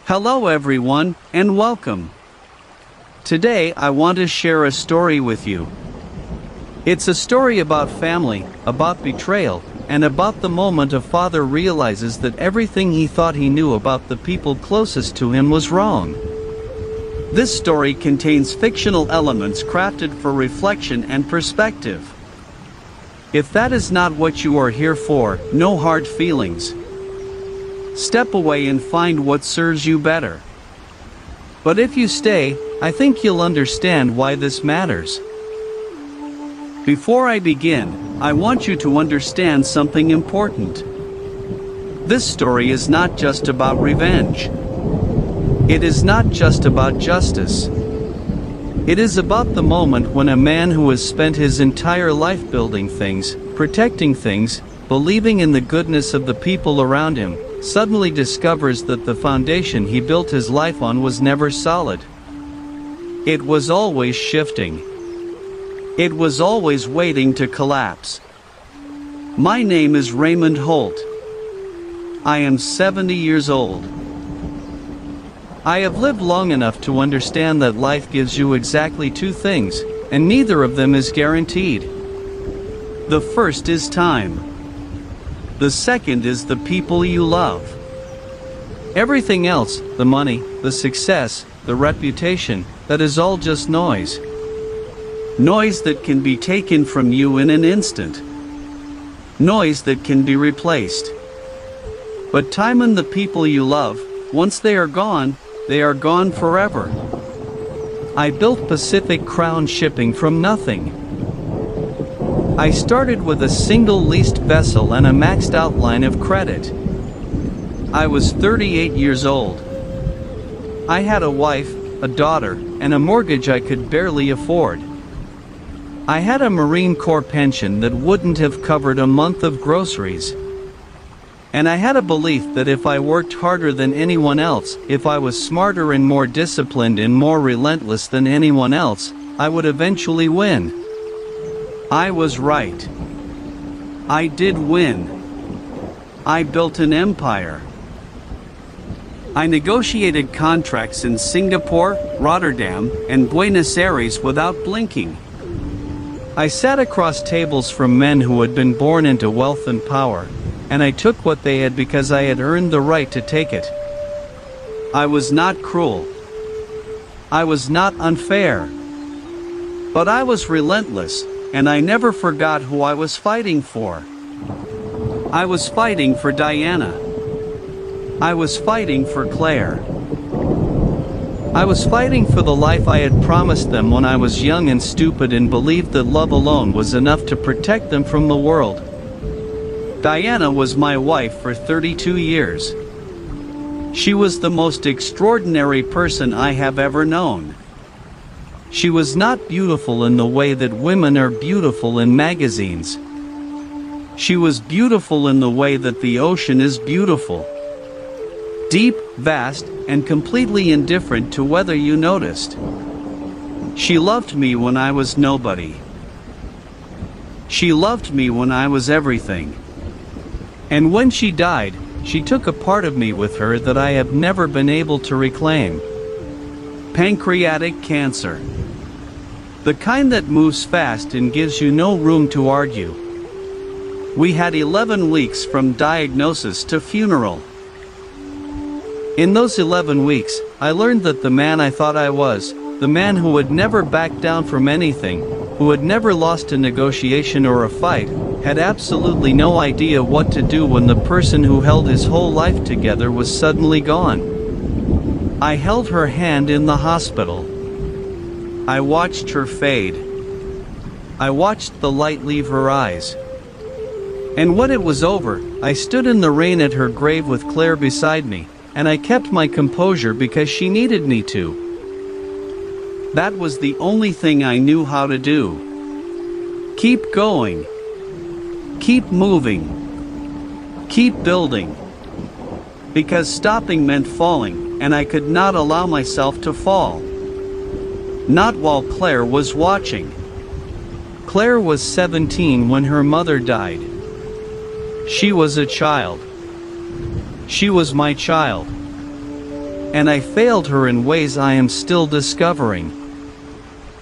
Hello everyone, and welcome. Today I want to share a story with you. It's a story about family, about betrayal, and about the moment a father realizes that everything he thought he knew about the people closest to him was wrong. This story contains fictional elements crafted for reflection and perspective. If that is not what you are here for, no hard feelings. Step away and find what serves you better. But if you stay, I think you'll understand why this matters. Before I begin, I want you to understand something important. This story is not just about revenge. It is not just about justice. It is about the moment when a man who has spent his entire life building things, protecting things, believing in the goodness of the people around him, suddenly discovers that the foundation he built his life on was never solid. It was always shifting. It was always waiting to collapse. My name is Raymond Holt. I am 70 years old. I have lived long enough to understand that life gives you exactly two things, and neither of them is guaranteed. The first is time. The second is the people you love. Everything else, the money, the success, the reputation, that is all just noise. Noise that can be taken from you in an instant. Noise that can be replaced. But time and the people you love, once they are gone forever. I built Pacific Crown Shipping from nothing. I started with a single leased vessel and a maxed out line of credit. I was 38 years old. I had a wife, a daughter, and a mortgage I could barely afford. I had a Marine Corps pension that wouldn't have covered a month of groceries. And I had a belief that if I worked harder than anyone else, if I was smarter and more disciplined and more relentless than anyone else, I would eventually win. I was right. I did win. I built an empire. I negotiated contracts in Singapore, Rotterdam, and Buenos Aires without blinking. I sat across tables from men who had been born into wealth and power, and I took what they had because I had earned the right to take it. I was not cruel. I was not unfair. But I was relentless. And I never forgot who I was fighting for. I was fighting for Diana. I was fighting for Claire. I was fighting for the life I had promised them when I was young and stupid and believed that love alone was enough to protect them from the world. Diana was my wife for 32 years. She was the most extraordinary person I have ever known. She was not beautiful in the way that women are beautiful in magazines. She was beautiful in the way that the ocean is beautiful. Deep, vast, and completely indifferent to whether you noticed. She loved me when I was nobody. She loved me when I was everything. And when she died, she took a part of me with her that I have never been able to reclaim. Pancreatic cancer. The kind that moves fast and gives you no room to argue. We had 11 weeks from diagnosis to funeral. In those 11 weeks, I learned that the man I thought I was, the man who would never back down from anything, who had never lost a negotiation or a fight, had absolutely no idea what to do when the person who held his whole life together was suddenly gone. I held her hand in the hospital. I watched her fade. I watched the light leave her eyes. And when it was over, I stood in the rain at her grave with Claire beside me, and I kept my composure because she needed me to. That was the only thing I knew how to do. Keep going. Keep moving. Keep building. Because stopping meant falling, and I could not allow myself to fall. Not while Claire was watching. Claire was 17 when her mother died. She was a child. She was my child. and I failed her in ways I am still discovering.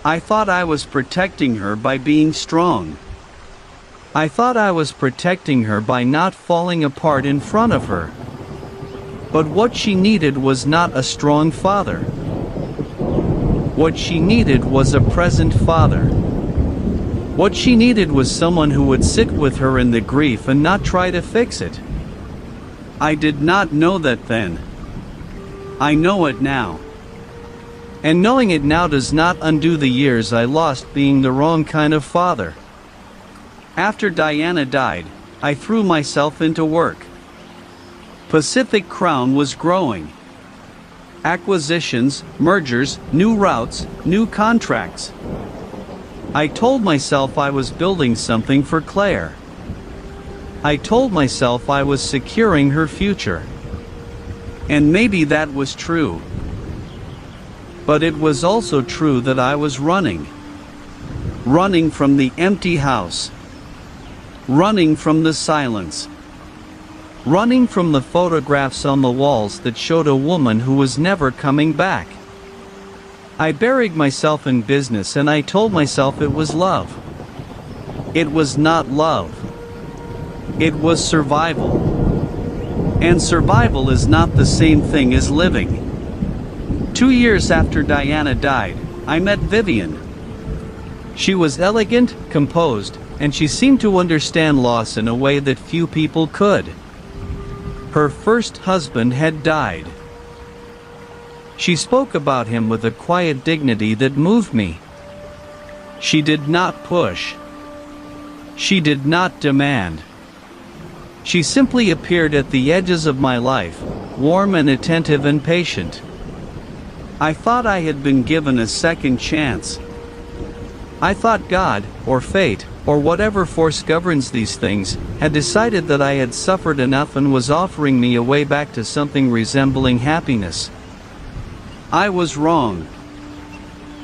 I thought I was protecting her by being strong. I thought I was protecting her by not falling apart in front of her. But what she needed was not a strong father. What she needed was a present father. What she needed was someone who would sit with her in the grief and not try to fix it. I did not know that then. I know it now. And knowing it now does not undo the years I lost being the wrong kind of father. After Diana died, I threw myself into work. Pacific Crown was growing. Acquisitions, mergers, new routes, new contracts. I told myself I was building something for Claire. I told myself I was securing her future. And maybe that was true. But it was also true that I was running. Running from the empty house. Running from the silence. Running from the photographs on the walls that showed a woman who was never coming back. I buried myself in business and I told myself it was love. It was not love. It was survival. And survival is not the same thing as living. 2 years after Diana died, I met Vivian. She was elegant, composed, and she seemed to understand loss in a way that few people could. Her first husband had died. She spoke about him with a quiet dignity that moved me. She did not push. She did not demand. She simply appeared at the edges of my life, warm and attentive and patient. I thought I had been given a second chance. I thought God, or fate, or whatever force governs these things, had decided that I had suffered enough and was offering me a way back to something resembling happiness. I was wrong.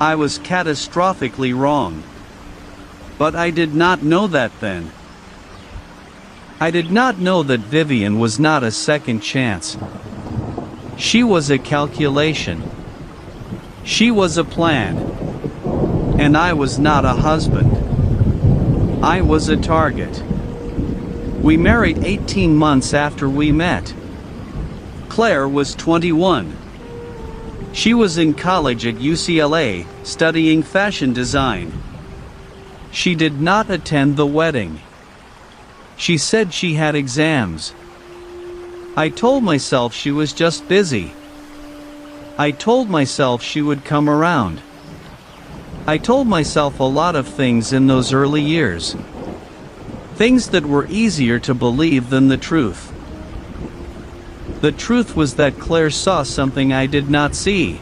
I was catastrophically wrong. But I did not know that then. I did not know that Vivian was not a second chance. She was a calculation. She was a plan. And I was not a husband. I was a target. We married 18 months after we met. Claire was 21. She was in college at UCLA, studying fashion design. She did not attend the wedding. She said she had exams. I told myself she was just busy. I told myself she would come around. I told myself a lot of things in those early years. Things that were easier to believe than the truth. The truth was that Claire saw something I did not see.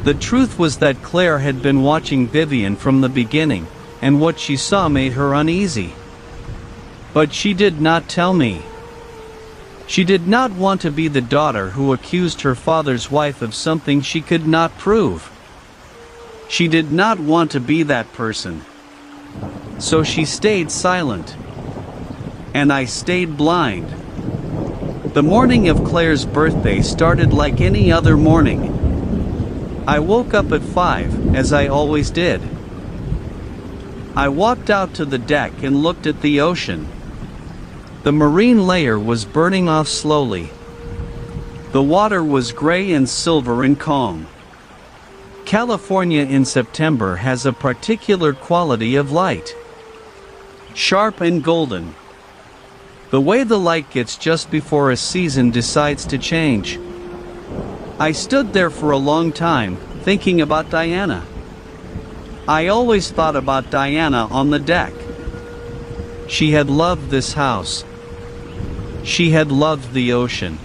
The truth was that Claire had been watching Vivian from the beginning, and what she saw made her uneasy. But she did not tell me. She did not want to be the daughter who accused her father's wife of something she could not prove. She did not want to be that person. So she stayed silent. And I stayed blind. The morning of Claire's birthday started like any other morning. I woke up at 5, as I always did. I walked out to the deck and looked at the ocean. The marine layer was burning off slowly. The water was gray and silver and calm. California in September has a particular quality of light. Sharp and golden. The way the light gets just before a season decides to change. I stood there for a long time, thinking about Diana. I always thought about Diana on the deck. She had loved this house. She had loved the ocean.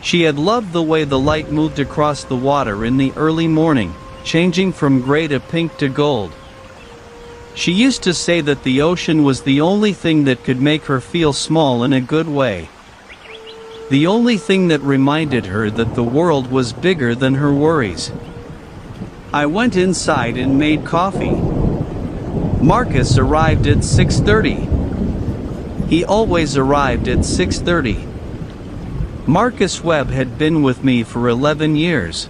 She had loved the way the light moved across the water in the early morning, changing from gray to pink to gold. She used to say that the ocean was the only thing that could make her feel small in a good way. The only thing that reminded her that the world was bigger than her worries. I went inside and made coffee. Marcus arrived at 6:30. He always arrived at 6:30. Marcus Webb had been with me for 11 years.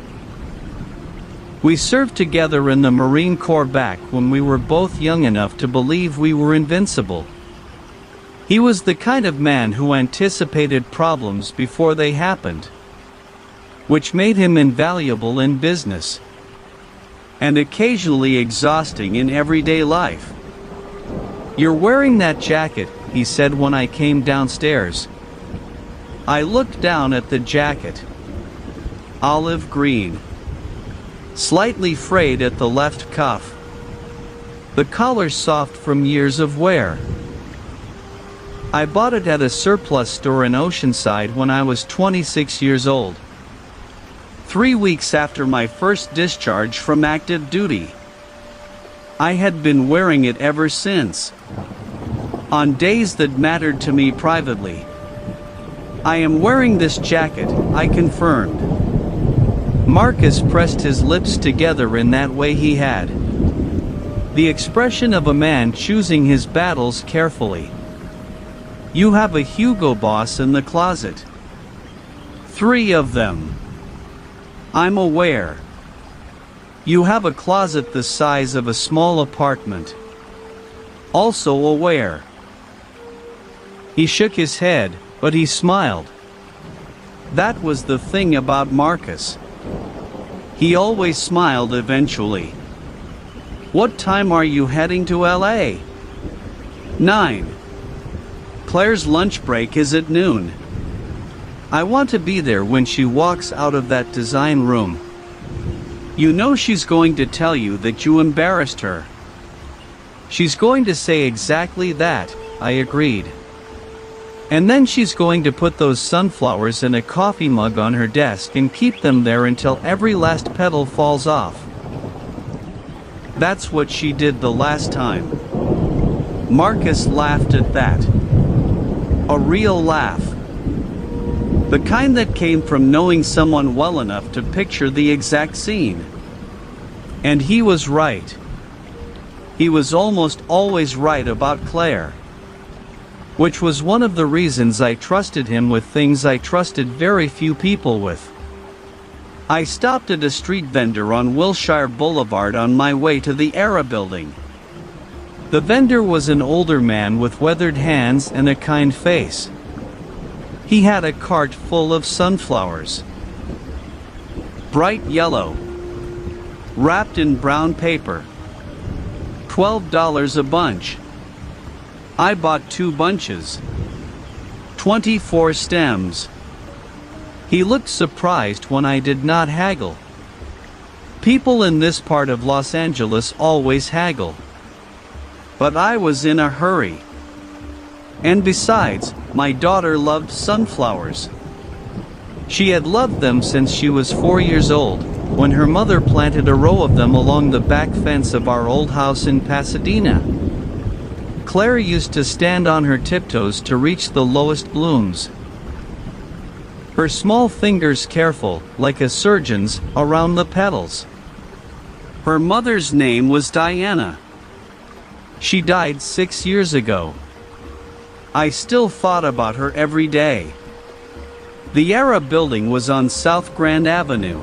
We served together in the Marine Corps back when we were both young enough to believe we were invincible. He was the kind of man who anticipated problems before they happened, which made him invaluable in business and occasionally exhausting in everyday life. "You're wearing that jacket," he said when I came downstairs. I looked down at the jacket. Olive green, slightly frayed at the left cuff. The collar soft from years of wear. I bought it at a surplus store in Oceanside when I was 26 years old, 3 weeks after my first discharge from active duty. I had been wearing it ever since, on days that mattered to me privately. "I am wearing this jacket," I confirmed. Marcus pressed his lips together in that way he had, the expression of a man choosing his battles carefully. "You have a Hugo Boss in the closet. 3 of them. I'm aware. You have a closet the size of a small apartment. Also aware." He shook his head, but he smiled. That was the thing about Marcus. He always smiled eventually. "What time are you heading to LA?" 9. "Claire's lunch break is at noon. I want to be there when she walks out of that design room. You know she's going to tell you that you embarrassed her." "She's going to say exactly that," I agreed. "And then she's going to put those sunflowers in a coffee mug on her desk and keep them there until every last petal falls off." That's what she did the last time. Marcus laughed at that. A real laugh. The kind that came from knowing someone well enough to picture the exact scene. And he was right. He was almost always right about Claire, which was one of the reasons I trusted him with things I trusted very few people with. I stopped at a street vendor on Wilshire Boulevard on my way to the Era building. The vendor was an older man with weathered hands and a kind face. He had a cart full of sunflowers. Bright yellow, wrapped in brown paper. $12 a bunch. I bought 2 bunches. 24 stems. He looked surprised when I did not haggle. People in this part of Los Angeles always haggle. But I was in a hurry. And besides, my daughter loved sunflowers. She had loved them since she was 4 years old, when her mother planted a row of them along the back fence of our old house in Pasadena. Claire used to stand on her tiptoes to reach the lowest blooms, her small fingers careful, like a surgeon's, around the petals. Her mother's name was Diana. She died 6 years ago. I still thought about her every day. The Era building was on South Grand Avenue.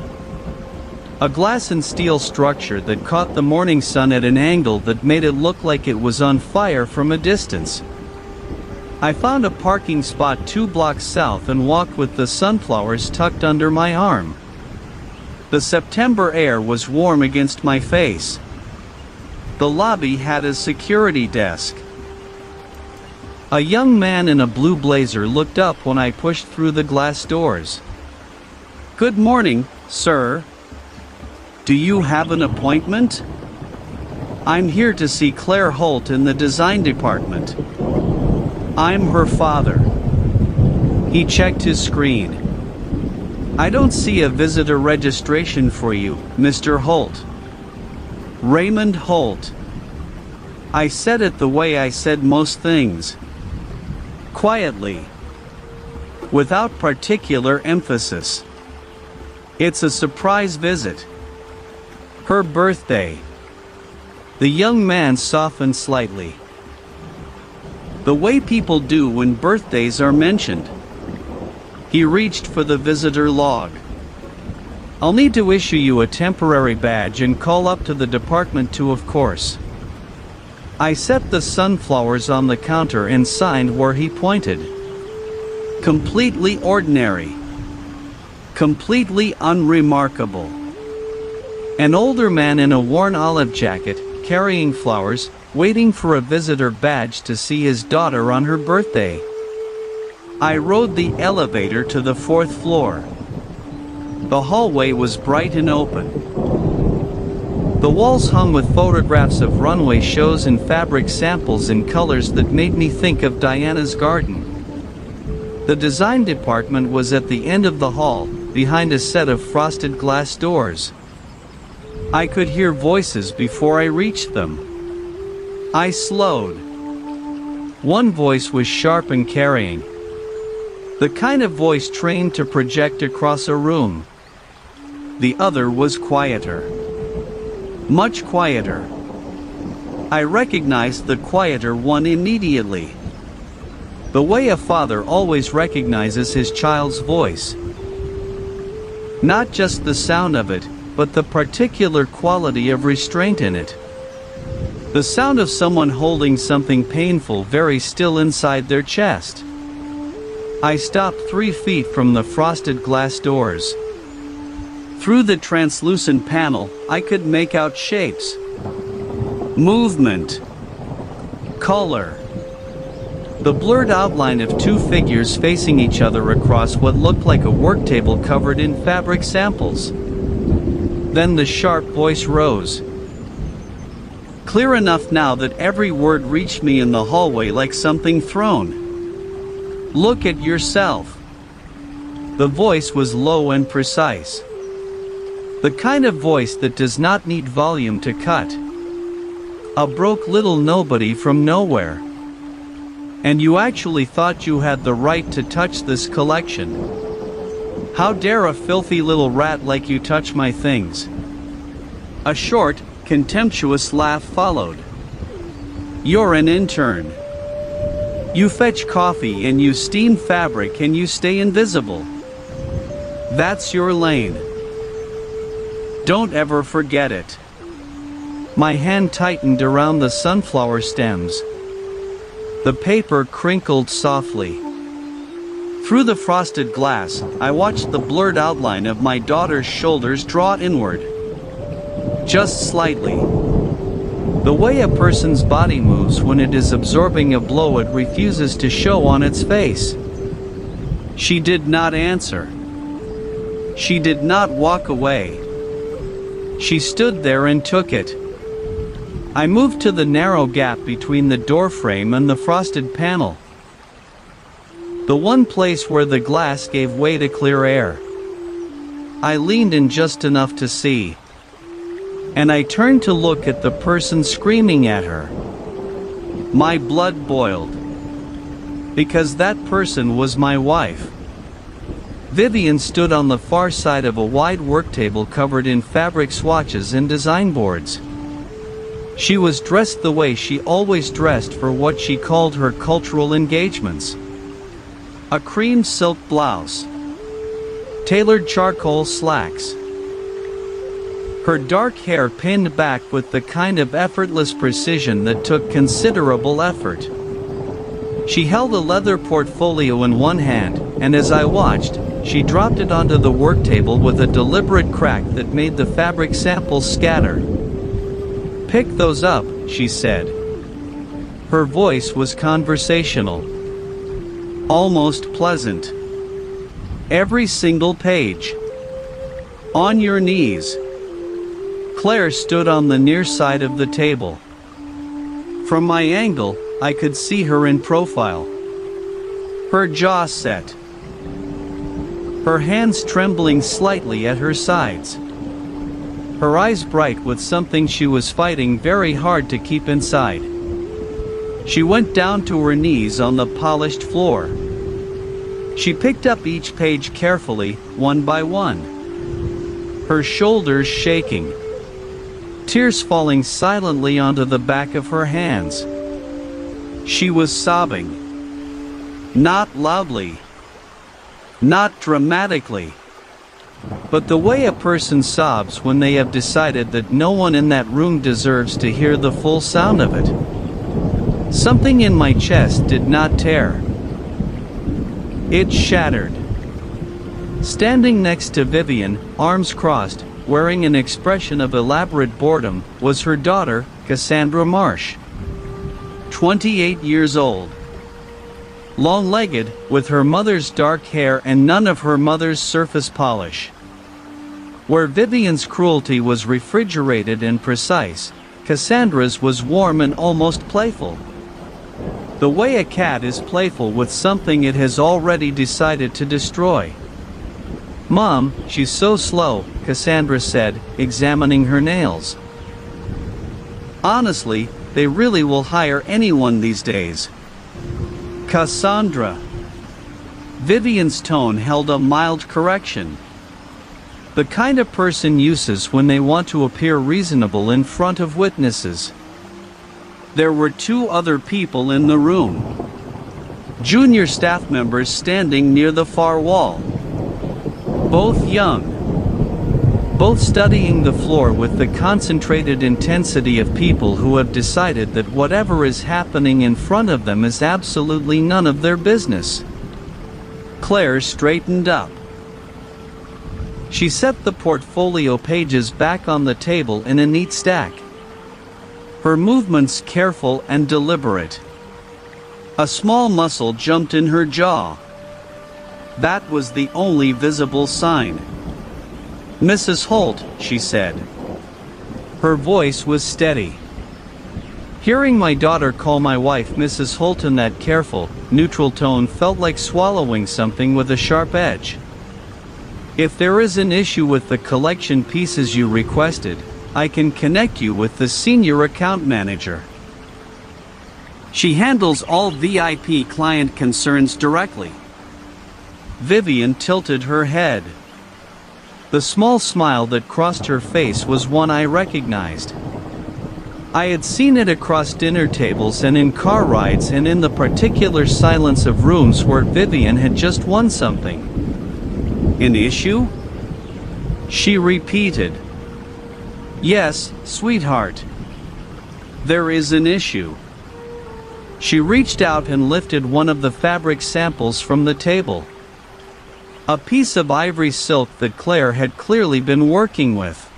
A glass and steel structure that caught the morning sun at an angle that made it look like it was on fire from a distance. I found a parking spot 2 blocks south and walked with the sunflowers tucked under my arm. The September air was warm against my face. The lobby had a security desk. A young man in a blue blazer looked up when I pushed through the glass doors. "Good morning, sir. Do you have an appointment?" "I'm here to see Claire Holt in the design department. I'm her father." He checked his screen. "I don't see a visitor registration for you, Mr. Holt." "Raymond Holt." I said it the way I said most things. Quietly, without particular emphasis. "It's a surprise visit. Her birthday." The young man softened slightly. "The way people do when birthdays are mentioned." He reached for the visitor log. "I'll need to issue you a temporary badge and call up to the department too, of course." I set the sunflowers on the counter and signed where he pointed. Completely ordinary. Completely unremarkable. An older man in a worn olive jacket, carrying flowers, waiting for a visitor badge to see his daughter on her birthday. I rode the elevator to the 4th floor. The hallway was bright and open. The walls hung with photographs of runway shows and fabric samples in colors that made me think of Diana's garden. The design department was at the end of the hall, behind a set of frosted glass doors. I could hear voices before I reached them. I slowed. One voice was sharp and carrying. The kind of voice trained to project across a room. The other was quieter. Much quieter. I recognized the quieter one immediately. The way a father always recognizes his child's voice. Not just the sound of it, but the particular quality of restraint in it. The sound of someone holding something painful very still inside their chest. I stopped 3 feet from the frosted glass doors. Through the translucent panel, I could make out shapes. Movement. Color. The blurred outline of 2 figures facing each other across what looked like a work table covered in fabric samples. Then the sharp voice rose. Clear enough now that every word reached me in the hallway like something thrown. "Look at yourself." The voice was low and precise. The kind of voice that does not need volume to cut. A broke little nobody from nowhere. "And you actually thought you had the right to touch this collection? How dare a filthy little rat like you touch my things?" A short, contemptuous laugh followed. "You're an intern. You fetch coffee and you steam fabric and you stay invisible. That's your lane. Don't ever forget it." My hand tightened around the sunflower stems. The paper crinkled softly. Through the frosted glass, I watched the blurred outline of my daughter's shoulders draw inward. Just slightly. The way a person's body moves when it is absorbing a blow it refuses to show on its face. She did not answer. She did not walk away. She stood there and took it. I moved to the narrow gap between the doorframe and the frosted panel. The one place where the glass gave way to clear air. I leaned in just enough to see. And I turned to look at the person screaming at her. My blood boiled. Because that person was my wife. Vivian stood on the far side of a wide work table covered in fabric swatches and design boards. She was dressed the way she always dressed for what she called her cultural engagements. A cream silk blouse. Tailored charcoal slacks. Her dark hair pinned back with the kind of effortless precision that took considerable effort. She held a leather portfolio in one hand, and as I watched, she dropped it onto the work table with a deliberate crack that made the fabric samples scatter. "Pick those up," she said. Her voice was conversational. Almost pleasant. "Every single page. On your knees." Claire stood on the near side of the table. From my angle, I could see her in profile. Her jaw set. Her hands trembling slightly at her sides. Her eyes bright with something she was fighting very hard to keep inside. She went down to her knees on the polished floor. She picked up each page carefully, one by one. Her shoulders shaking. Tears falling silently onto the back of her hands. She was sobbing. Not loudly. Not dramatically, but the way a person sobs when they have decided that no one in that room deserves to hear the full sound of it. Something in my chest did not tear. It shattered. Standing next to Vivian, arms crossed, wearing an expression of elaborate boredom, was her daughter, Cassandra Marsh. 28 years old. Long-legged, with her mother's dark hair and none of her mother's surface polish. Where Vivian's cruelty was refrigerated and precise, Cassandra's was warm and almost playful. The way a cat is playful with something it has already decided to destroy. "Mom, she's so slow," Cassandra said, examining her nails. "Honestly, they really will hire anyone these days." Cassandra. Vivian's tone held a mild correction. The kind of person uses when they want to appear reasonable in front of witnesses. There were two other people in the room. Junior staff members standing near the far wall. Both young. Both studying the floor with the concentrated intensity of people who have decided that whatever is happening in front of them is absolutely none of their business. Claire straightened up. She set the portfolio pages back on the table in a neat stack. Her movements careful and deliberate. A small muscle jumped in her jaw. That was the only visible sign. "Mrs. Holt," she said. Her voice was steady. Hearing my daughter call my wife Mrs. Holt in that careful, neutral tone felt like swallowing something with a sharp edge. "If there is an issue with the collection pieces you requested, I can connect you with the senior account manager. She handles all VIP client concerns directly." Vivian tilted her head. The small smile that crossed her face was one I recognized. I had seen it across dinner tables and in car rides and in the particular silence of rooms where Vivian had just won something. "An issue?" she repeated. "Yes, sweetheart. There is an issue." She reached out and lifted one of the fabric samples from the table. A piece of ivory silk that Claire had clearly been working with.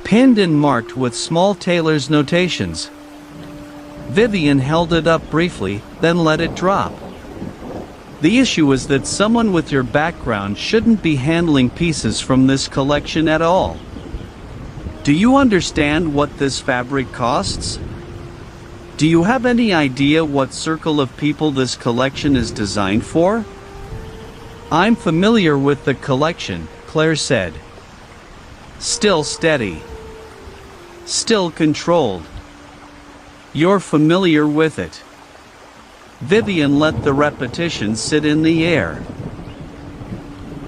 Pinned and marked with small tailor's notations. Vivian held it up briefly, then let it drop. "The issue is that someone with your background shouldn't be handling pieces from this collection at all. Do you understand what this fabric costs? Do you have any idea what circle of people this collection is designed for?" "I'm familiar with the collection," Claire said. Still steady. Still controlled. "You're familiar with it." Vivian let the repetition sit in the air.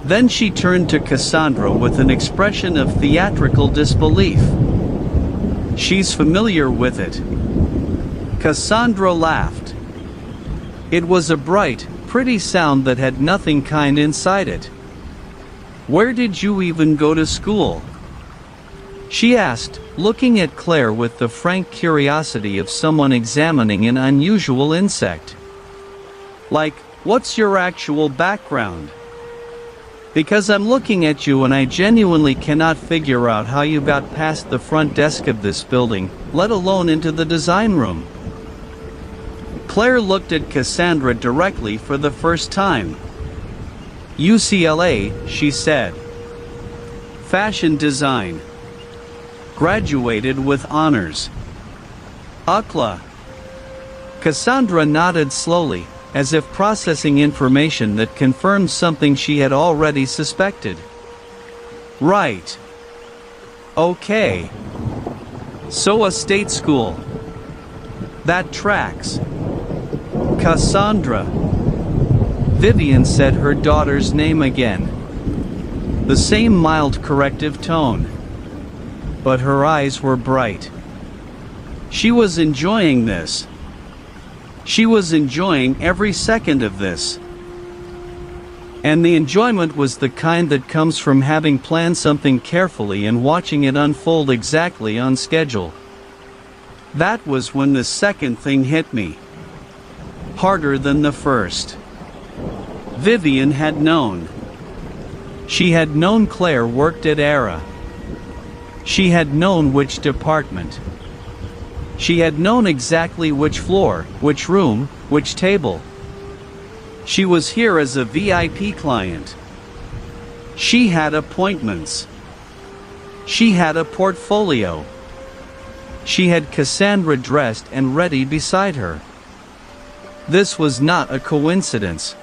Then she turned to Cassandra with an expression of theatrical disbelief. "She's familiar with it." Cassandra laughed. It was a bright, pretty sound that had nothing kind inside it. "Where did you even go to school?" she asked, looking at Claire with the frank curiosity of someone examining an unusual insect. "Like, what's your actual background? Because I'm looking at you and I genuinely cannot figure out how you got past the front desk of this building, let alone into the design room." Claire looked at Cassandra directly for the first time. "UCLA," she said. "Fashion design. Graduated with honors." "UCLA." Cassandra nodded slowly, as if processing information that confirmed something she had already suspected. "Right. Okay. So a state school. That tracks." "Cassandra." Vivian said her daughter's name again. The same mild corrective tone. But her eyes were bright. She was enjoying this. She was enjoying every second of this. And the enjoyment was the kind that comes from having planned something carefully and watching it unfold exactly on schedule. That was when the second thing hit me. Harder than the first. Vivian had known. She had known Claire worked at Era. She had known which department. She had known exactly which floor, which room, which table. She was here as a VIP client. She had appointments. She had a portfolio. She had Cassandra dressed and ready beside her. This was not a coincidence.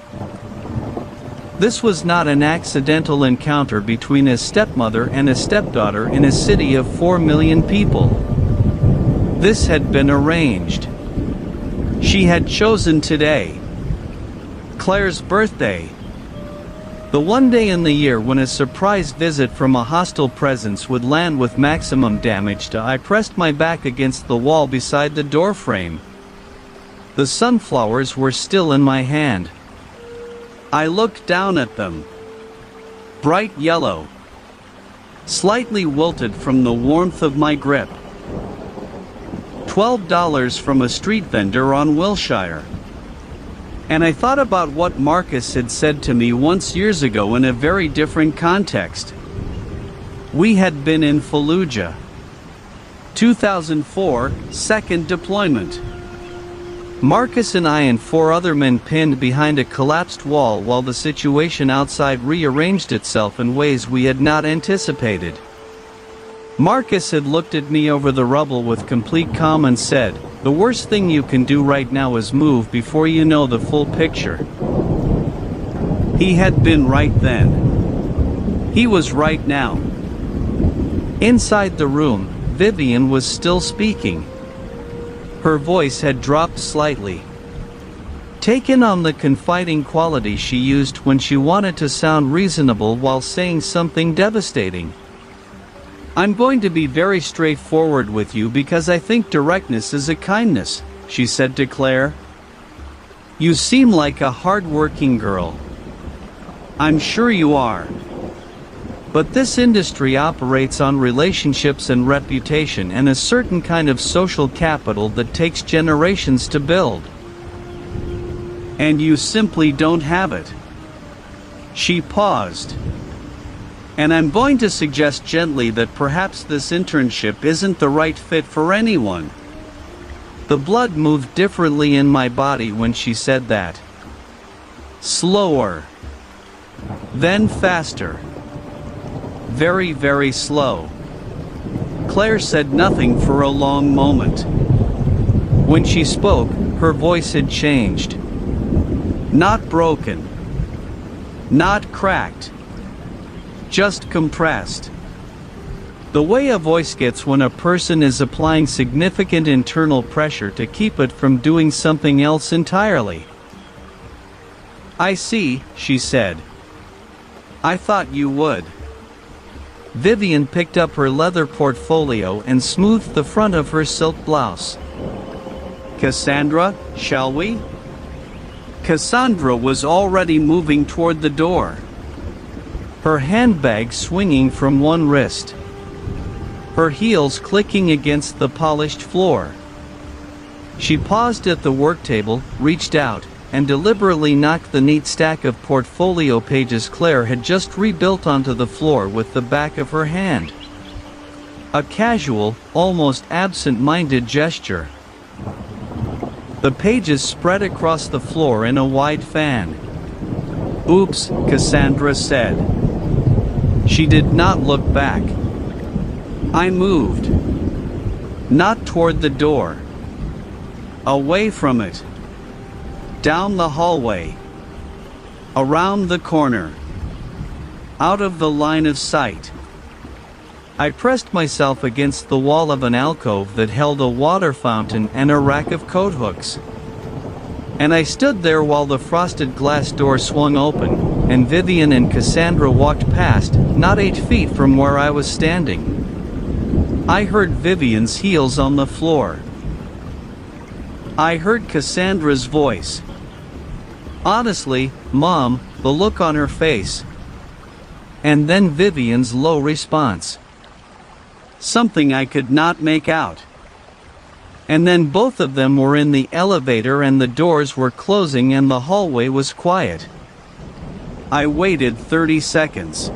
This was not an accidental encounter between a stepmother and a stepdaughter in a city of 4 million people. This had been arranged. She had chosen today, Claire's birthday. The one day in the year when a surprise visit from a hostile presence would land with maximum damage. I pressed my back against the wall beside the doorframe. The sunflowers were still in my hand. I looked down at them. Bright yellow. Slightly wilted from the warmth of my grip. $12 from a street vendor on Wilshire. And I thought about what Marcus had said to me once years ago in a very different context. We had been in Fallujah. 2004, second deployment. Marcus and I and 4 other men pinned behind a collapsed wall while the situation outside rearranged itself in ways we had not anticipated. Marcus had looked at me over the rubble with complete calm and said, "The worst thing you can do right now is move before you know the full picture." He had been right then. He was right now. Inside the room, Vivian was still speaking. Her voice had dropped slightly, taken on the confiding quality she used when she wanted to sound reasonable while saying something devastating. "I'm going to be very straightforward with you because I think directness is a kindness," she said to Claire. "You seem like a hard-working girl. I'm sure you are. But this industry operates on relationships and reputation and a certain kind of social capital that takes generations to build. And you simply don't have it." She paused. "And I'm going to suggest gently that perhaps this internship isn't the right fit for anyone." The blood moved differently in my body when she said that. Slower. Then faster. Very, very slow. Claire said nothing for a long moment. When she spoke, her voice had changed. Not broken. Not cracked. Just compressed. The way a voice gets when a person is applying significant internal pressure to keep it from doing something else entirely. "I see," she said. "I thought you would." Vivian picked up her leather portfolio and smoothed the front of her silk blouse. "Cassandra, shall we?" Cassandra was already moving toward the door, her handbag swinging from one wrist, her heels clicking against the polished floor. She paused at the work table, reached out, and deliberately knocked the neat stack of portfolio pages Claire had just rebuilt onto the floor with the back of her hand. A casual, almost absent-minded gesture. The pages spread across the floor in a wide fan. "Oops," Cassandra said. She did not look back. I moved. Not toward the door. Away from it. Down the hallway. Around the corner. Out of the line of sight. I pressed myself against the wall of an alcove that held a water fountain and a rack of coat hooks. And I stood there while the frosted glass door swung open, and Vivian and Cassandra walked past, not 8 feet from where I was standing. I heard Vivian's heels on the floor. I heard Cassandra's voice. "Honestly, Mom, the look on her face, and then Vivian's low response. Something I could not make out. And then both of them were in the elevator and the doors were closing and the hallway was quiet. I waited 30 seconds.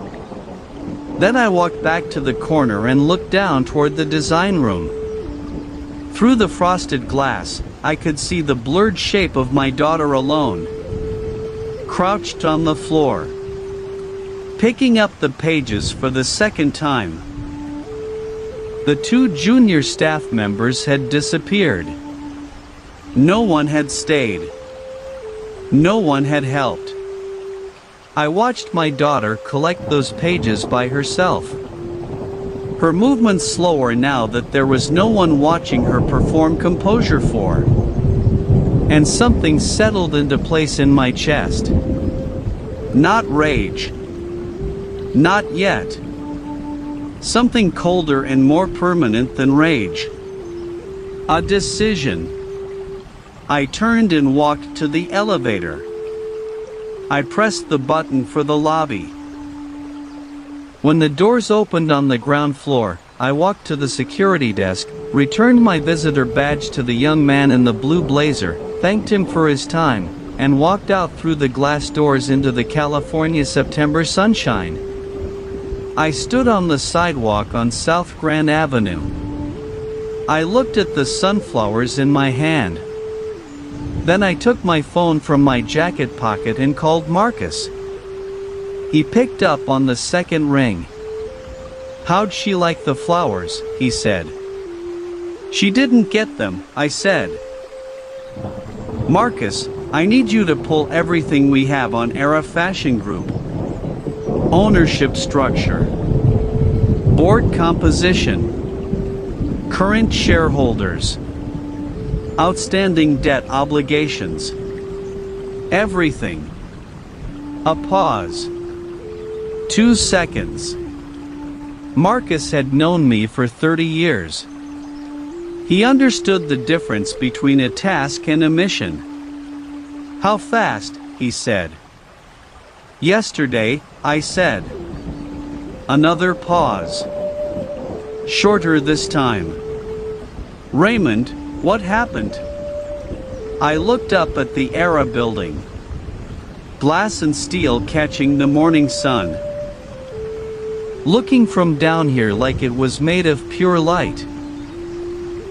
Then I walked back to the corner and looked down toward the design room. Through the frosted glass, I could see the blurred shape of my daughter alone, crouched on the floor, picking up the pages for the second time. The two junior staff members had disappeared. No one had stayed. No one had helped. I watched my daughter collect those pages by herself. Her movements slower now that there was no one watching her perform composure for. And something settled into place in my chest. Not rage. Not yet. Something colder and more permanent than rage. A decision. I turned and walked to the elevator. I pressed the button for the lobby. When the doors opened on the ground floor, I walked to the security desk, returned my visitor badge to the young man in the blue blazer, thanked him for his time, and walked out through the glass doors into the California September sunshine. I stood on the sidewalk on South Grand Avenue. I looked at the sunflowers in my hand. Then I took my phone from my jacket pocket and called Marcus. He picked up on the second ring. "How'd she like the flowers?" he said. "She didn't get them," I said. "Marcus, I need you to pull everything we have on Era Fashion Group. Ownership structure, board composition, current shareholders, outstanding debt obligations. Everything." A pause. 2 seconds. Marcus had known me for 30 years. He understood the difference between a task and a mission. "How fast?" he said. "Yesterday," I said. Another pause. Shorter this time. "Raymond, what happened?" I looked up at the Era building. Glass and steel catching the morning sun. Looking from down here like it was made of pure light.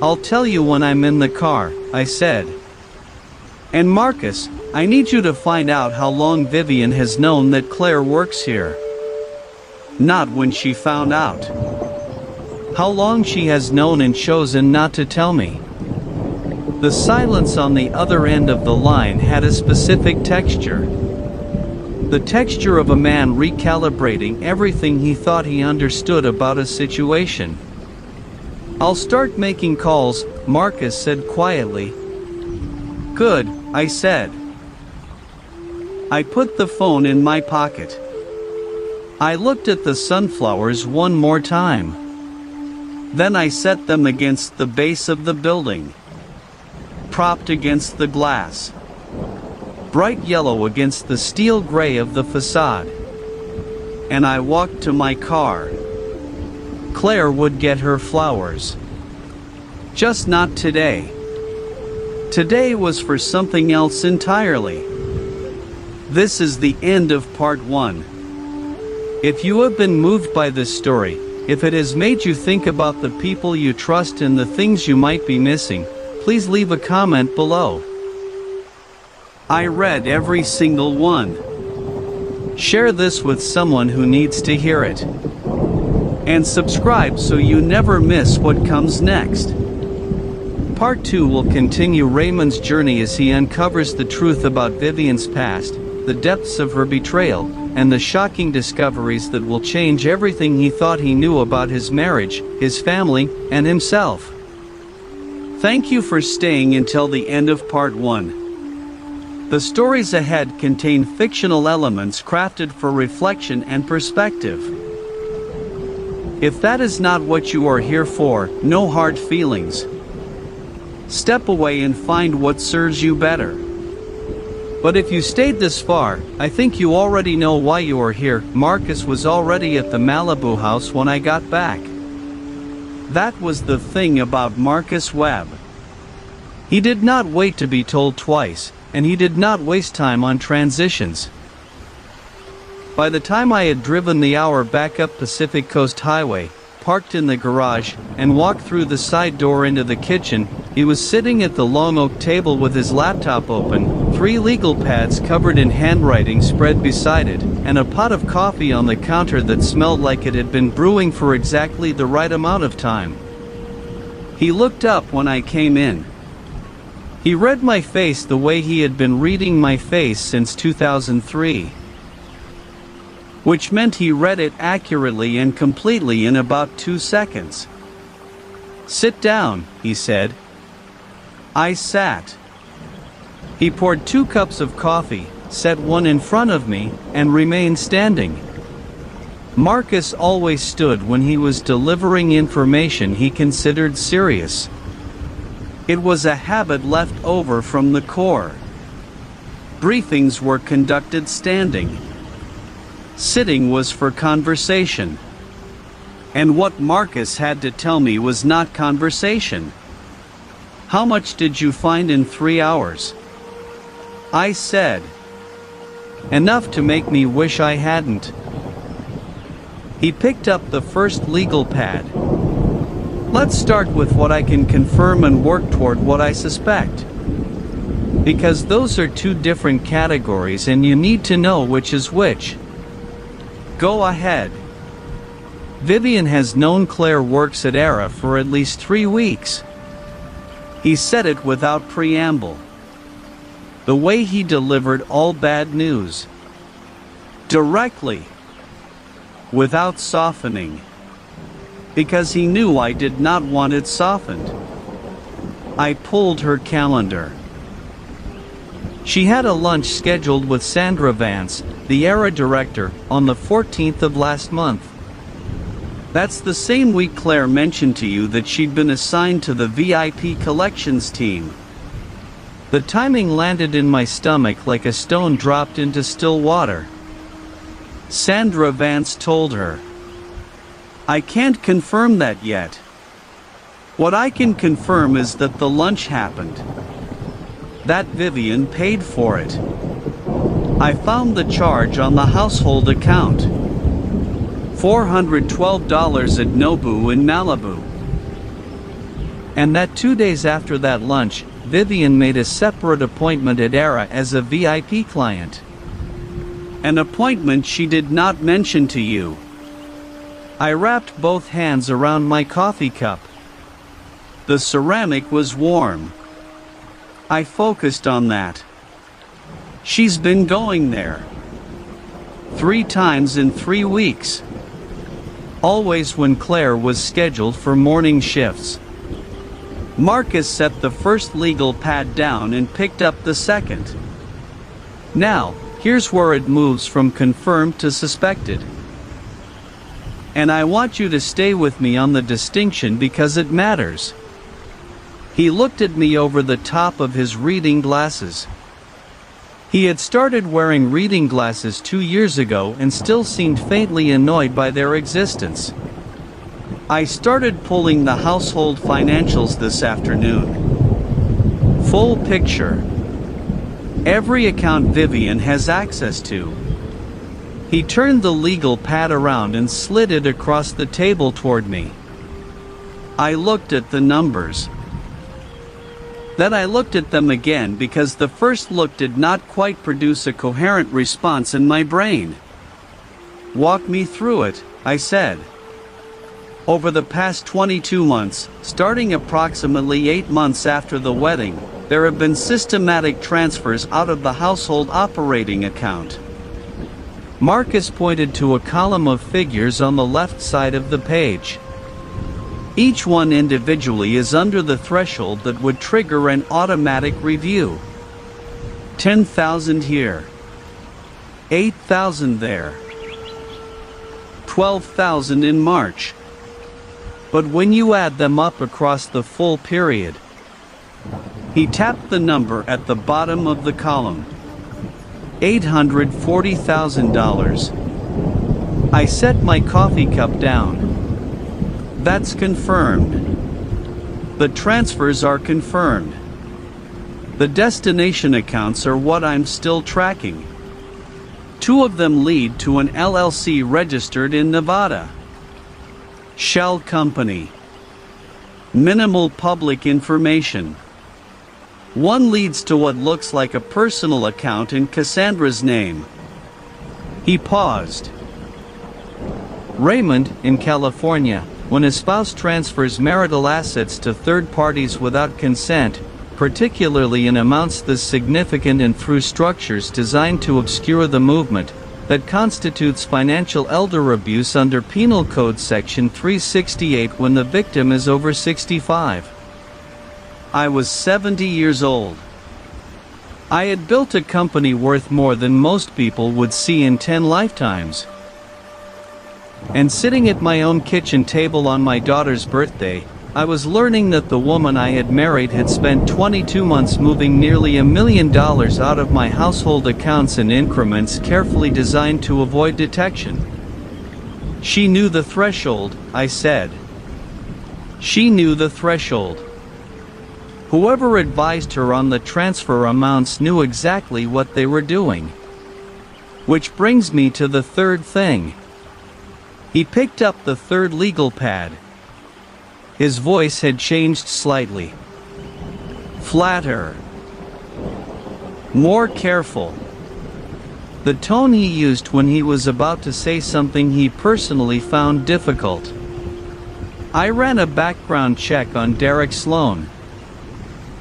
"I'll tell you when I'm in the car," I said. "And Marcus, I need you to find out how long Vivian has known that Claire works here. Not when she found out. How long she has known and chosen not to tell me." The silence on the other end of the line had a specific texture. The texture of a man recalibrating everything he thought he understood about a situation. "I'll start making calls," Marcus said quietly. "Good," I said. I put the phone in my pocket. I looked at the sunflowers one more time. Then I set them against the base of the building. Propped against the glass. Bright yellow against the steel gray of the facade. And I walked to my car. Claire would get her flowers. Just not today. Today was for something else entirely. This is the end of part 1. If you have been moved by this story, if it has made you think about the people you trust and the things you might be missing, please leave a comment below. I read every single one. Share this with someone who needs to hear it. And subscribe so you never miss what comes next. Part 2 will continue Raymond's journey as he uncovers the truth about Vivian's past, the depths of her betrayal, and the shocking discoveries that will change everything he thought he knew about his marriage, his family, and himself. Thank you for staying until the end of part 1. The stories ahead contain fictional elements crafted for reflection and perspective. If that is not what you are here for, no hard feelings. Step away and find what serves you better. But if you stayed this far, I think you already know why you are here. Marcus was already at the Malibu house when I got back. That was the thing about Marcus Webb. He did not wait to be told twice, and he did not waste time on transitions. By the time I had driven the hour back up Pacific Coast Highway, parked in the garage, and walked through the side door into the kitchen, he was sitting at the long oak table with his laptop open, 3 legal pads covered in handwriting spread beside it, and a pot of coffee on the counter that smelled like it had been brewing for exactly the right amount of time. He looked up when I came in. He read my face the way he had been reading my face since 2003. Which meant he read it accurately and completely in about 2 seconds. "Sit down," he said. I sat. He poured 2 cups of coffee, set one in front of me, and remained standing. Marcus always stood when he was delivering information he considered serious. It was a habit left over from the Corps. Briefings were conducted standing. Sitting was for conversation. And what Marcus had to tell me was not conversation. "How much did you find in 3 hours?" I said. "Enough to make me wish I hadn't." He picked up the first legal pad. "Let's start with what I can confirm and work toward what I suspect. Because those are 2 different categories and you need to know which is which." "Go ahead." "Vivian has known Claire works at ERA for at least 3 weeks. He said it without preamble. The way he delivered all bad news. Directly. Without softening. Because he knew I did not want it softened. I pulled her calendar. She had a lunch scheduled with Sandra Vance, the ERA director, on the 14th of last month. That's the same week Claire mentioned to you that she'd been assigned to the VIP collections team. The timing landed in my stomach like a stone dropped into still water. Sandra Vance told her. "I can't confirm that yet. What I can confirm is that the lunch happened. That Vivian paid for it. I found the charge on the household account. $412 at Nobu in Malibu. And that 2 days after that lunch, Vivian made a separate appointment at ERA as a VIP client. An appointment she did not mention to you." I wrapped both hands around my coffee cup. The ceramic was warm. I focused on that. "She's been going there. 3 times in 3 weeks. Always when Claire was scheduled for morning shifts." Marcus set the first legal pad down and picked up the second. "Now, here's where it moves from confirmed to suspected. And I want you to stay with me on the distinction because it matters." He looked at me over the top of his reading glasses. He had started wearing reading glasses 2 years ago and still seemed faintly annoyed by their existence. "I started pulling the household financials this afternoon. Full picture. Every account Vivian has access to." He turned the legal pad around and slid it across the table toward me. I looked at the numbers. Then I looked at them again because the first look did not quite produce a coherent response in my brain. "Walk me through it," I said. "Over the past 22 months, starting approximately 8 months after the wedding, there have been systematic transfers out of the household operating account." Marcus pointed to a column of figures on the left side of the page. Each one individually is under the threshold that would trigger an automatic review. 10,000 here. 8,000 there. 12,000 in March. But when you add them up across the full period, he tapped the number at the bottom of the column. $840,000. I set my coffee cup down. That's confirmed. The transfers are confirmed. The destination accounts are what I'm still tracking. 2 of them lead to an LLC registered in Nevada. Shell company. Minimal public information. 1 leads to what looks like a personal account in Cassandra's name. He paused. Raymond, in California, when a spouse transfers marital assets to third parties without consent, particularly in amounts this significant and through structures designed to obscure the movement, that constitutes financial elder abuse under Penal Code Section 368 when the victim is over 65. I was 70 years old. I had built a company worth more than most people would see in 10 lifetimes. And sitting at my own kitchen table on my daughter's birthday, I was learning that the woman I had married had spent 22 months moving nearly $1 million out of my household accounts in increments carefully designed to avoid detection. She knew the threshold, I said. She knew the threshold. Whoever advised her on the transfer amounts knew exactly what they were doing. Which brings me to the third thing. He picked up the third legal pad. His voice had changed slightly. Flatter. More careful. The tone he used when he was about to say something he personally found difficult. I ran a background check on Derek Sloan.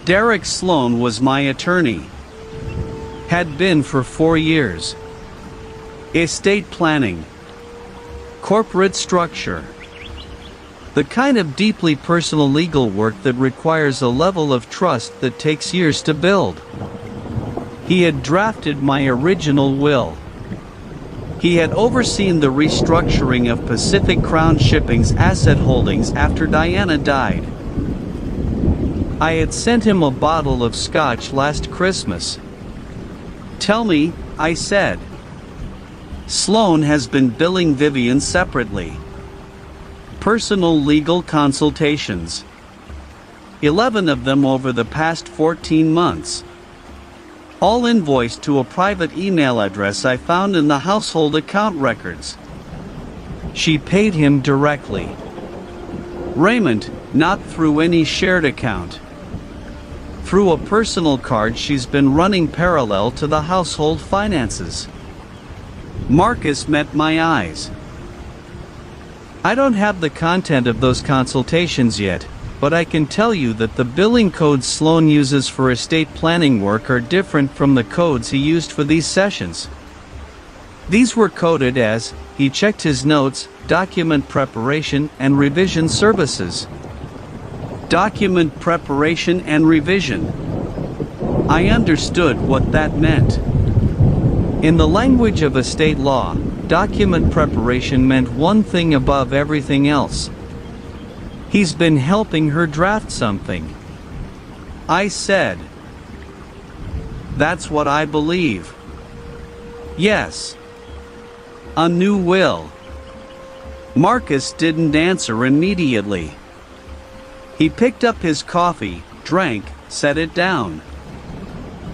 Derek Sloan was my attorney. Had been for 4 years. Estate planning. Corporate structure. The kind of deeply personal legal work that requires a level of trust that takes years to build. He had drafted my original will. He had overseen the restructuring of Pacific Crown Shipping's asset holdings after Diana died. I had sent him a bottle of scotch last Christmas. Tell me, I said. Sloan has been billing Vivian separately. Personal legal consultations. 11 of them over the past 14 months. All invoiced to a private email address I found in the household account records. She paid him directly. Raymond, not through any shared account. Through a personal card she's been running parallel to the household finances. Marcus met my eyes. I don't have the content of those consultations yet, but I can tell you that the billing codes Sloan uses for estate planning work are different from the codes he used for these sessions. These were coded as, he checked his notes, document preparation and revision services. Document preparation and revision. I understood what that meant. In the language of estate law, document preparation meant one thing above everything else. He's been helping her draft something. I said. That's what I believe. Yes. A new will. Marcus didn't answer immediately. He picked up his coffee, drank, set it down.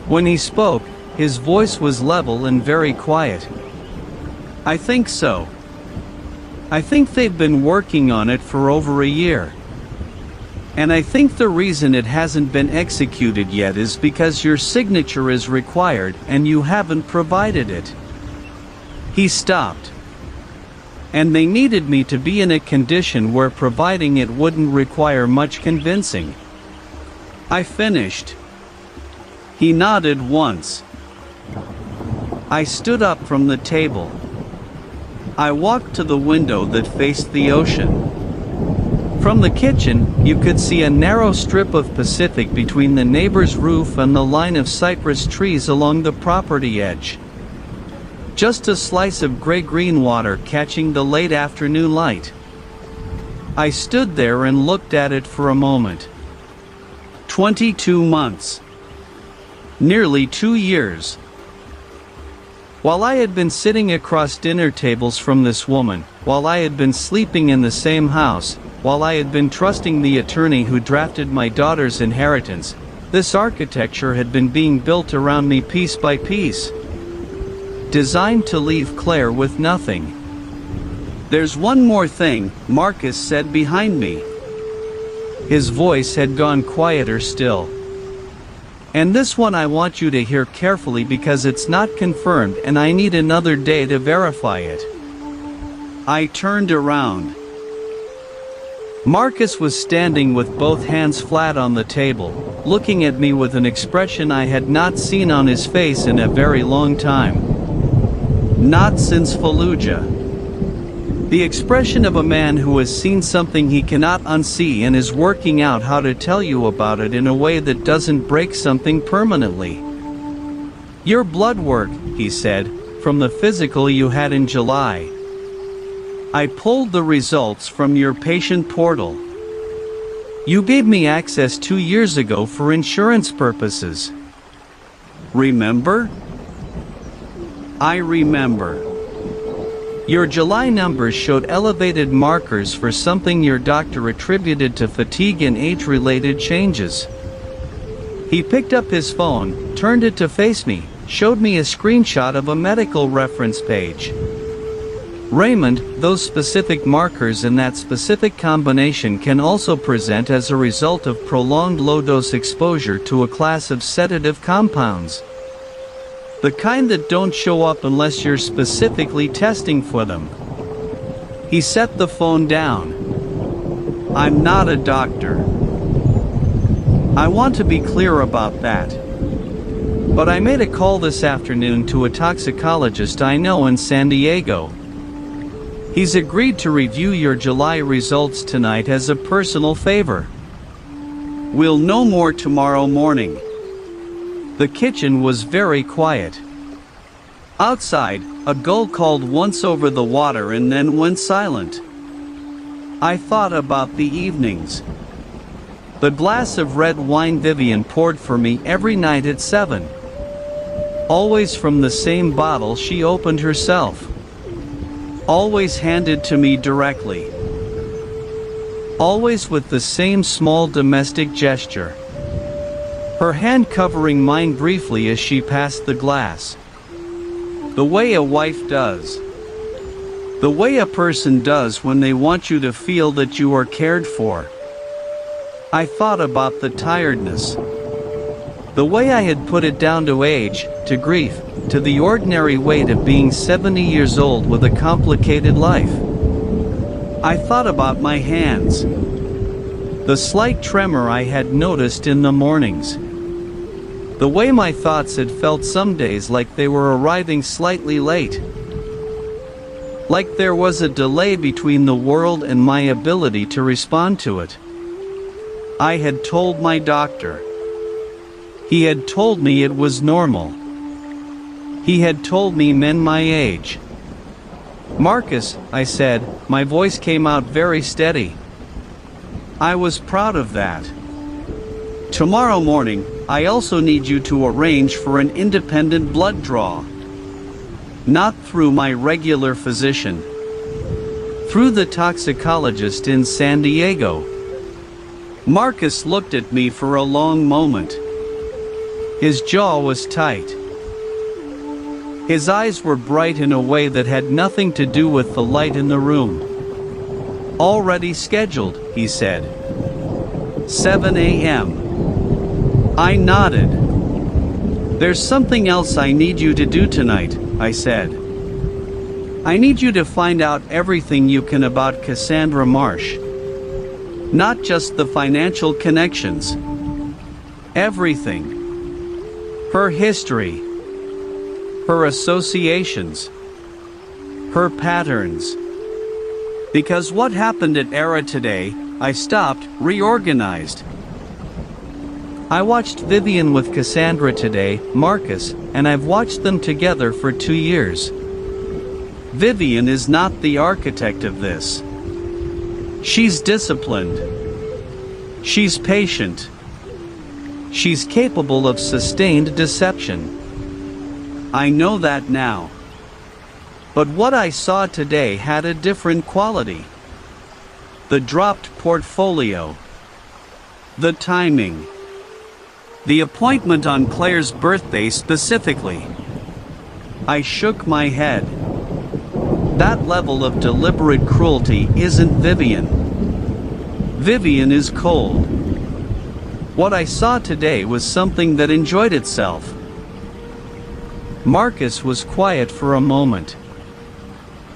When he spoke, his voice was level and very quiet. I think so. I think they've been working on it for over a year. And I think the reason it hasn't been executed yet is because your signature is required and you haven't provided it. He stopped. And they needed me to be in a condition where providing it wouldn't require much convincing. I finished. He nodded once. I stood up from the table. I walked to the window that faced the ocean. From the kitchen, you could see a narrow strip of Pacific between the neighbor's roof and the line of cypress trees along the property edge. Just a slice of gray-green water catching the late afternoon light. I stood there and looked at it for a moment. 22 months. Nearly 2 years. While I had been sitting across dinner tables from this woman, while I had been sleeping in the same house, while I had been trusting the attorney who drafted my daughter's inheritance, this architecture had been being built around me piece by piece, designed to leave Claire with nothing. "There's one more thing," Marcus said behind me. His voice had gone quieter still. "And this one I want you to hear carefully because it's not confirmed and I need another day to verify it." I turned around. Marcus was standing with both hands flat on the table, looking at me with an expression I had not seen on his face in a very long time. Not since Fallujah. The expression of a man who has seen something he cannot unsee and is working out how to tell you about it in a way that doesn't break something permanently. "Your blood work," he said, "from the physical you had in July. I pulled the results from your patient portal. You gave me access 2 years ago for insurance purposes. Remember?" I remember. Your July numbers showed elevated markers for something your doctor attributed to fatigue and age-related changes. He picked up his phone, turned it to face me, showed me a screenshot of a medical reference page. "Raymond, those specific markers and that specific combination can also present as a result of prolonged low-dose exposure to a class of sedative compounds. The kind that don't show up unless you're specifically testing for them." He set the phone down. "I'm not a doctor. I want to be clear about that. But I made a call this afternoon to a toxicologist I know in San Diego. He's agreed to review your July results tonight as a personal favor." "We'll know more tomorrow morning." The kitchen was very quiet. Outside, a gull called once over the water and then went silent. I thought about the evenings. The glass of red wine Vivian poured for me every night at 7. Always from the same bottle she opened herself. Always handed to me directly. Always with the same small domestic gesture. Her hand covering mine briefly as she passed the glass. The way a wife does. The way a person does when they want you to feel that you are cared for. I thought about the tiredness. The way I had put it down to age, to grief, to the ordinary weight of being 70 years old with a complicated life. I thought about my hands. The slight tremor I had noticed in the mornings. The way my thoughts had felt some days like they were arriving slightly late. Like there was a delay between the world and my ability to respond to it. I had told my doctor. He had told me it was normal. He had told me men my age. "Marcus," I said, my voice came out very steady. I was proud of that. "Tomorrow morning, I also need you to arrange for an independent blood draw. Not through my regular physician. Through the toxicologist in San Diego." Marcus looked at me for a long moment. His jaw was tight. His eyes were bright in a way that had nothing to do with the light in the room. "Already scheduled," he said. 7 a.m. I nodded. "There's something else I need you to do tonight," I said. "I need you to find out everything you can about Cassandra Marsh. Not just the financial connections. Everything. Her history. Her associations. Her patterns. Because what happened at Era today, I stopped, reorganized." I watched Vivian with Cassandra today, Marcus, and I've watched them together for 2 years. Vivian is not the architect of this. She's disciplined. She's patient. She's capable of sustained deception. I know that now. But what I saw today had a different quality. The dropped portfolio. The timing. The appointment on Claire's birthday specifically. I shook my head. That level of deliberate cruelty isn't Vivian. Vivian is cold. What I saw today was something that enjoyed itself. Marcus was quiet for a moment.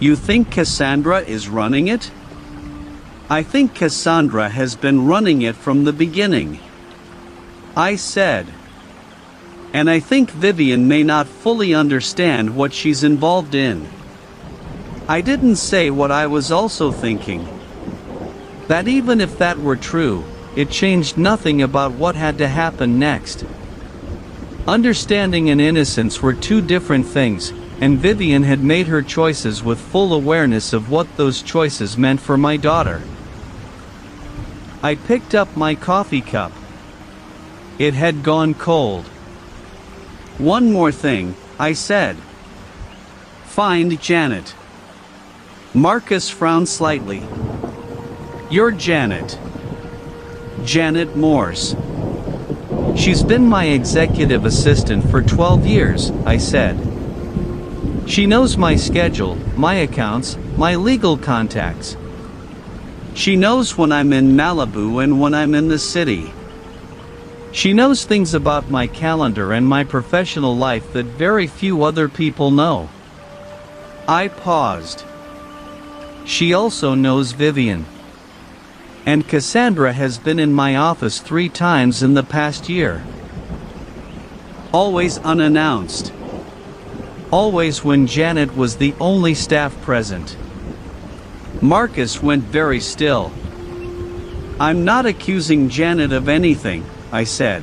You think Cassandra is running it? I think Cassandra has been running it from the beginning. I said. And I think Vivian may not fully understand what she's involved in. I didn't say what I was also thinking. That even if that were true, it changed nothing about what had to happen next. Understanding and innocence were two different things, and Vivian had made her choices with full awareness of what those choices meant for my daughter. I picked up my coffee cup. It had gone cold. One more thing, I said. Find Janet. Marcus frowned slightly. You're Janet. Janet Morse. She's been my executive assistant for 12 years, I said. She knows my schedule, my accounts, my legal contacts. She knows when I'm in Malibu and when I'm in the city. She knows things about my calendar and my professional life that very few other people know. I paused. She also knows Vivian. And Cassandra has been in my office 3 times in the past year. Always unannounced. Always when Janet was the only staff present. Marcus went very still. I'm not accusing Janet of anything, I said.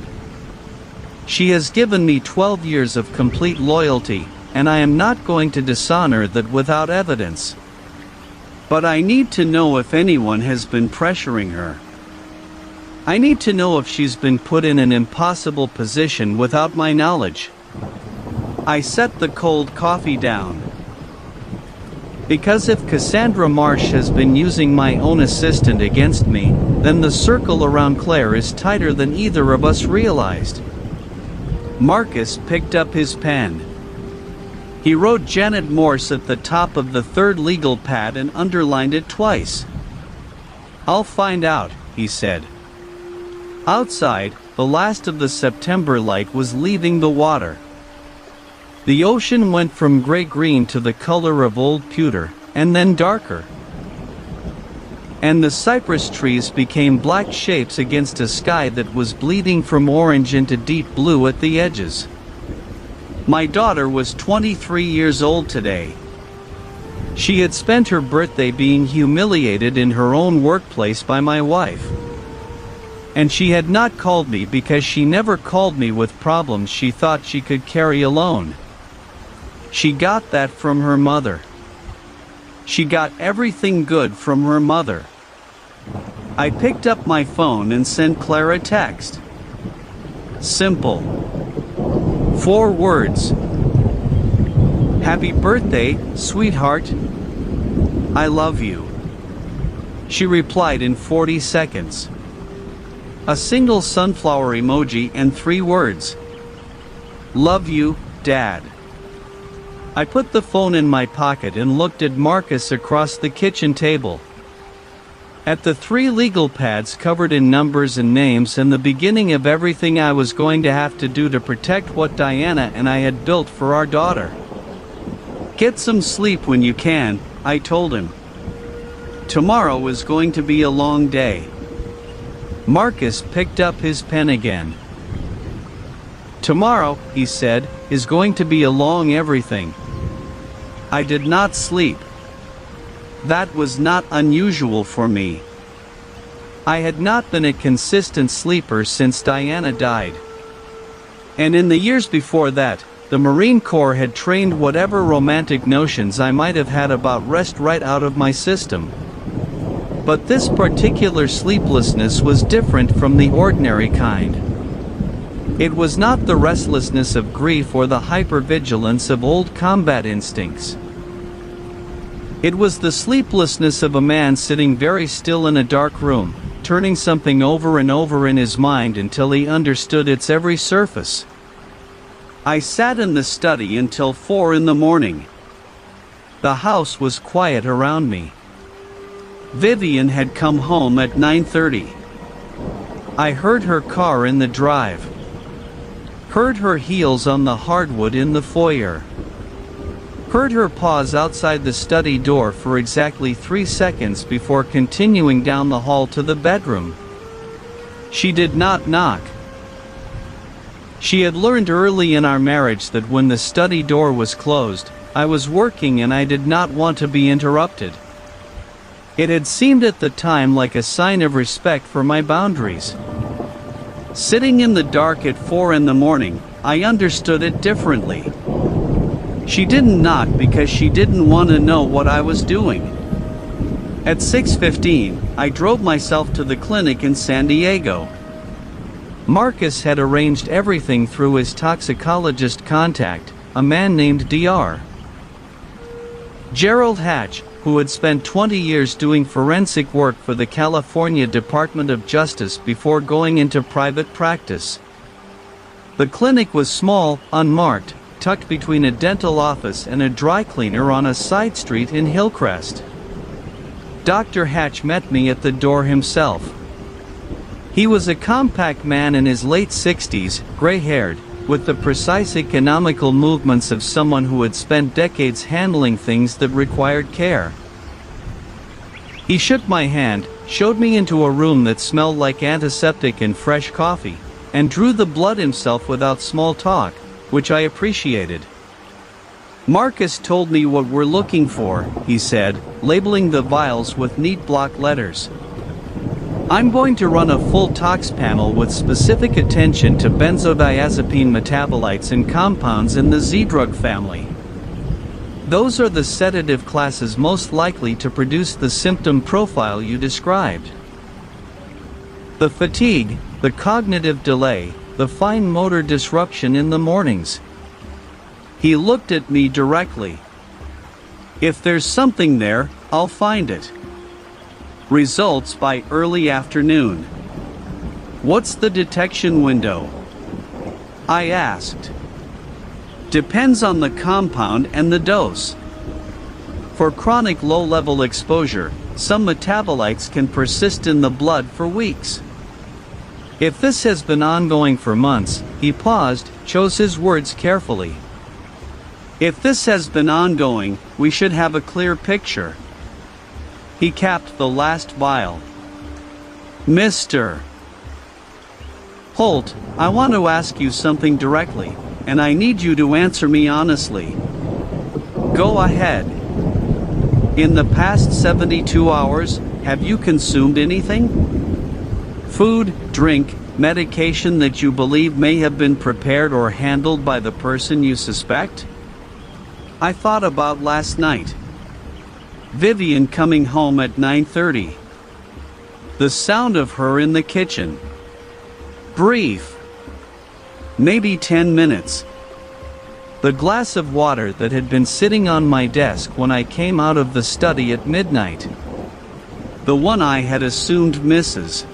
She has given me 12 years of complete loyalty, and I am not going to dishonor that without evidence. But I need to know if anyone has been pressuring her. I need to know if she's been put in an impossible position without my knowledge. I set the cold coffee down. Because if Cassandra Marsh has been using my own assistant against me, then the circle around Claire is tighter than either of us realized. Marcus picked up his pen. He wrote Janet Morse at the top of the 3rd legal pad and underlined it twice. I'll find out, he said. Outside, the last of the September light was leaving the water. The ocean went from gray-green to the color of old pewter, and then darker. And the cypress trees became black shapes against a sky that was bleeding from orange into deep blue at the edges. My daughter was 23 years old today. She had spent her birthday being humiliated in her own workplace by my wife. And she had not called me because she never called me with problems she thought she could carry alone. She got that from her mother. She got everything good from her mother. I picked up my phone and sent Claire a text. Simple. 4 words. Happy birthday, sweetheart. I love you. She replied in 40 seconds. A single sunflower emoji and 3 words. Love you, Dad. I put the phone in my pocket and looked at Marcus across the kitchen table. At the 3 legal pads covered in numbers and names and the beginning of everything I was going to have to do to protect what Diana and I had built for our daughter. Get some sleep when you can, I told him. Tomorrow is going to be a long day. Marcus picked up his pen again. Tomorrow, he said, is going to be a long everything. I did not sleep. That was not unusual for me. I had not been a consistent sleeper since Diana died. And in the years before that, the Marine Corps had trained whatever romantic notions I might have had about rest right out of my system. But this particular sleeplessness was different from the ordinary kind. It was not the restlessness of grief or the hypervigilance of old combat instincts. It was the sleeplessness of a man sitting very still in a dark room, turning something over and over in his mind until he understood its every surface. I sat in the study until 4 in the morning. The house was quiet around me. Vivian had come home at 9:30. I heard her car in the drive. Heard her heels on the hardwood in the foyer. Heard her pause outside the study door for exactly 3 seconds before continuing down the hall to the bedroom. She did not knock. She had learned early in our marriage that when the study door was closed, I was working and I did not want to be interrupted. It had seemed at the time like a sign of respect for my boundaries. Sitting in the dark at 4 in the morning, I understood it differently. She didn't knock because she didn't want to know what I was doing. At 6:15, I drove myself to the clinic in San Diego. Marcus had arranged everything through his toxicologist contact, a man named Dr. Gerald Hatch, who had spent 20 years doing forensic work for the California Department of Justice before going into private practice. The clinic was small, unmarked, tucked between a dental office and a dry cleaner on a side street in Hillcrest. Dr. Hatch met me at the door himself. He was a compact man in his late 60s, gray-haired, with the precise economical movements of someone who had spent decades handling things that required care. He shook my hand, showed me into a room that smelled like antiseptic and fresh coffee, and drew the blood himself without small talk, which I appreciated. "Marcus told me what we're looking for," he said, labeling the vials with neat block letters. "I'm going to run a full tox panel with specific attention to benzodiazepine metabolites and compounds in the Z-drug family. Those are the sedative classes most likely to produce the symptom profile you described. The fatigue, the cognitive delay, the fine motor disruption in the mornings." He looked at me directly. "If there's something there, I'll find it. Results by early afternoon." "What's the detection window?" I asked. "Depends on the compound and the dose. For chronic low-level exposure, some metabolites can persist in the blood for weeks. If this has been ongoing for months," he paused, chose his words carefully. "If this has been ongoing, we should have a clear picture." He capped the last vial. "Mr. Holt, I want to ask you something directly, and I need you to answer me honestly." "Go ahead." "In the past 72 hours, have you consumed anything? Food, drink, medication that you believe may have been prepared or handled by the person you suspect?" I thought about last night. Vivian coming home at 9:30. The sound of her in the kitchen. Brief. Maybe 10 minutes. The glass of water that had been sitting on my desk when I came out of the study at midnight. The one I had assumed Mrs.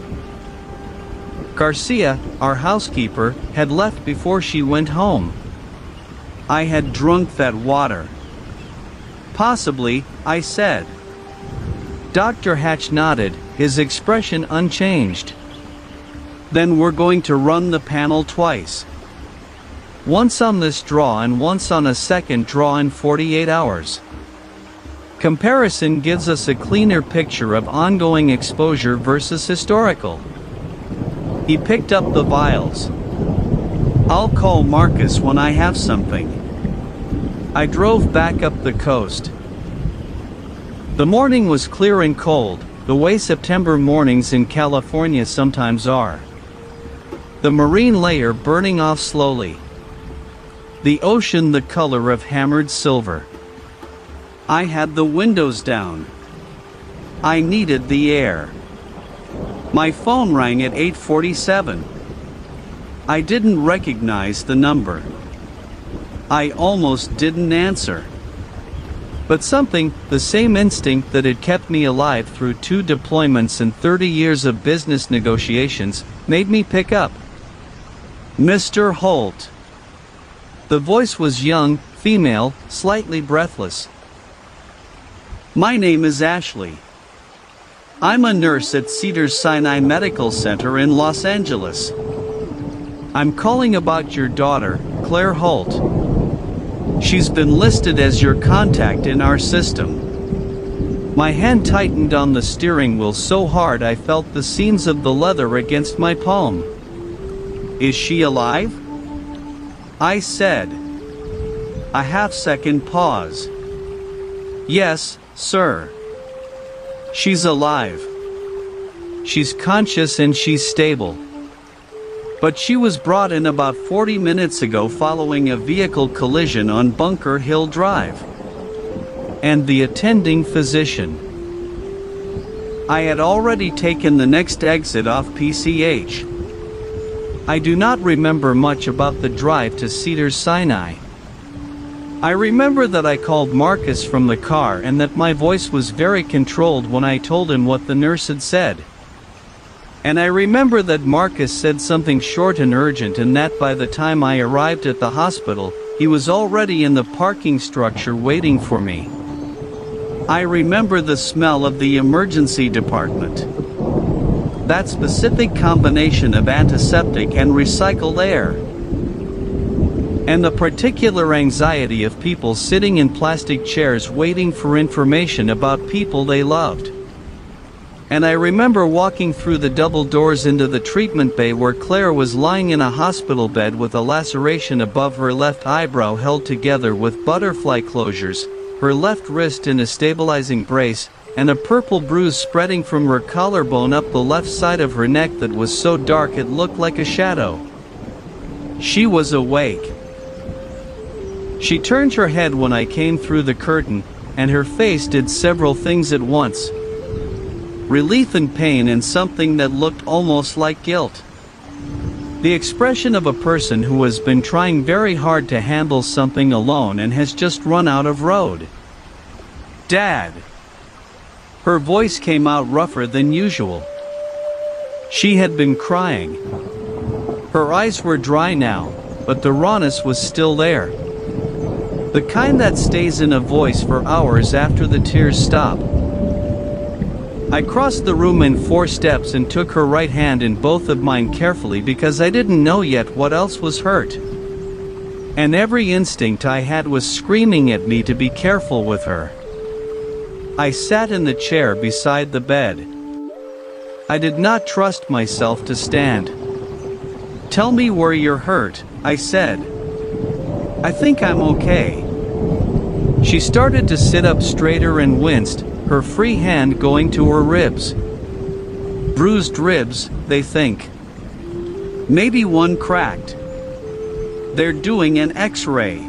Garcia, our housekeeper, had left before she went home. I had drunk that water. "Possibly," I said. Dr. Hatch nodded, his expression unchanged. "Then we're going to run the panel twice. Once on this draw and once on a second draw in 48 hours. Comparison gives us a cleaner picture of ongoing exposure versus historical." He picked up the vials. "I'll call Marcus when I have something." I drove back up the coast. The morning was clear and cold, the way September mornings in California sometimes are. The marine layer burning off slowly. The ocean the color of hammered silver. I had the windows down. I needed the air. My phone rang at 8:47. I didn't recognize the number. I almost didn't answer. But something, the same instinct that had kept me alive through 2 deployments and 30 years of business negotiations, made me pick up. Mr. Holt. The voice was young, female, slightly breathless. My name is Ashley. I'm a nurse at Cedars-Sinai Medical Center in Los Angeles. I'm calling about your daughter, Claire Holt. She's been listed as your contact in our system. My hand tightened on the steering wheel so hard I felt the seams of the leather against my palm. Is she alive? I said. A half-second pause. Yes, sir. She's alive. She's conscious and she's stable. But she was brought in about 40 minutes ago following a vehicle collision on Bunker Hill Drive. And the attending physician? I had already taken the next exit off PCH. I do not remember much about the drive to Cedars-Sinai. I remember that I called Marcus from the car and that my voice was very controlled when I told him what the nurse had said. And I remember that Marcus said something short and urgent and that by the time I arrived at the hospital, he was already in the parking structure waiting for me. I remember the smell of the emergency department. That specific combination of antiseptic and recycled air. And the particular anxiety of people sitting in plastic chairs waiting for information about people they loved. And I remember walking through the double doors into the treatment bay where Claire was lying in a hospital bed with a laceration above her left eyebrow held together with butterfly closures, her left wrist in a stabilizing brace, and a purple bruise spreading from her collarbone up the left side of her neck that was so dark it looked like a shadow. She was awake. She turned her head when I came through the curtain, and her face did several things at once. Relief and pain and something that looked almost like guilt. The expression of a person who has been trying very hard to handle something alone and has just run out of road. Dad. Her voice came out rougher than usual. She had been crying. Her eyes were dry now, but the rawness was still there. The kind that stays in a voice for hours after the tears stop. I crossed the room in 4 steps and took her right hand in both of mine carefully because I didn't know yet what else was hurt. And every instinct I had was screaming at me to be careful with her. I sat in the chair beside the bed. I did not trust myself to stand. Tell me where you're hurt, I said. I think I'm okay. She started to sit up straighter and winced, her free hand going to her ribs. Bruised ribs, they think. Maybe one cracked. They're doing an X-ray.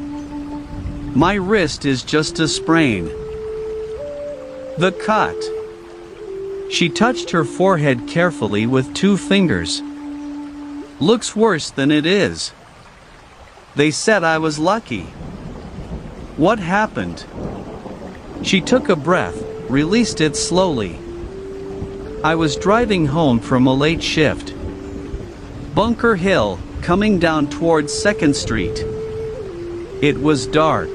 My wrist is just a sprain. The cut. She touched her forehead carefully with 2 fingers. Looks worse than it is. They said I was lucky. What happened? She took a breath, released it slowly. I was driving home from a late shift. Bunker Hill, coming down towards 2nd Street. It was dark.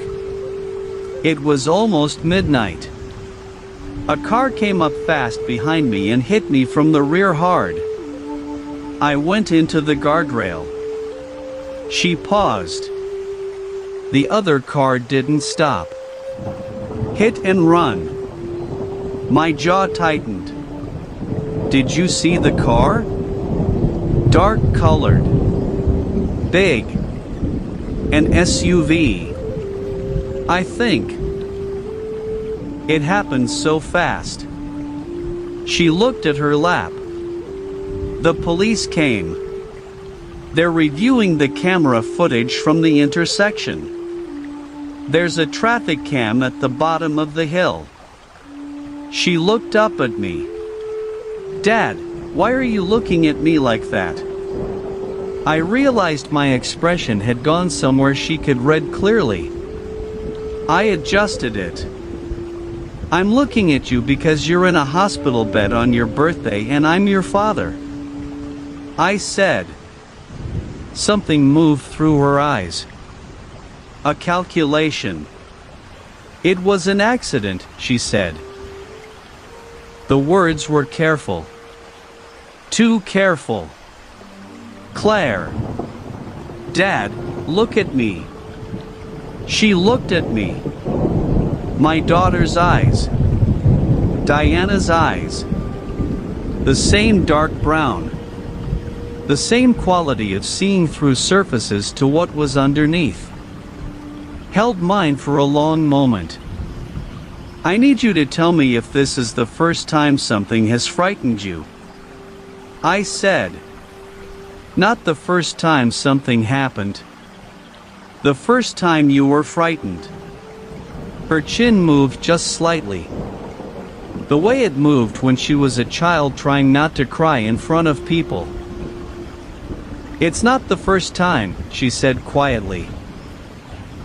It was almost midnight. A car came up fast behind me and hit me from the rear hard. I went into the guardrail. She paused. The other car didn't stop. Hit and run. My jaw tightened. Did you see the car? Dark colored. Big. An SUV. I think. It happened so fast. She looked at her lap. The police came. They're reviewing the camera footage from the intersection. There's a traffic cam at the bottom of the hill. She looked up at me. Dad, why are you looking at me like that? I realized my expression had gone somewhere she could read clearly. I adjusted it. I'm looking at you because you're in a hospital bed on your birthday and I'm your father. I said. Something moved through her eyes. A calculation. It was an accident, she said. The words were careful. Too careful. Claire. Dad, look at me. She looked at me. My daughter's eyes. Diana's eyes. The same dark brown. The same quality of seeing through surfaces to what was underneath. Held mine for a long moment. I need you to tell me if this is the first time something has frightened you. I said. Not the first time something happened. The first time you were frightened. Her chin moved just slightly. The way it moved when she was a child trying not to cry in front of people. It's not the first time, she said quietly.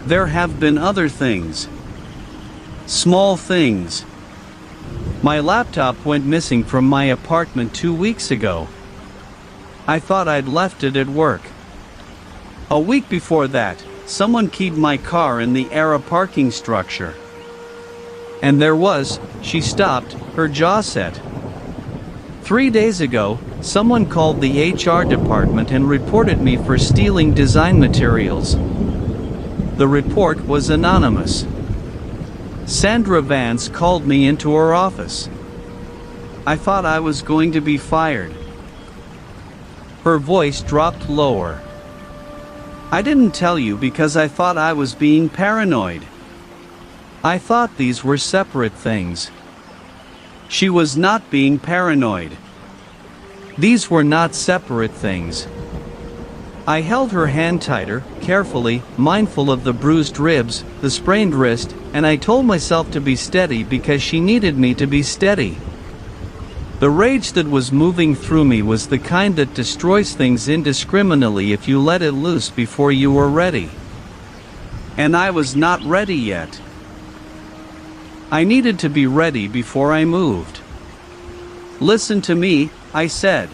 There have been other things. Small things. My laptop went missing from my apartment 2 weeks ago. I thought I'd left it at work. A week before that, someone keyed my car in the Era parking structure. And there was, she stopped, her jaw set. 3 days ago, someone called the HR department and reported me for stealing design materials. The report was anonymous. Sandra Vance called me into her office. I thought I was going to be fired. Her voice dropped lower. I didn't tell you because I thought I was being paranoid. I thought these were separate things. She was not being paranoid. These were not separate things. I held her hand tighter, carefully, mindful of the bruised ribs, the sprained wrist, and I told myself to be steady because she needed me to be steady. The rage that was moving through me was the kind that destroys things indiscriminately if you let it loose before you were ready. And I was not ready yet. I needed to be ready before I moved. Listen to me, I said.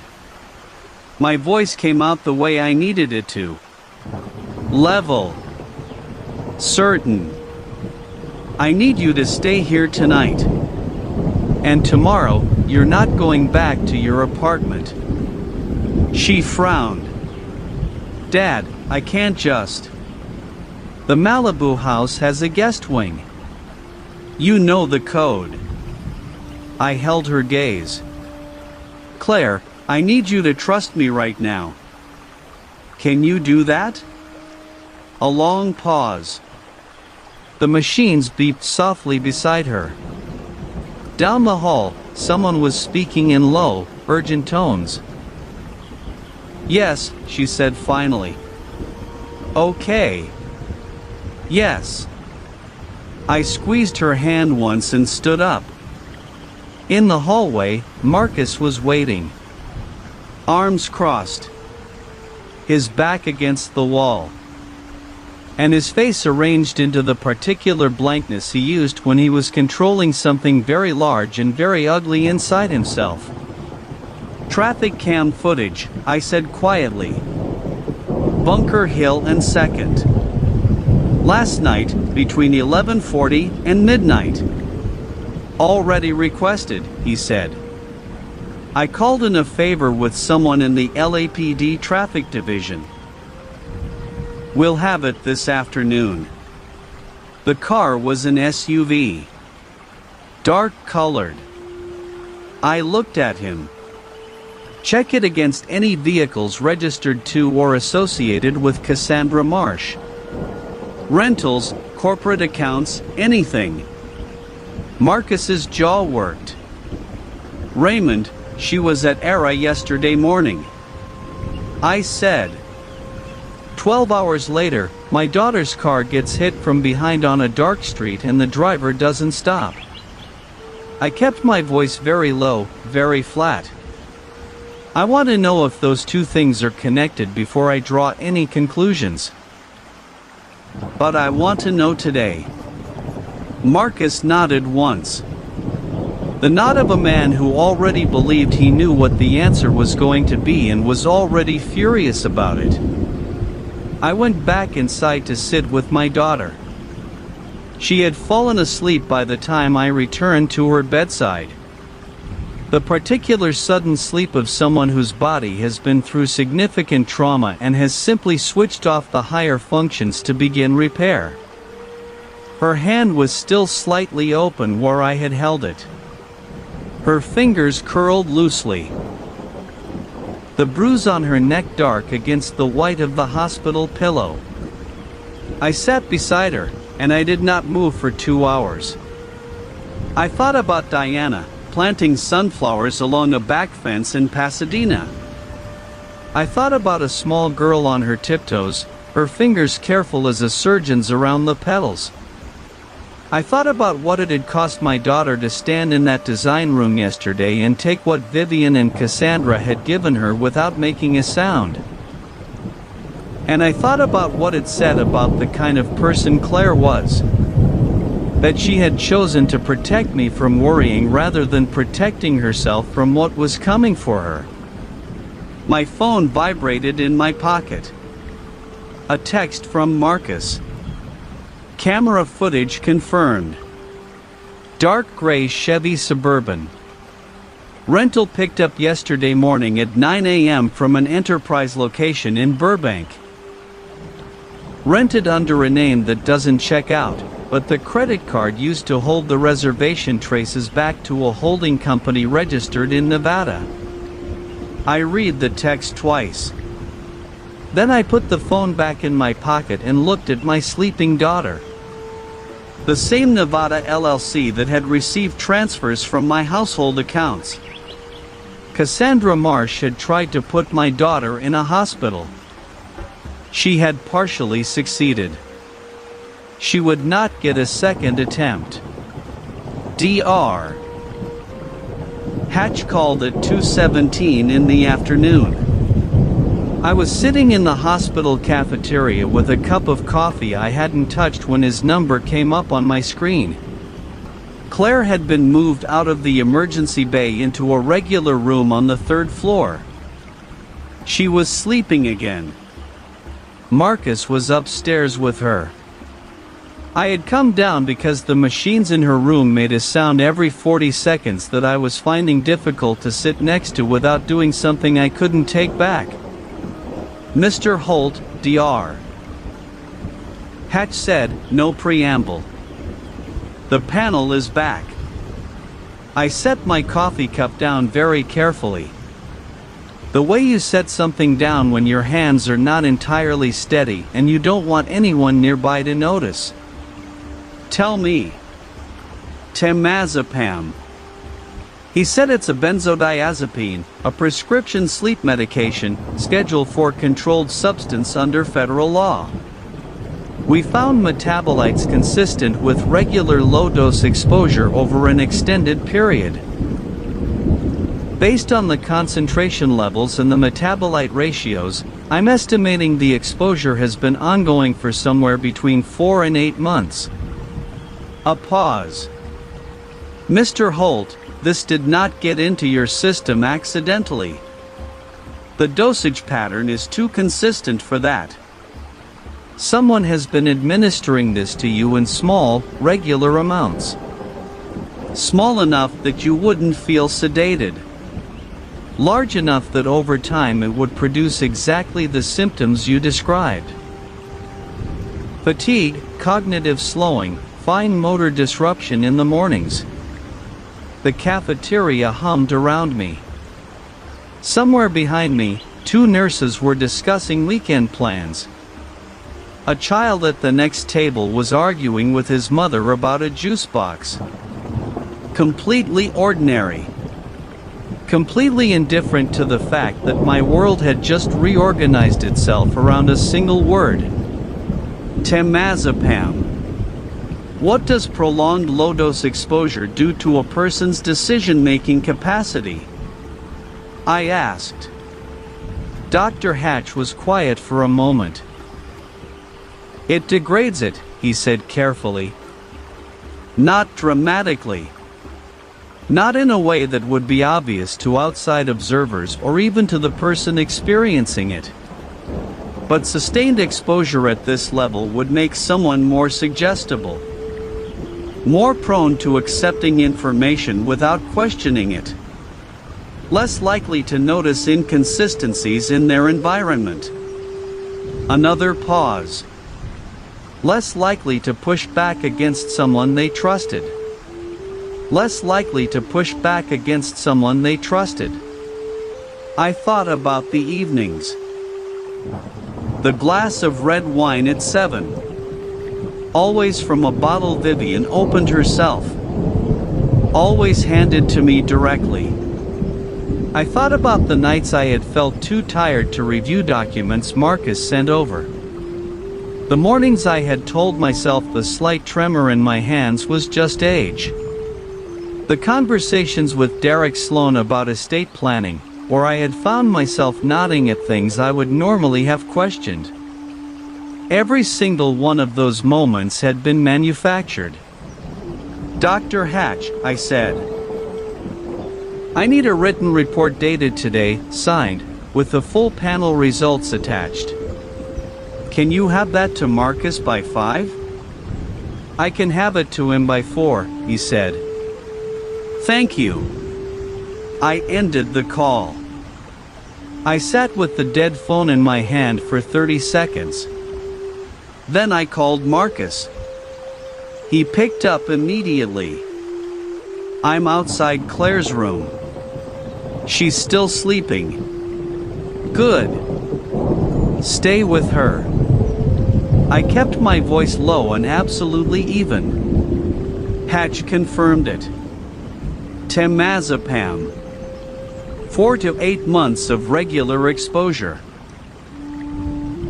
My voice came out the way I needed it to. Level. Certain. I need you to stay here tonight. And tomorrow, you're not going back to your apartment. She frowned. Dad, I can't just. The Malibu house has a guest wing. You know the code. I held her gaze. Claire, I need you to trust me right now. Can you do that? A long pause. The machines beeped softly beside her. Down the hall, someone was speaking in low, urgent tones. Yes, she said finally. Okay. Yes. I squeezed her hand once and stood up. In the hallway, Marcus was waiting. Arms crossed. His back against the wall. And his face arranged into the particular blankness he used when he was controlling something very large and very ugly inside himself. Traffic cam footage, I said quietly. Bunker Hill and 2nd. Last night, between 11:40 and midnight. Already requested, he said. I called in a favor with someone in the LAPD traffic division. We'll have it this afternoon. The car was an SUV. Dark colored. I looked at him. Check it against any vehicles registered to or associated with Cassandra Marsh. Rentals, corporate accounts, anything. Marcus's jaw worked. Raymond, she was at Era yesterday morning. I said. 12 hours later, my daughter's car gets hit from behind on a dark street and the driver doesn't stop. I kept my voice very low, very flat. I want to know if those two things are connected before I draw any conclusions. But I want to know today. Marcus nodded once. The nod of a man who already believed he knew what the answer was going to be and was already furious about it. I went back inside to sit with my daughter. She had fallen asleep by the time I returned to her bedside. The particular sudden sleep of someone whose body has been through significant trauma and has simply switched off the higher functions to begin repair. Her hand was still slightly open where I had held it. Her fingers curled loosely. The bruise on her neck dark against the white of the hospital pillow. I sat beside her, and I did not move for 2 hours. I thought about Diana, planting sunflowers along a back fence in Pasadena. I thought about a small girl on her tiptoes, her fingers careful as a surgeon's around the petals. I thought about what it had cost my daughter to stand in that design room yesterday and take what Vivian and Cassandra had given her without making a sound. And I thought about what it said about the kind of person Claire was. That she had chosen to protect me from worrying rather than protecting herself from what was coming for her. My phone vibrated in my pocket. A text from Marcus. Camera footage confirmed. Dark gray Chevy Suburban. Rental picked up yesterday morning at 9 a.m. from an Enterprise location in Burbank. Rented under a name that doesn't check out, but the credit card used to hold the reservation traces back to a holding company registered in Nevada. I read the text twice. Then I put the phone back in my pocket and looked at my sleeping daughter. The same Nevada LLC that had received transfers from my household accounts. Cassandra Marsh had tried to put my daughter in a hospital. She had partially succeeded. She would not get a second attempt. Dr. Hatch called at 2:17 in the afternoon. I was sitting in the hospital cafeteria with a cup of coffee I hadn't touched when his number came up on my screen. Claire had been moved out of the emergency bay into a regular room on the 3rd floor. She was sleeping again. Marcus was upstairs with her. I had come down because the machines in her room made a sound every 40 seconds that I was finding difficult to sit next to without doing something I couldn't take back. Mr. Holt, Dr. Hatch said, no preamble. The panel is back. I set my coffee cup down very carefully. The way you set something down when your hands are not entirely steady and you don't want anyone nearby to notice. Tell me. Temazepam. He said it's a benzodiazepine, a prescription sleep medication, scheduled for controlled substance under federal law. We found metabolites consistent with regular low-dose exposure over an extended period. Based on the concentration levels and the metabolite ratios, I'm estimating the exposure has been ongoing for somewhere between 4 and 8 months. A pause. Mr. Holt, this did not get into your system accidentally. The dosage pattern is too consistent for that. Someone has been administering this to you in small, regular amounts. Small enough that you wouldn't feel sedated. Large enough that over time it would produce exactly the symptoms you described. Fatigue, cognitive slowing, fine motor disruption in the mornings. The cafeteria hummed around me. Somewhere behind me, 2 nurses were discussing weekend plans. A child at the next table was arguing with his mother about a juice box. Completely ordinary. Completely indifferent to the fact that my world had just reorganized itself around a single word. Temazepam. What does prolonged low-dose exposure do to a person's decision-making capacity? I asked. Dr. Hatch was quiet for a moment. It degrades it, he said carefully. Not dramatically. Not in a way that would be obvious to outside observers or even to the person experiencing it. But sustained exposure at this level would make someone more suggestible, more prone to accepting information without questioning it, less likely to notice inconsistencies in their environment. Another pause. Less likely to push back against someone they trusted. Less likely to push back against someone they trusted. I thought about the evenings. The glass of red wine at 7. Always from a bottle Vivian opened herself. Always handed to me directly. I thought about the nights I had felt too tired to review documents Marcus sent over. The mornings I had told myself the slight tremor in my hands was just age. The conversations with Derek Sloan about estate planning, where I had found myself nodding at things I would normally have questioned. Every single one of those moments had been manufactured. "Dr. Hatch," I said, "I need a written report dated today, signed, with the full panel results attached. Can you have that to Marcus by 5? "I can have it to him by 4, he said. "Thank you." I ended the call. I sat with the dead phone in my hand for 30 seconds. Then I called Marcus. He picked up immediately. "I'm outside Claire's room. She's still sleeping." "Good. Stay with her." I kept my voice low and absolutely even. Hatch confirmed it. Temazepam. 4 to 8 months of regular exposure.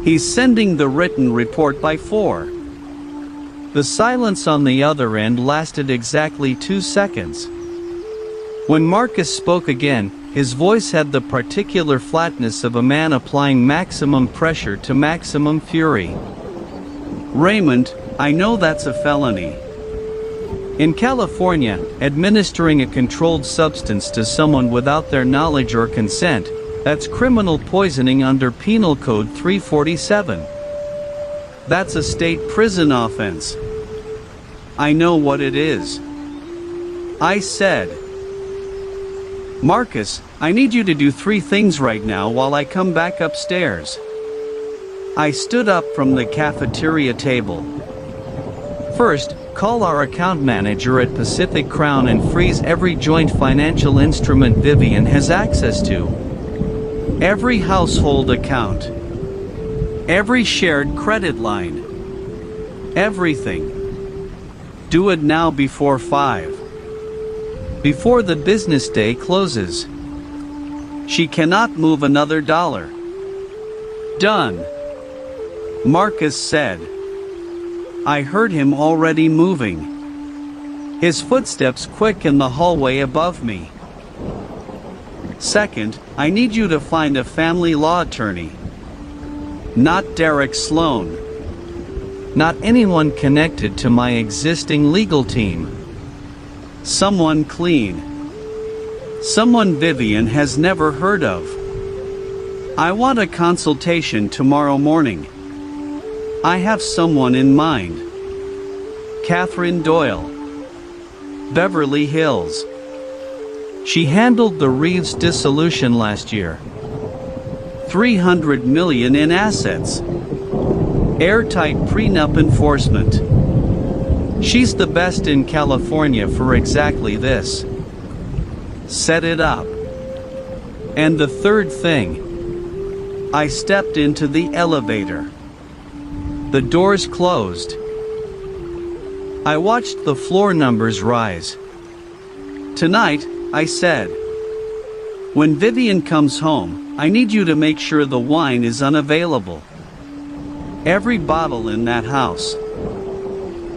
He's sending the written report by 4. The silence on the other end lasted exactly 2 seconds. When Marcus spoke again, his voice had the particular flatness of a man applying maximum pressure to maximum fury. "Raymond, I know that's a felony. In California, administering a controlled substance to someone without their knowledge or consent, that's criminal poisoning under Penal Code 347. That's a state prison offense. I know what it is." I said, "Marcus, I need you to do 3 things right now while I come back upstairs." I stood up from the cafeteria table. "First, call our account manager at Pacific Crown and freeze every joint financial instrument Vivian has access to. Every household account. Every shared credit line. Everything. Do it now before 5. Before the business day closes. She cannot move another dollar." "Done," Marcus said. I heard him already moving. His footsteps quick in the hallway above me. "Second, I need you to find a family law attorney. Not Derek Sloan. Not anyone connected to my existing legal team. Someone clean. Someone Vivian has never heard of. I want a consultation tomorrow morning. I have someone in mind. Catherine Doyle. Beverly Hills. She handled the Reeves dissolution last year. 300 million in assets. Airtight prenup enforcement. She's the best in California for exactly this. Set it up." And the third thing. I stepped into the elevator. The doors closed. I watched the floor numbers rise. "Tonight," I said, "when Vivian comes home, I need you to make sure the wine is unavailable. Every bottle in that house.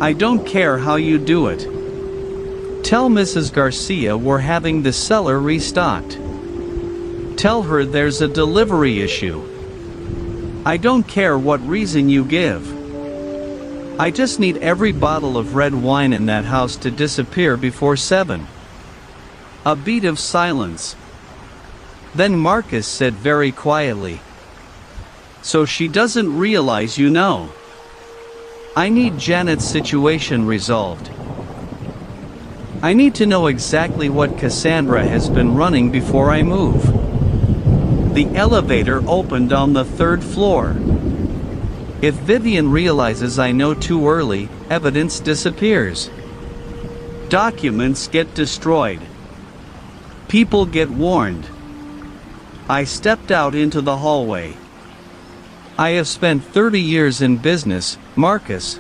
I don't care how you do it. Tell Mrs. Garcia we're having the cellar restocked. Tell her there's a delivery issue. I don't care what reason you give. I just need every bottle of red wine in that house to disappear before 7. A beat of silence. Then Marcus said very quietly, "So she doesn't realize you know." I need Janet's situation resolved. I need to know exactly what Cassandra has been running before I move. The elevator opened on the 3rd floor. If Vivian realizes I know too early, evidence disappears. Documents get destroyed. People get warned. I stepped out into the hallway. I have spent 30 years in business, Marcus.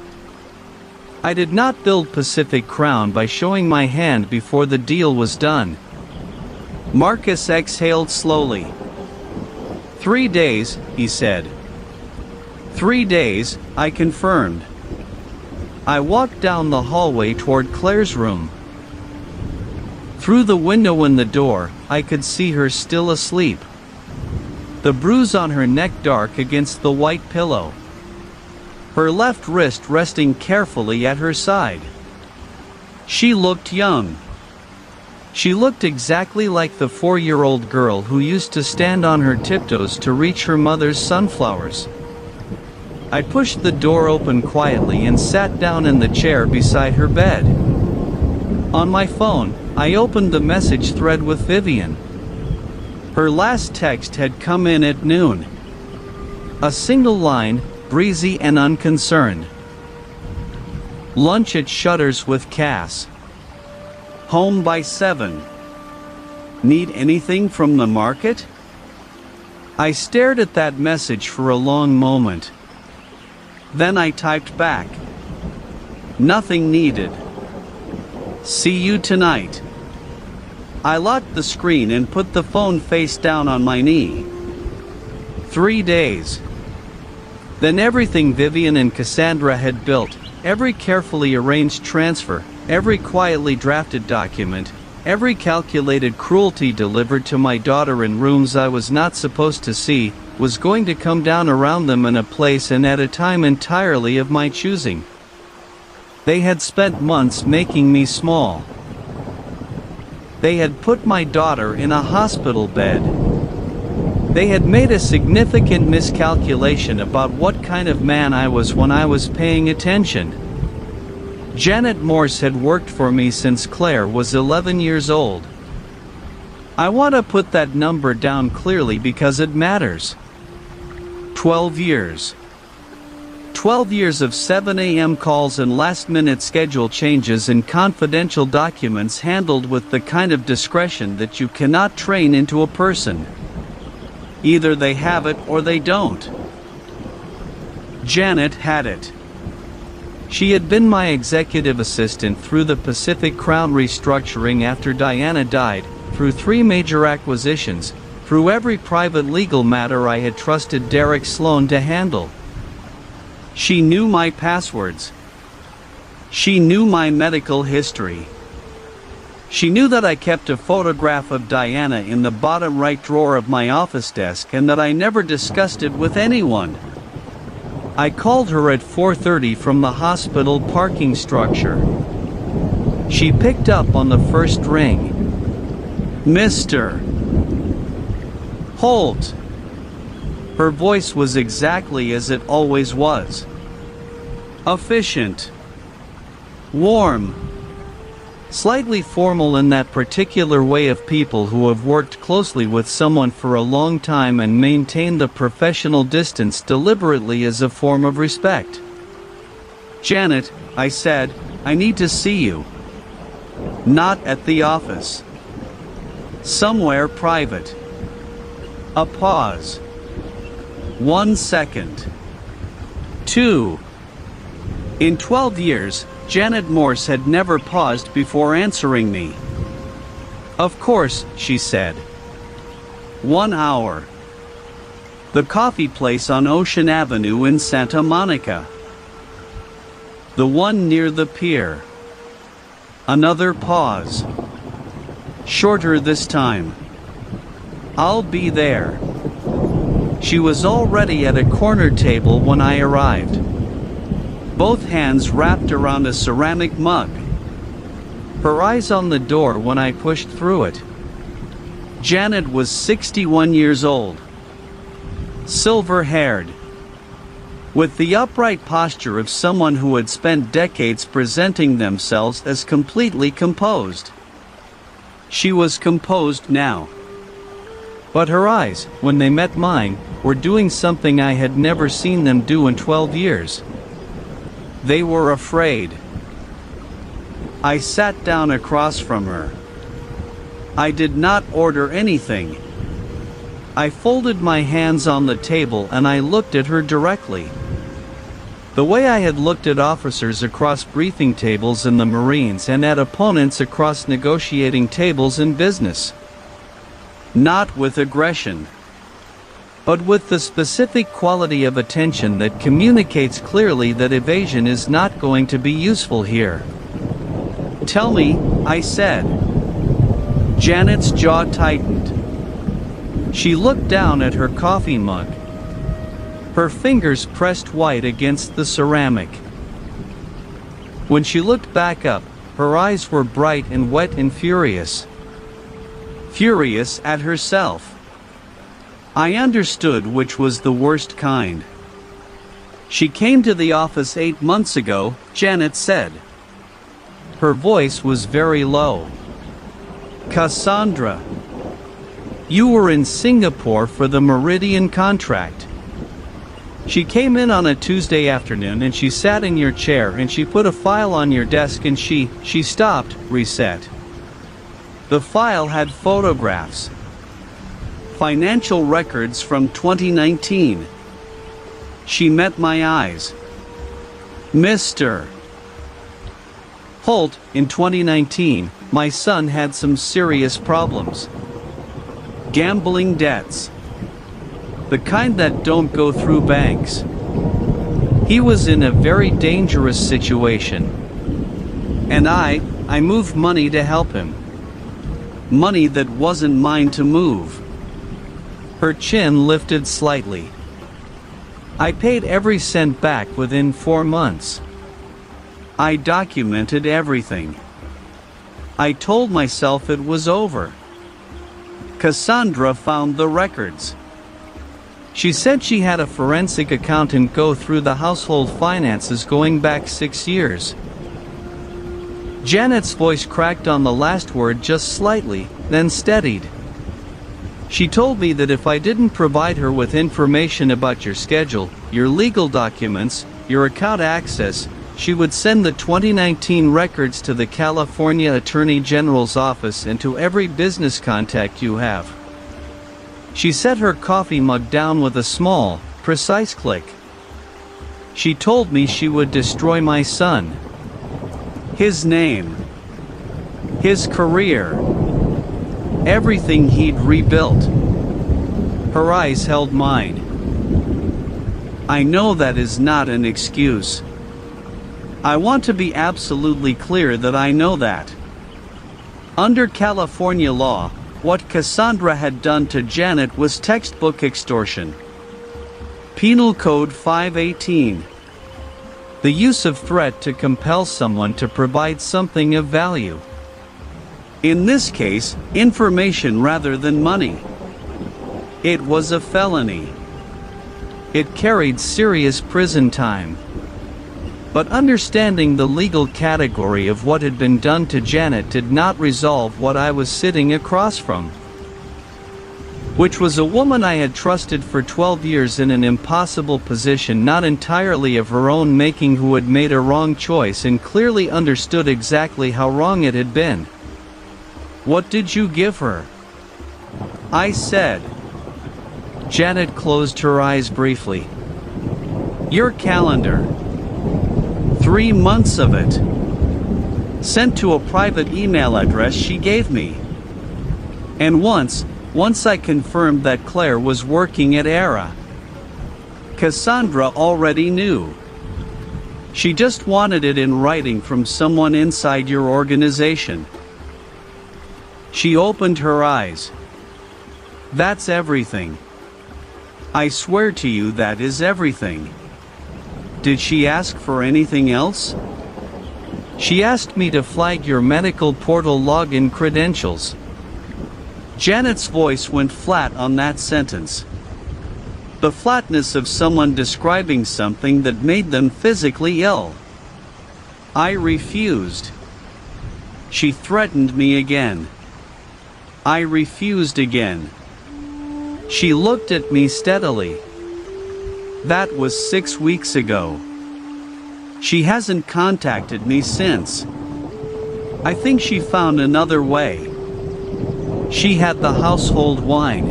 I did not build Pacific Crown by showing my hand before the deal was done. Marcus exhaled slowly. 3 days, he said. 3 days, I confirmed. I walked down the hallway toward Claire's room. Through the window in the door, I could see her still asleep. The bruise on her neck dark against the white pillow. Her left wrist resting carefully at her side. She looked young. She looked exactly like the 4-year-old girl who used to stand on her tiptoes to reach her mother's sunflowers. I pushed the door open quietly and sat down in the chair beside her bed. On my phone, I opened the message thread with Vivian. Her last text had come in at noon. A single line, breezy and unconcerned. Lunch at Shutters with Cass. Home by 7. Need anything from the market? I stared at that message for a long moment. Then I typed back. Nothing needed. See you tonight. I locked the screen and put the phone face down on my knee. 3 days. Then everything Vivian and Cassandra had built, every carefully arranged transfer, every quietly drafted document, every calculated cruelty delivered to my daughter in rooms I was not supposed to see, was going to come down around them in a place and at a time entirely of my choosing. They had spent months making me small. They had put my daughter in a hospital bed. They had made a significant miscalculation about what kind of man I was when I was paying attention. Janet Morse had worked for me since Claire was 11 years old. I want to put that number down clearly because it matters. 12 years. 12 years of 7 a.m. calls and last-minute schedule changes and confidential documents handled with the kind of discretion that you cannot train into a person. Either they have it or they don't. Janet had it. She had been my executive assistant through the Pacific Crown restructuring after Diana died, through 3 major acquisitions, through every private legal matter I had trusted Derek Sloan to handle. She knew my passwords. She knew my medical history. She knew that I kept a photograph of Diana in the bottom right drawer of my office desk and that I never discussed it with anyone. I called her at 4:30 from the hospital parking structure. She picked up on the first ring. Mr. Holt. Her voice was exactly as it always was. Efficient. Warm. Slightly formal in that particular way of people who have worked closely with someone for a long time and maintain the professional distance deliberately as a form of respect. Janet, I said, I need to see you. Not at the office. Somewhere private. A pause. 1 second. 2. In 12 years, Janet Morse had never paused before answering me. Of course, she said. 1 hour. The coffee place on Ocean Avenue in Santa Monica. The one near the pier. Another pause. Shorter this time. I'll be there. She was already at a corner table when I arrived. Both hands wrapped around a ceramic mug. her eyes on the door when I pushed through it. Janet was 61 years old, silver-haired, with the upright posture of someone who had spent decades presenting themselves as completely composed. She was composed now. But her eyes, when they met mine, were doing something I had never seen them do in 12 years. They were afraid. I sat down across from her. I did not order anything. I folded my hands on the table and I looked at her directly. The way I had looked at officers across briefing tables in the Marines and at opponents across negotiating tables in business. Not with aggression, but with the specific quality of attention that communicates clearly that evasion is not going to be useful here. "Tell me," I said. Janet's jaw tightened. She looked down at her coffee mug. Her fingers pressed white against the ceramic. When she looked back up, her eyes were bright and wet and furious. Furious at herself. I understood which was the worst kind. She came to the office 8 months ago, Janet said. Her voice was very low. "Cassandra, you were in Singapore for the Meridian contract. She came in on a Tuesday afternoon and she sat in your chair and she put a file on your desk and she stopped, reset. The file had photographs. Financial records from 2019. She met my eyes. Mr. Holt, in 2019, my son had some serious problems. Gambling debts. The kind that don't go through banks. He was in a very dangerous situation. And I moved money to help him. Money that wasn't mine to move. Her chin lifted slightly. I paid every cent back within 4 months. I documented everything. I told myself it was over. Cassandra found the records. She said she had a forensic accountant go through the household finances going back 6 years. Janet's voice cracked on the last word just slightly, then steadied. She told me that if I didn't provide her with information about your schedule, your legal documents, your account access, she would send the 2019 records to the California Attorney General's office and to every business contact you have. She set her coffee mug down with a small, precise click. She told me she would destroy my son. His name. His career. Everything he'd rebuilt. Her eyes held mine. I know that is not an excuse. I want to be absolutely clear that I know that. Under California law, what Cassandra had done to Janet was textbook extortion. Penal Code 518. The use of threat to compel someone to provide something of value. In this case, information rather than money. It was a felony. It carried serious prison time. But understanding the legal category of what had been done to Janet did not resolve what I was sitting across from, which was a woman I had trusted for 12 years in an impossible position not entirely of her own making, who had made a wrong choice and clearly understood exactly how wrong it had been. "What did you give her?" I said. Janet closed her eyes briefly. "Your calendar. 3 months of it. Sent to a private email address she gave me. And once I confirmed that Claire was working at ERA. Cassandra already knew. She just wanted it in writing from someone inside your organization." She opened her eyes. "That's everything. I swear to you that is everything." "Did she ask for anything else?" She asked me to flag your medical portal login credentials. Janet's voice went flat on that sentence. The flatness of someone describing something that made them physically ill. I refused. She threatened me again. I refused again. She looked at me steadily. That was 6 weeks ago. She hasn't contacted me since. I think she found another way. She had the household wine.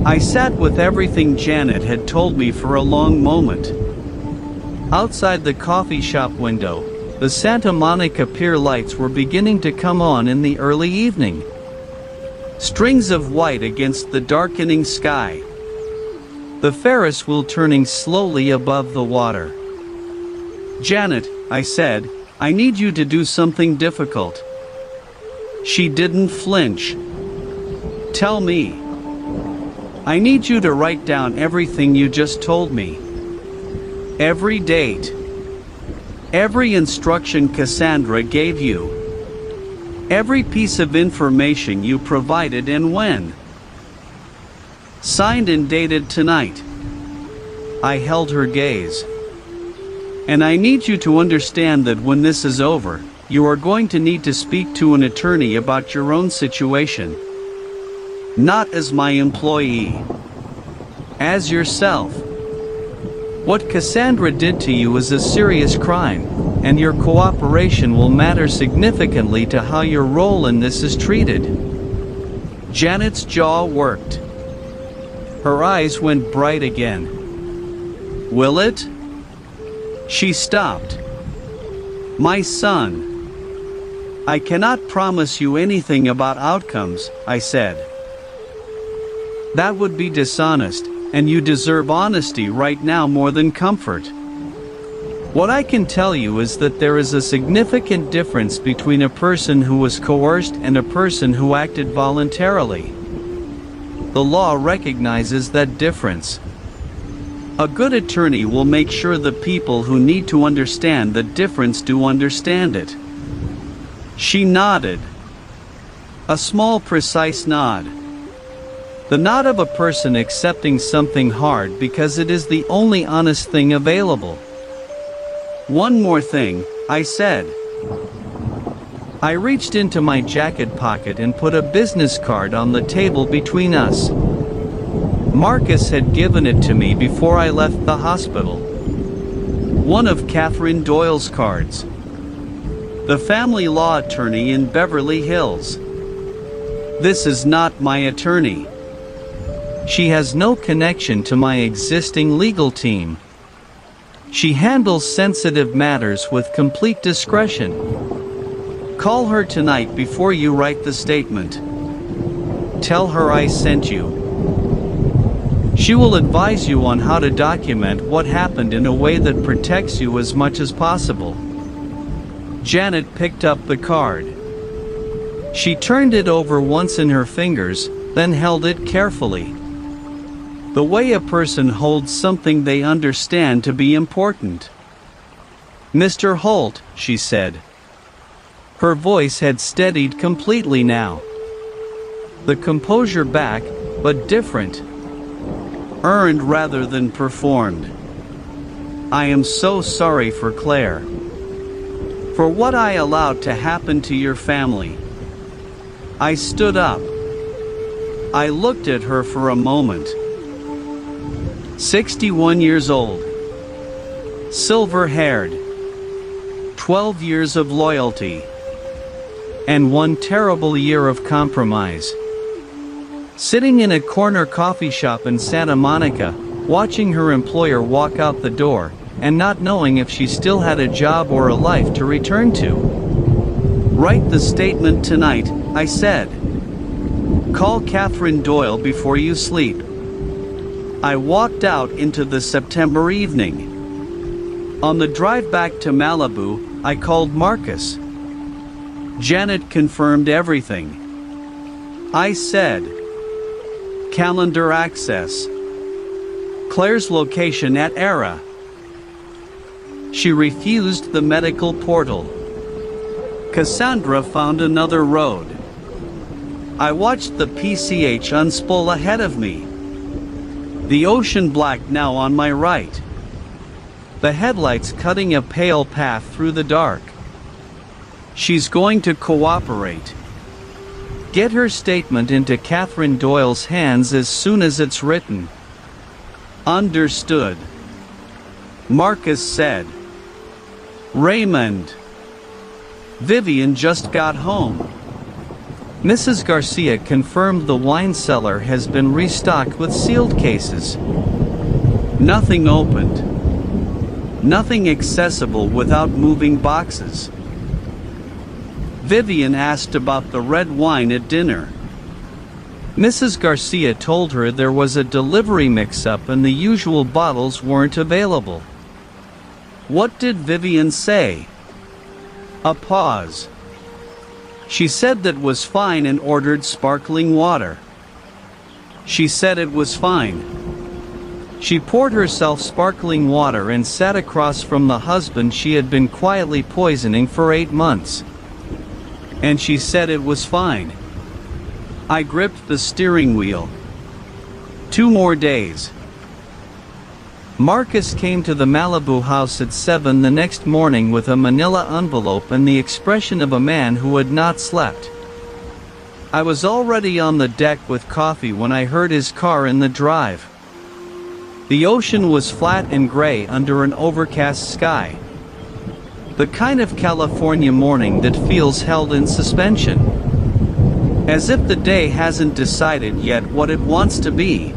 I sat with everything Janet had told me for a long moment. Outside the coffee shop window, the Santa Monica Pier lights were beginning to come on in the early evening. Strings of white against the darkening sky. The Ferris wheel turning slowly above the water. "Janet," I said, "I need you to do something difficult." She didn't flinch. "Tell me." "I need you to write down everything you just told me. Every date. Every instruction Cassandra gave you. Every piece of information you provided and when. Signed and dated tonight." I held her gaze. "And I need you to understand that when this is over, you are going to need to speak to an attorney about your own situation. Not as my employee. As yourself. What Cassandra did to you is a serious crime, and your cooperation will matter significantly to how your role in this is treated." Janet's jaw worked. Her eyes went bright again. "Will it?" She stopped. "My son. I cannot promise you anything about outcomes," I said. "That would be dishonest, and you deserve honesty right now more than comfort. What I can tell you is that there is a significant difference between a person who was coerced and a person who acted voluntarily. The law recognizes that difference. A good attorney will make sure the people who need to understand the difference do understand it." She nodded. A small, precise nod. The nod of a person accepting something hard because it is the only honest thing available. "One more thing," I said. I reached into my jacket pocket and put a business card on the table between us. Marcus had given it to me before I left the hospital. One of Catherine Doyle's cards. The family law attorney in Beverly Hills. This is not my attorney. She has no connection to my existing legal team. She handles sensitive matters with complete discretion. Call her tonight before you write the statement. Tell her I sent you. She will advise you on how to document what happened in a way that protects you as much as possible." Janet picked up the card. She turned it over once in her fingers, then held it carefully. The way a person holds something they understand to be important. "Mr. Holt," she said. Her voice had steadied completely now. The composure back, but different. Earned rather than performed. "I am so sorry for Claire. For what I allowed to happen to your family." I stood up. I looked at her for a moment. 61 years old. Silver-haired. 12 years of loyalty. And one terrible year of compromise. Sitting in a corner coffee shop in Santa Monica, watching her employer walk out the door, and not knowing if she still had a job or a life to return to. "Write the statement tonight," I said. "Call Catherine Doyle before you sleep." I walked out into the September evening. On the drive back to Malibu, I called Marcus. Janet confirmed everything. I said, "Calendar access. Claire's location at Era. She refused the medical portal. Cassandra found another road. I watched the PCH unspool ahead of me. The ocean black now on my right. The headlights cutting a pale path through the dark. She's going to cooperate. Get her statement into Catherine Doyle's hands as soon as it's written. Understood. Marcus said. Raymond. Vivian just got home. Mrs. Garcia confirmed the wine cellar has been restocked with sealed cases. Nothing opened. Nothing accessible without moving boxes. Vivian asked about the red wine at dinner. Mrs. Garcia told her there was a delivery mix-up and the usual bottles weren't available. What did Vivian say? A pause. She said that was fine and ordered sparkling water. She said it was fine. She poured herself sparkling water and sat across from the husband she had been quietly poisoning for 8 months. And she said it was fine. I gripped the steering wheel. 2 more days. Marcus came to the Malibu house at 7 the next morning with a manila envelope and the expression of a man who had not slept. I was already on the deck with coffee when I heard his car in the drive. The ocean was flat and gray under an overcast sky. The kind of California morning that feels held in suspension. As if the day hasn't decided yet what it wants to be.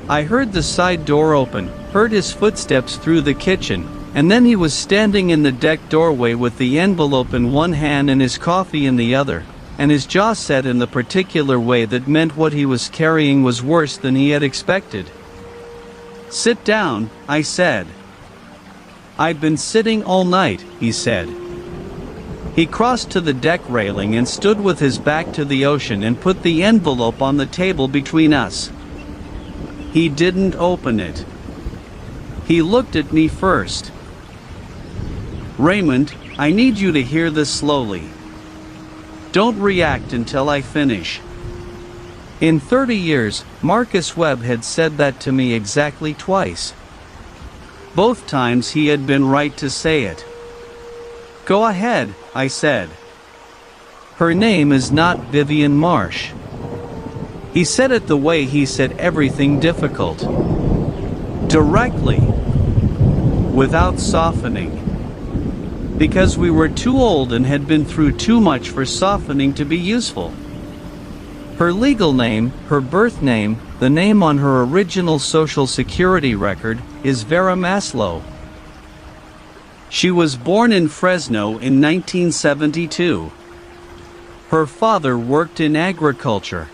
I heard the side door open, heard his footsteps through the kitchen, and then he was standing in the deck doorway with the envelope in one hand and his coffee in the other, and his jaw set in the particular way that meant what he was carrying was worse than he had expected. Sit down, I said. I've been sitting all night, he said. He crossed to the deck railing and stood with his back to the ocean and put the envelope on the table between us. He didn't open it. He looked at me first. Raymond, I need you to hear this slowly. Don't react until I finish. In 30 years, Marcus Webb had said that to me exactly twice. Both times he had been right to say it. Go ahead, I said. Her name is not Vivian Marsh. He said it the way he said everything difficult. Directly. Without softening. Because we were too old and had been through too much for softening to be useful. Her legal name, her birth name, the name on her original Social Security record, is Vera Maslow. She was born in Fresno in 1972. Her father worked in agriculture.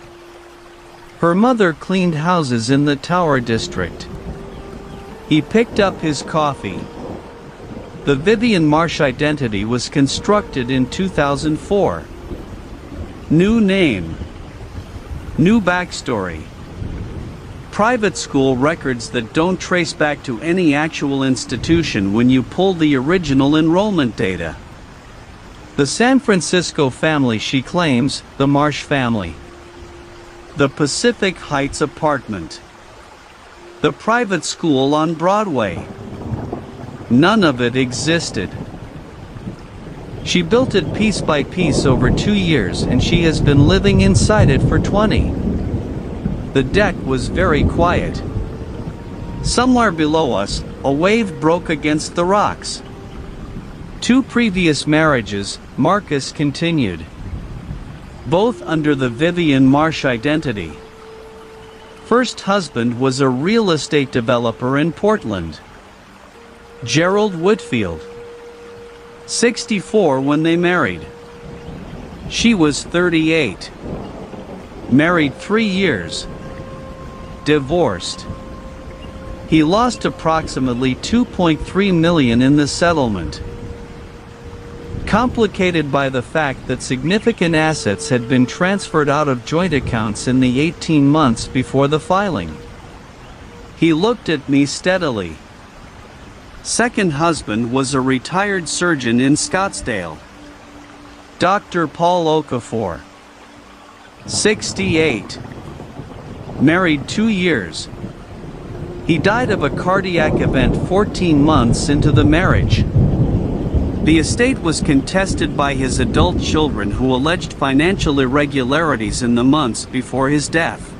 Her mother cleaned houses in the Tower District. He picked up his coffee. The Vivian Marsh identity was constructed in 2004. New name. New backstory. Private school records that don't trace back to any actual institution when you pull the original enrollment data. The San Francisco family she claims, the Marsh family. The Pacific Heights apartment. The private school on Broadway. None of it existed. She built it piece by piece over 2 years and she has been living inside it for 20. The deck was very quiet. Somewhere below us, a wave broke against the rocks. 2 previous marriages, Marcus continued. Both under the Vivian Marsh identity. First husband was a real estate developer in Portland. Gerald Whitfield. 64 when they married. She was 38. Married 3 years. Divorced. He lost approximately $2.3 million in the settlement. Complicated by the fact that significant assets had been transferred out of joint accounts in the 18 months before the filing. He looked at me steadily. Second husband was a retired surgeon in Scottsdale. Dr. Paul Okafor. 68. Married 2 years. He died of a cardiac event 14 months into the marriage. The estate was contested by his adult children who alleged financial irregularities in the months before his death.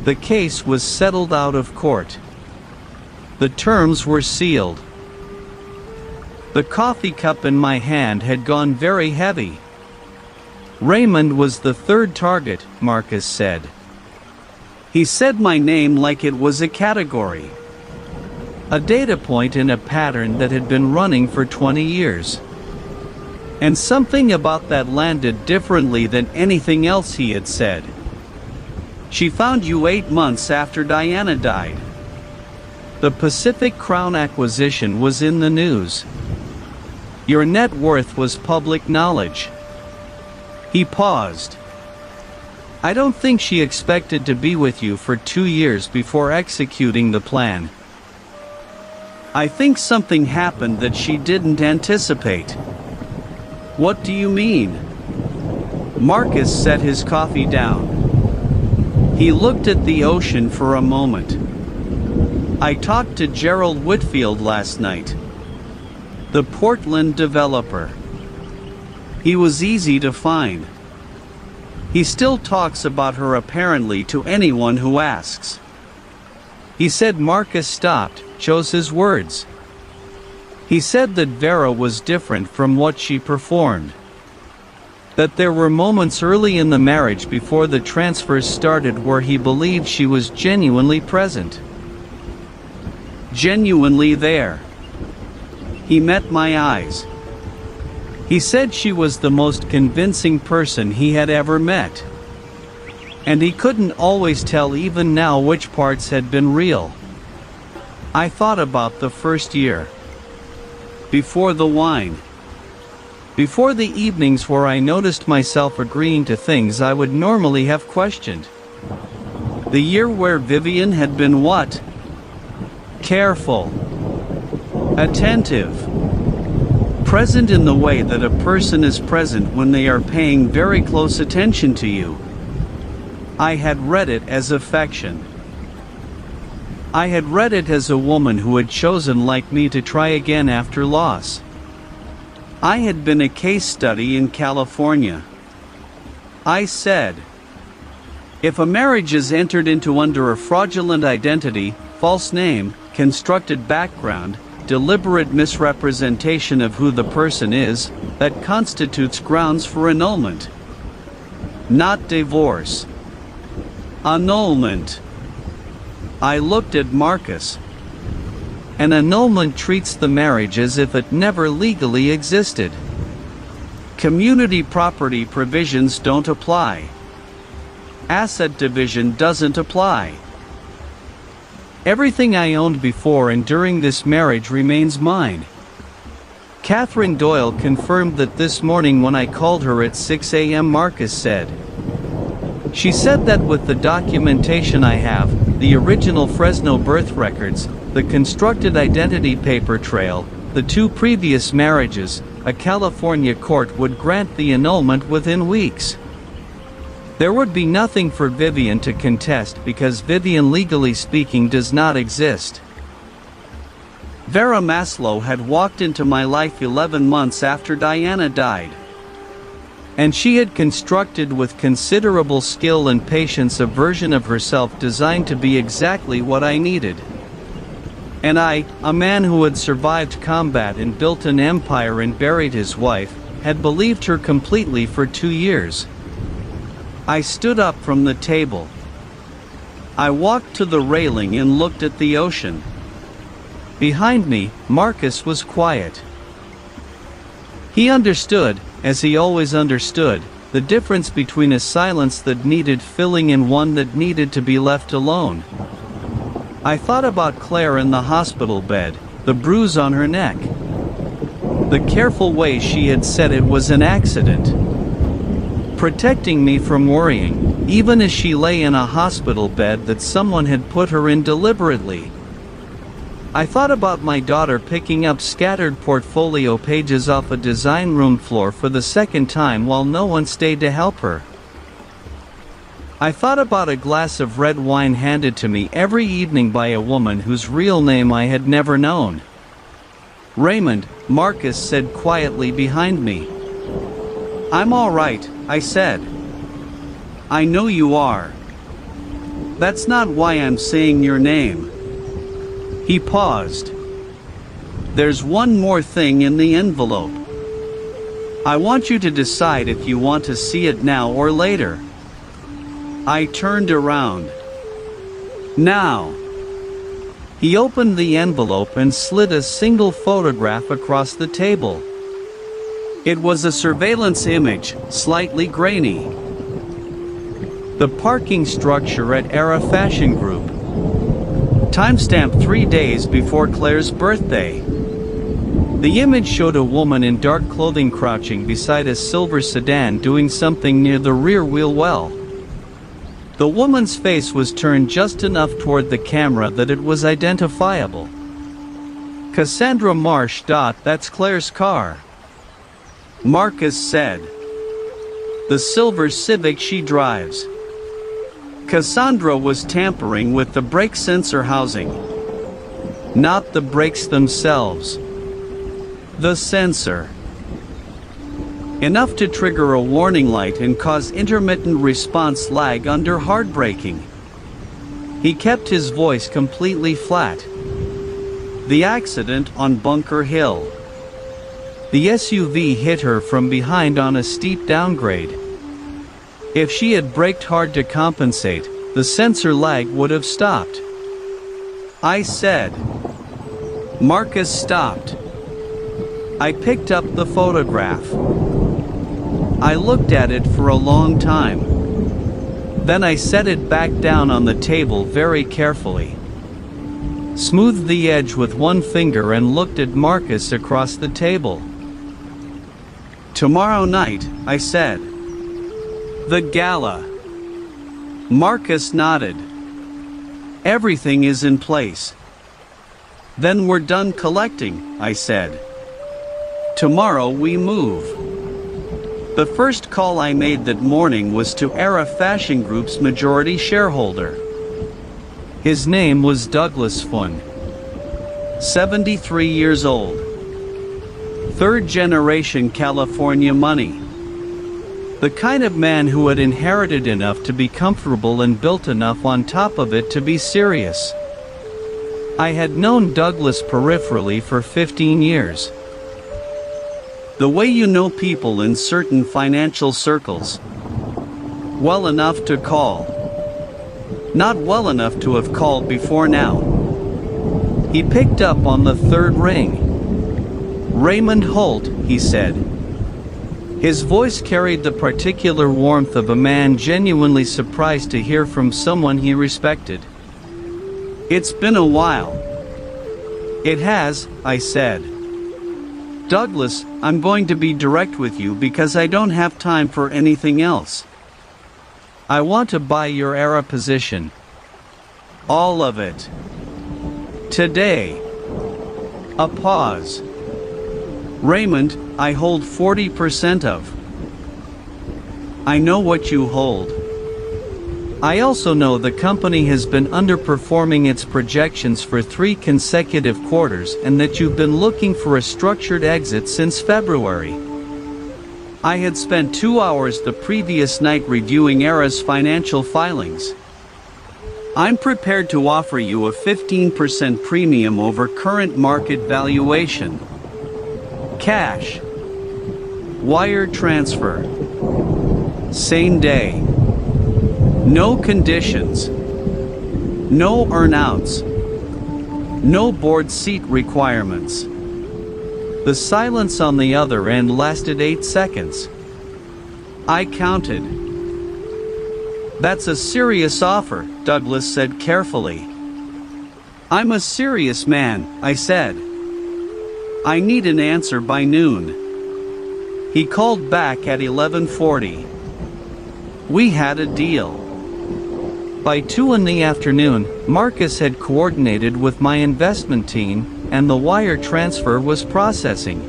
The case was settled out of court. The terms were sealed. The coffee cup in my hand had gone very heavy. Raymond was the third target, Marcus said. He said my name like it was a category. A data point in a pattern that had been running for 20 years. And something about that landed differently than anything else he had said. She found you 8 months after Diana died. The Pacific Crown acquisition was in the news. Your net worth was public knowledge. He paused. I don't think she expected to be with you for 2 years before executing the plan. I think something happened that she didn't anticipate. What do you mean? Marcus set his coffee down. He looked at the ocean for a moment. I talked to Gerald Whitfield last night. The Portland developer. He was easy to find. He still talks about her apparently to anyone who asks. He said Marcus stopped, chose his words. He said that Vera was different from what she performed. That there were moments early in the marriage before the transfers started where he believed she was genuinely present. Genuinely there. He met my eyes. He said she was the most convincing person he had ever met. And he couldn't always tell even now which parts had been real. I thought about the first year. Before the wine. Before the evenings where I noticed myself agreeing to things I would normally have questioned. The year where Vivian had been what? Careful. Attentive. Present in the way that a person is present when they are paying very close attention to you. I had read it as affection. I had read it as a woman who had chosen like me to try again after loss. I had been a case study in California. I said, if a marriage is entered into under a fraudulent identity, false name, constructed background, deliberate misrepresentation of who the person is, that constitutes grounds for annulment. Not divorce. Annulment. I looked at Marcus. An annulment treats the marriage as if it never legally existed. Community property provisions don't apply. Asset division doesn't apply. Everything I owned before and during this marriage remains mine. Catherine Doyle confirmed that this morning when I called her at 6 a.m. Marcus said. She said that with the documentation I have, the original Fresno birth records, the constructed identity paper trail, the 2 previous marriages, a California court would grant the annulment within weeks. There would be nothing for Vivian to contest because Vivian legally speaking does not exist. Vera Maslow had walked into my life 11 months after Diana died. And she had constructed with considerable skill and patience a version of herself designed to be exactly what I needed. And I, a man who had survived combat and built an empire and buried his wife, had believed her completely for 2 years. I stood up from the table. I walked to the railing and looked at the ocean. Behind me, Marcus was quiet. He understood, as he always understood, the difference between a silence that needed filling and one that needed to be left alone. I thought about Claire in the hospital bed, the bruise on her neck. The careful way she had said it was an accident. Protecting me from worrying, even as she lay in a hospital bed that someone had put her in deliberately. I thought about my daughter picking up scattered portfolio pages off a design room floor for the second time while no one stayed to help her. I thought about a glass of red wine handed to me every evening by a woman whose real name I had never known. "Raymond," Marcus said quietly behind me. "I'm all right," I said. "I know you are. That's not why I'm saying your name." He paused. "There's one more thing in the envelope. I want you to decide if you want to see it now or later." I turned around. "Now." He opened the envelope and slid a single photograph across the table. It was a surveillance image, slightly grainy. The parking structure at Era Fashion Group. Timestamp 3 days before Claire's birthday. The image showed a woman in dark clothing crouching beside a silver sedan doing something near the rear wheel well. The woman's face was turned just enough toward the camera that it was identifiable. "Cassandra Marsh. That's Claire's car," Marcus said. "The silver Civic she drives." Cassandra was tampering with the brake sensor housing. Not the brakes themselves. The sensor. Enough to trigger a warning light and cause intermittent response lag under hard braking. He kept his voice completely flat. "The accident on Bunker Hill. The SUV hit her from behind on a steep downgrade. If she had braked hard to compensate, the sensor lag would have stopped." I said. Marcus stopped. I picked up the photograph. I looked at it for a long time. Then I set it back down on the table very carefully. Smoothed the edge with one finger and looked at Marcus across the table. "Tomorrow night," I said. "The gala." Marcus nodded. "Everything is in place." "Then we're done collecting," I said. "Tomorrow we move." The first call I made that morning was to Era Fashion Group's majority shareholder. His name was Douglas Fun. 73 years old. Third-generation California money. The kind of man who had inherited enough to be comfortable and built enough on top of it to be serious. I had known Douglas peripherally for 15 years. The way you know people in certain financial circles. Well enough to call. Not well enough to have called before now. He picked up on the third ring. "Raymond Holt," he said. His voice carried the particular warmth of a man genuinely surprised to hear from someone he respected. "It's been a while." "It has," I said. "Douglas, I'm going to be direct with you because I don't have time for anything else. I want to buy your Era position. All of it. Today." A pause. "Raymond, I hold 40% of." "I know what you hold. I also know the company has been underperforming its projections for 3 consecutive quarters and that you've been looking for a structured exit since February." I had spent 2 hours the previous night reviewing Era's financial filings. "I'm prepared to offer you a 15% premium over current market valuation. Cash. Wire transfer. Same day. No conditions. No earnouts. No board seat requirements." The silence on the other end lasted 8 seconds. I counted. "That's a serious offer," Douglas said carefully. "I'm a serious man," I said. "I need an answer by noon." He called back at 11:40. We had a deal. By 2 in the afternoon, Marcus had coordinated with my investment team, and the wire transfer was processing.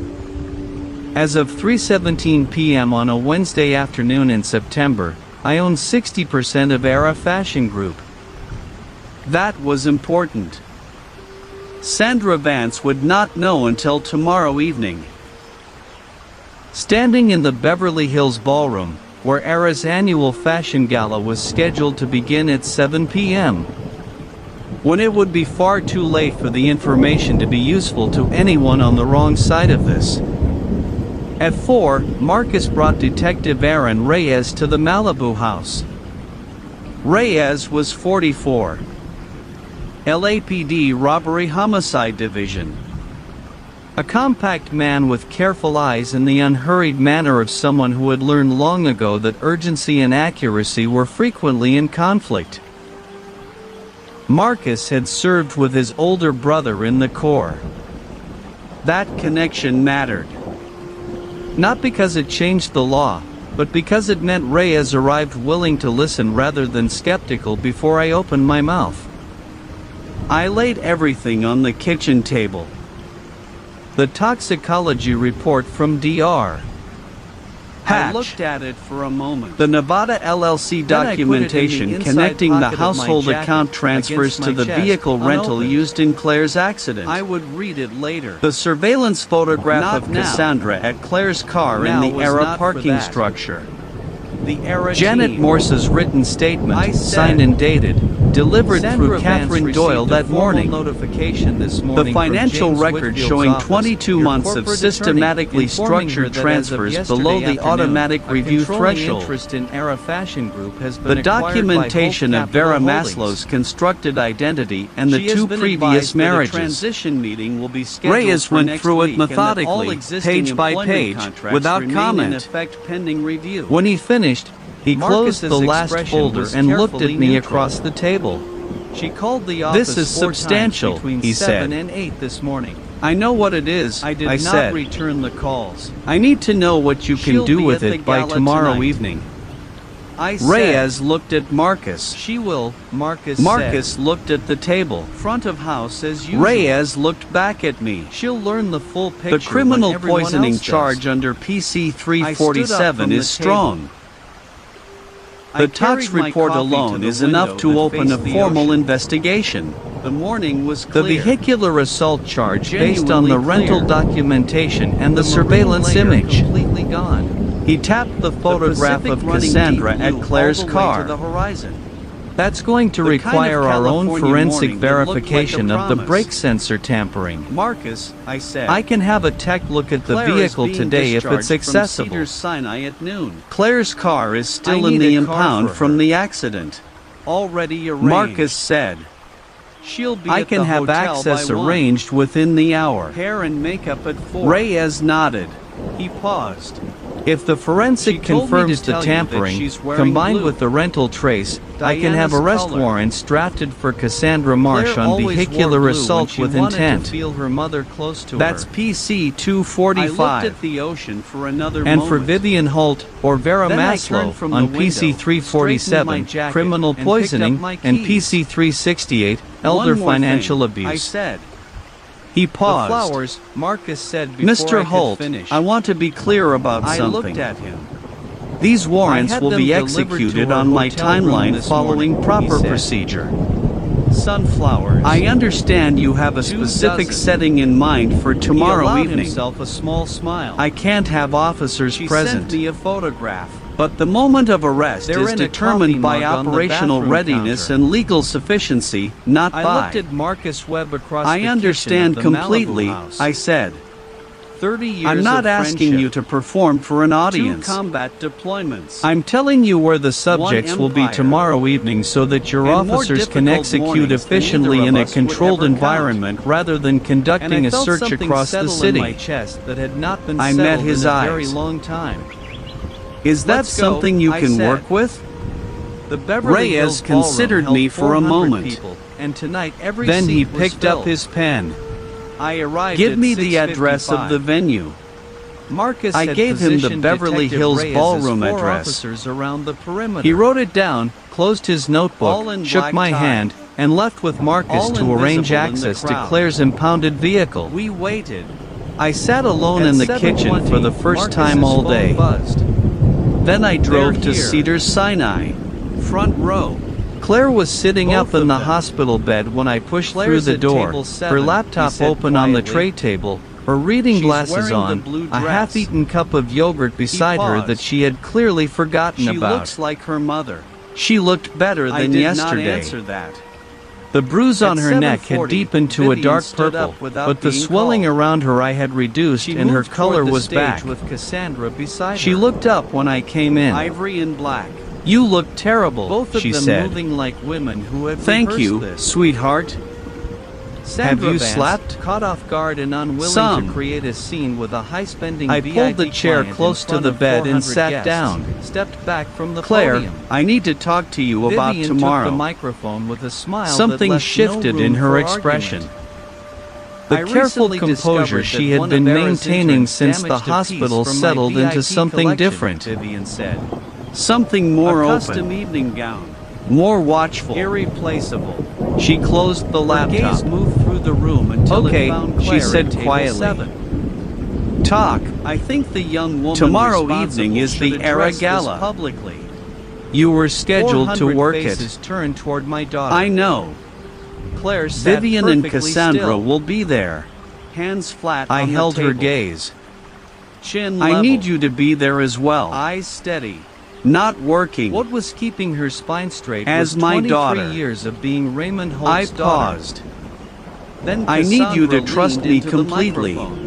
As of 3:17 p.m. on a Wednesday afternoon in September, I owned 60% of Era Fashion Group. That was important. Sandra Vance would not know until tomorrow evening. Standing in the Beverly Hills Ballroom, where Era's annual fashion gala was scheduled to begin at 7 p.m., when it would be far too late for the information to be useful to anyone on the wrong side of this. At 4, Marcus brought Detective Aaron Reyes to the Malibu house. Reyes was 44. LAPD Robbery Homicide Division. A compact man with careful eyes and the unhurried manner of someone who had learned long ago that urgency and accuracy were frequently in conflict. Marcus had served with his older brother in the Corps. That connection mattered. Not because it changed the law, but because it meant Reyes arrived willing to listen rather than skeptical before I opened my mouth. I laid everything on the kitchen table. The toxicology report from Dr. Hatch. I looked at it for a moment. The Nevada LLC documentation connecting the household account transfers to the vehicle rental used in Claire's accident. I would read it later. The surveillance photograph Not of now. Cassandra at Claire's car Now in the was Era not for parking that. structure. The Era Janet team. Morse's written statement, I said, signed and dated, delivered Sandra through Catherine Vance Doyle received a that formal morning. notification this morning The from financial James record Whitfield's showing office, 22 your months of corporate systematically attorney, informing her structured that as of transfers below the yesterday automatic afternoon, review a controlling threshold. interest in Era Fashion Group has been The acquired by documentation Hope of Vera Capital Holdings. Maslow's constructed identity and the She has two been previous advised that a marriages. transition meeting will be scheduled Reyes for went next through it week, and that all methodically, existing page by employment page, contracts without remain comment. in effect pending review. When he finished, he closed Marcus's the last expression folder was and looked at carefully me neutral. across the table. She called the office This is 4 times substantial, between he 7 said. and 8 this morning. I know what it is, I did I not said. return the calls. I need to know what you can She'll do be with at the it by gala tomorrow tonight. evening. I said, Reyes looked at Marcus. she will, Marcus Marcus looked at the table. said. Front of house as usual. Reyes looked back at me. She'll learn the full picture The criminal when everyone poisoning else does. charge under PC I stood up 347 from is the strong. I The tox carried my report coffee alone to the is enough window to that open a faced the formal ocean. investigation. The morning was The clear. vehicular assault charge based on Genuinely the rental clear. documentation and the marine surveillance layer image. completely gone. He tapped the photograph Pacific of running Cassandra deep at blue Claire's all the way car. to the horizon. That's going to The kind of require our own California forensic morning that looked like a verification of the promise. brake sensor tampering. Marcus, I said. I can have a tech look at the Claire is vehicle being today if discharged it's from accessible. Cedars-Sinai at noon. Claire's car is still I in need the a car impound for from her. the accident. Already arranged. Marcus said. She'll be I at can the have hotel access by 1. arranged within the hour. Hair and makeup at 4. Reyes nodded. He paused. If the She forensic told me confirms to the tell you that tampering, she's wearing combined blue. with the rental trace, I can have Diana's arrest color. warrants drafted for Cassandra Marsh Claire on always vehicular wore blue assault when she with wanted intent. to feel her mother close to That's her. PC I looked 245. at the ocean for another And moment. for Vivian Holt or Vera Then I Maslow turned from on the PC window, 347, straightened my jacket, criminal and picked poisoning, up my and keys. PC 368, elder One more financial thing, abuse. I said. He The paused. flowers, Marcus said before I Mr. could Holt, finish. I want to be clear about I something. looked at him. These warrants I had will them be delivered executed to our on my hotel room timeline this following morning, proper he said. procedure. Sunflowers. I understand you have a 2 specific dozen. setting in mind for He tomorrow allowed evening. himself a small smile. I can't have officers She present. sent me a photograph. But the moment of arrest They're is in a determined coffee by mug on the operational bathroom readiness counter. and legal sufficiency, not I by. looked at Marcus Webb across I the understand kitchen of the completely, Malibu house. I said. 30 years I'm not of asking friendship. you to perform for an 2 audience. combat deployments. I'm telling you where the subjects will be empire. tomorrow evening so that your And more officers can difficult execute mornings than efficiently either in of a us would controlled ever count. environment rather than and conducting I a felt search something across the settle in my city. chest that had not been I settled met his in a eyes. very long time. Is that Let's go, something you I can said. work with? The Beverly Reyes Hills Ballroom considered held me for a 400 moment. people, and tonight every Then he seat was picked up filled. his pen. I arrived Give at me the address of 6:55. the venue. Marcus I had gave him the positioned Beverly Detective Hills Reyes' ballroom 4 address. officers around the perimeter. He wrote it down, closed his All notebook, in shook black my tie. hand, and left with Marcus All to arrange invisible in the access to crowd. Claire's impounded vehicle. We waited. I sat alone At in the kitchen 7:20, for the first time Marcus's all phone day. buzzed. Then I drove They're to here. Cedars Sinai. Front row. Claire was sitting Both up in of the them. hospital bed when I pushed Claire's through the at door, table her 7, laptop he said open on the quietly. tray table, her reading She's glasses wearing the on, blue a dress. half-eaten cup of yogurt beside her paused. that she had clearly forgotten She about. looks like her mother. She looked better I than did yesterday. not answer that. The bruise on At her neck had 7:40, deepened to a Vivian dark stood purple, up without but the being swelling called. around her eye had reduced She and her moved color toward the was stage back. with Cassandra beside She her. looked up when I came in. Ivory and black. "You look terrible," Both of she them said. moving like women who had "Thank rehearsed you, this. sweetheart. Sandra Have you Vance, slept?" Caught off guard and unwilling Some. to create a scene with a high-spending I VIP pulled the chair client close in to front the of bed and 400 sat guests, down. stepped back from the "Claire, podium. I need to talk to you about Vivian tomorrow." took the microphone with a smile Something that left shifted no room in her for expression. argument. The I careful recently composure discovered she that had one been of Era's maintaining interns since the damaged a piece hospital from my settled into VIP something collection, different. Vivian said. Something more A open, custom evening gown. more watchful. Irreplaceable. She closed the Her laptop. gaze moved through the room until "Okay," it found she Claire said at table quietly. 7. "Talk. I think the young woman Tomorrow responsible evening is the should Era address this Gala. publicly. You were scheduled to 400 work faces it. turned toward my daughter. I know. Claire sat Vivian and perfectly Cassandra still, will be there." hands flat I on held the her table. gaze. Chin "I level, need you to be there as well. eyes steady. Not working." What was keeping her spine straight As was my 23 daughter. years of being Raymond I Holt's daughter. paused. Then "I need you to Cassandra trust leaned me into the completely. microphone.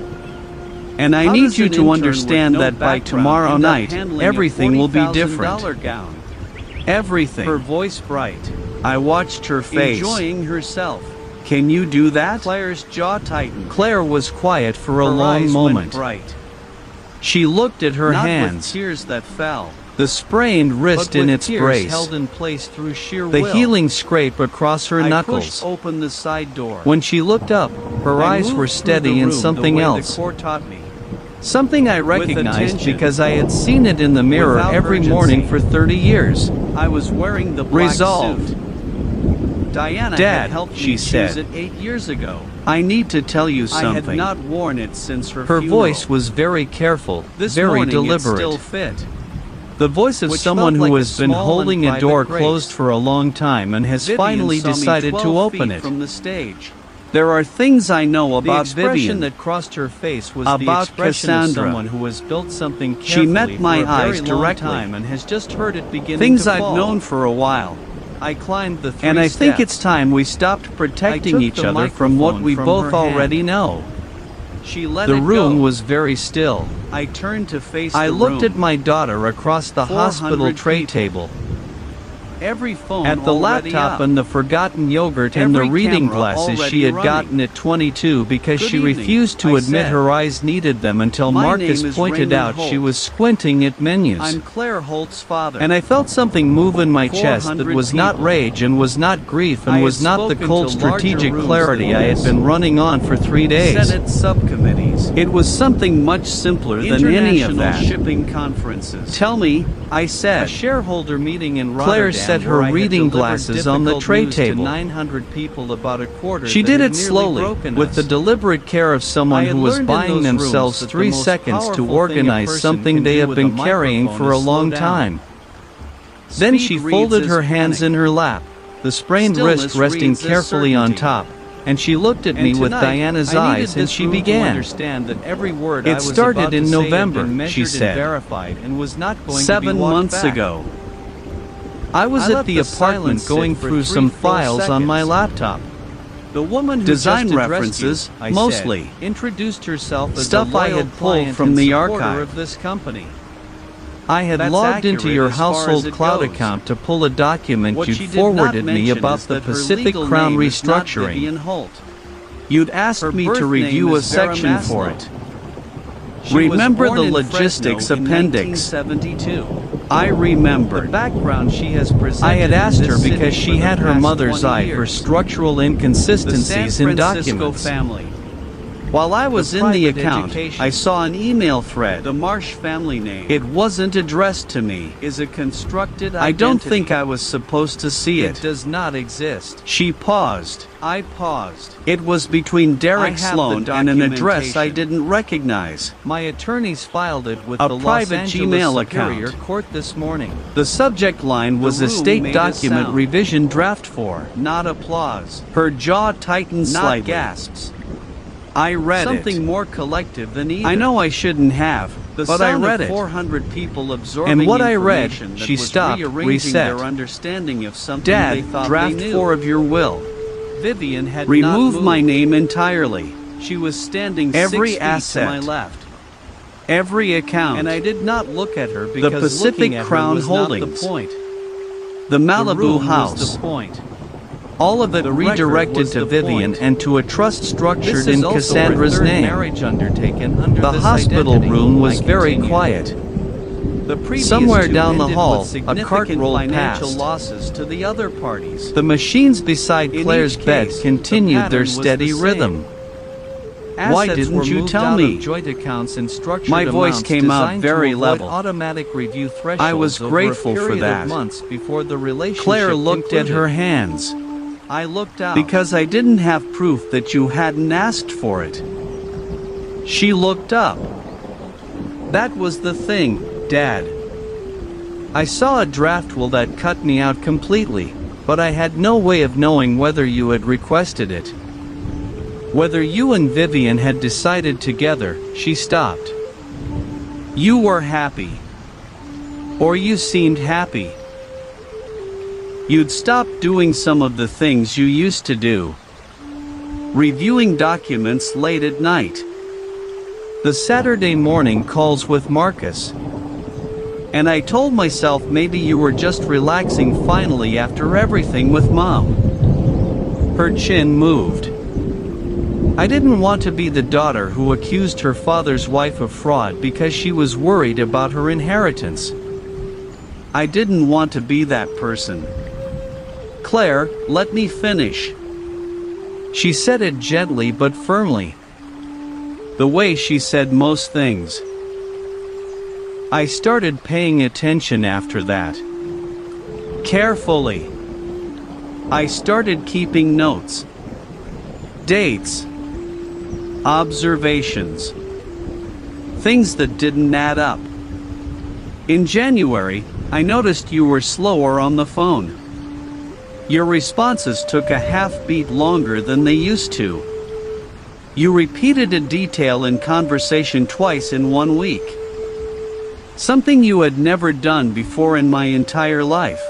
And I How need does you an to intern understand with no that by background tomorrow end up night, handling a everything will be different. $40,000 gown? Everything." Her voice bright, I watched her face. enjoying herself. "Can you do that?" Claire's jaw tightened. Claire was quiet for a Her long eyes moment. went bright. She looked at her Not with hands, tears that fell, the sprained wrist but in with its tears brace, held in place through sheer the will. healing scrape across her I knuckles. pushed open the side door. When she looked up, her I eyes moved were through steady the in room something the way else. The Corps taught me. Something I recognized attention. because I had seen it in the mirror Without every urgency. morning for 30 years. I was wearing the black Resolved. suit. Diana "Dad," had helped me she choose said, it 8 years ago. "I need to tell you I had something." not worn it since her Her funeral. voice was very careful, This very morning deliberate. It still fit. The voice of which someone felt who like has a been small holding and a door private grace. closed for a long time and has Vivian finally saw me decided 12 to open feet it. from the stage. There are things I know The about expression Vivian. that crossed her face was the About expression of Cassandra. someone who has built something She carefully met my for a eyes very long directly. time and has just heard it beginning Things to I've fall. known for a while. I climbed the 3 And I think steps. it's time we stopped protecting took each the other from what microphone we from both her hand. already know. She let The it room go. was very still. I turned to face I the looked room. at my daughter across the 400 hospital tray people. table. Every phone At the already laptop up. and the forgotten yogurt and the Every reading camera glasses she already had running. gotten at 22 because Good she evening, refused to I admit said. her eyes needed them until My Marcus name is pointed Raymond out she Holt. was squinting at menus. I'm Claire Holt's father. And I felt something move in my chest that 400 was not people. rage and was not grief and I was had not the spoken cold to larger strategic rooms clarity than I had this. been running on for 3 days. Senate subcommittees. It was something much simpler than any of International that. shipping conferences. "Tell me," I A said. shareholder meeting in Rotterdam. Claire set her where I had reading delivered glasses on the difficult tray news table. To 900 people about a quarter. She that did had it nearly slowly, broken with us. the deliberate care of I someone had who was learned in buying those rooms themselves that the 3 most seconds powerful to thing a organize person something can they do have with been a carrying microphone for a is slow long down. time. Then Speed she reads folded as her hands panic. in her lap, the sprained Stillness wrist resting reads as carefully on certainty. top, and she looked at And me with tonight, Diana's I needed eyes and this she room to began. understand that every word It I was started about in to say had November, been she measured said. and verified and was not going to be 7 walked months back. ago. I was I at let the the apartment silence sit going for through 3 some full files on my seconds. laptop. The woman who Design just addressed references, you, I mostly. said, introduced herself as Stuff a I loyal had pulled client from and the supporter archive. of this company. I had That's logged into accurate your as far as household it cloud goes. account to pull a document What you'd she did forwarded not me mention about is the that her Pacific legal Crown name is not restructuring. Vivian Holt. You'd asked Her me birth to name review a is Vera section for Maslow. it. She was Remember born the in logistics Fresno in appendix. 1972. I The remembered. background she has presented I had in asked this her city because for she the had her past mother's 20 eye for years. structural The San inconsistencies in Francisco documents. family. While I was in the private account, education. I saw an email thread. The Marsh family name. It wasn't addressed to me. Is a constructed I don't identity. think I was supposed to see It it. does not exist. She paused. I paused. It was between I Derek have the Sloan and an address I documentation. didn't recognize. My attorneys filed it with A the Los private Angeles Gmail Superior account. Court this morning. The subject line was The a room state made a document sound. revision draft 4. Not applause. Her jaw tightened Not slightly. gasps. I read Something it. more collective than either. I know I shouldn't have, The but I sound read of it. 400 people absorbing And what I read, information that she was stopped, rearranging reset. their understanding of something they Dad, thought draft they knew. 4 of your will. Vivian had not Remove moved. my name entirely. She was standing Every 6 feet asset. to my left, Every account. and I did not look at her because Pacific looking at Crown her was Holdings. not the point. the The Malibu room house. was the point. All of it The record redirected was to the Vivian point. and to a trust This structured is in also Cassandra's her third name. marriage undertaken under The this hospital identity, room was I very continued. quiet. The previous Somewhere two down the ended hall, with a significant cart rolled financial past. losses to the other parties. The machines beside In Claire's each bed case, continued the pattern their was steady the same. rhythm. Assets Why didn't were you moved tell out me? of joint accounts and structured My voice amounts came out designed very to avoid level. automatic review thresholds I was over grateful a for period that. of months before the relationship Claire looked at concluded. her hands. I looked out. Because I didn't have proof that you hadn't asked for it. She looked up. That was the thing, Dad. I saw a draft will that cut me out completely, but I had no way of knowing whether you had requested it. Whether you and Vivian had decided together. She stopped. You were happy. Or you seemed happy. You'd stopped doing some of the things you used to do. Reviewing documents late at night. The Saturday morning calls with Marcus. And I told myself maybe you were just relaxing finally after everything with Mom. Her chin moved. I didn't want to be the daughter who accused her father's wife of fraud because she was worried about her inheritance. I didn't want to be that person. Claire, let me finish. She said it gently but firmly. The way she said most things. I started paying attention after that. Carefully. I started keeping notes. Dates. Observations. Things that didn't add up. In January, I noticed you were slower on the phone. Your responses took a half beat longer than they used to. You repeated a detail in conversation twice in 1 week. Something you had never done before in my entire life.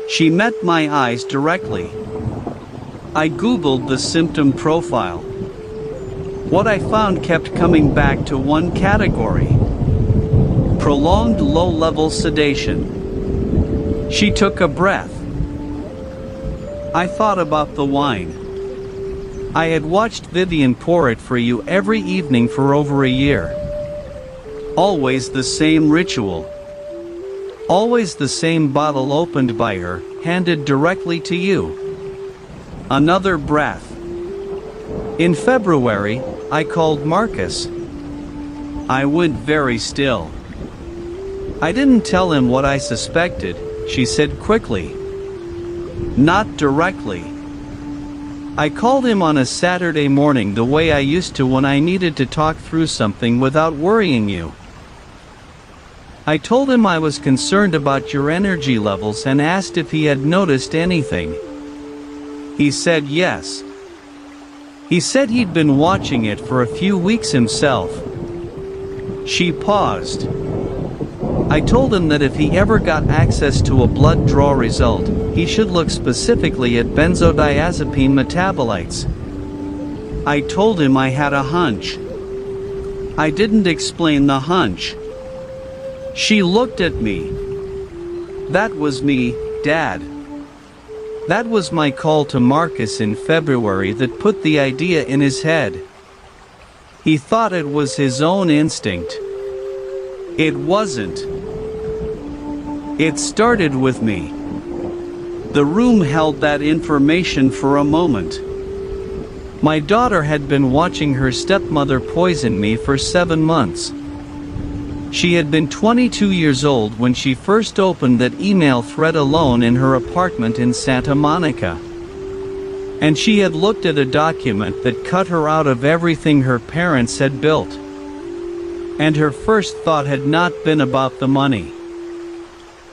She met my eyes directly. I Googled the symptom profile. What I found kept coming back to one category. Prolonged low-level sedation. She took a breath. I thought about the wine. I had watched Vivian pour it for you every evening for over a year. Always the same ritual. Always the same bottle opened by her, handed directly to you. Another breath. In February, I called Marcus. I went very still. I didn't tell him what I suspected, she said quickly. Not directly. I called him on a Saturday morning the way I used to when I needed to talk through something without worrying you. I told him I was concerned about your energy levels and asked if he had noticed anything. He said yes. He said he'd been watching it for a few weeks himself. She paused. I told him that if he ever got access to a blood draw result, he should look specifically at benzodiazepine metabolites. I told him I had a hunch. I didn't explain the hunch. She looked at me. That was me, Dad. That was my call to Marcus in February that put the idea in his head. He thought it was his own instinct. It wasn't. It started with me. The room held that information for a moment. My daughter had been watching her stepmother poison me for 7 months. She had been 22 years old when she first opened that email thread alone in her apartment in Santa Monica. And she had looked at a document that cut her out of everything her parents had built. And her first thought had not been about the money.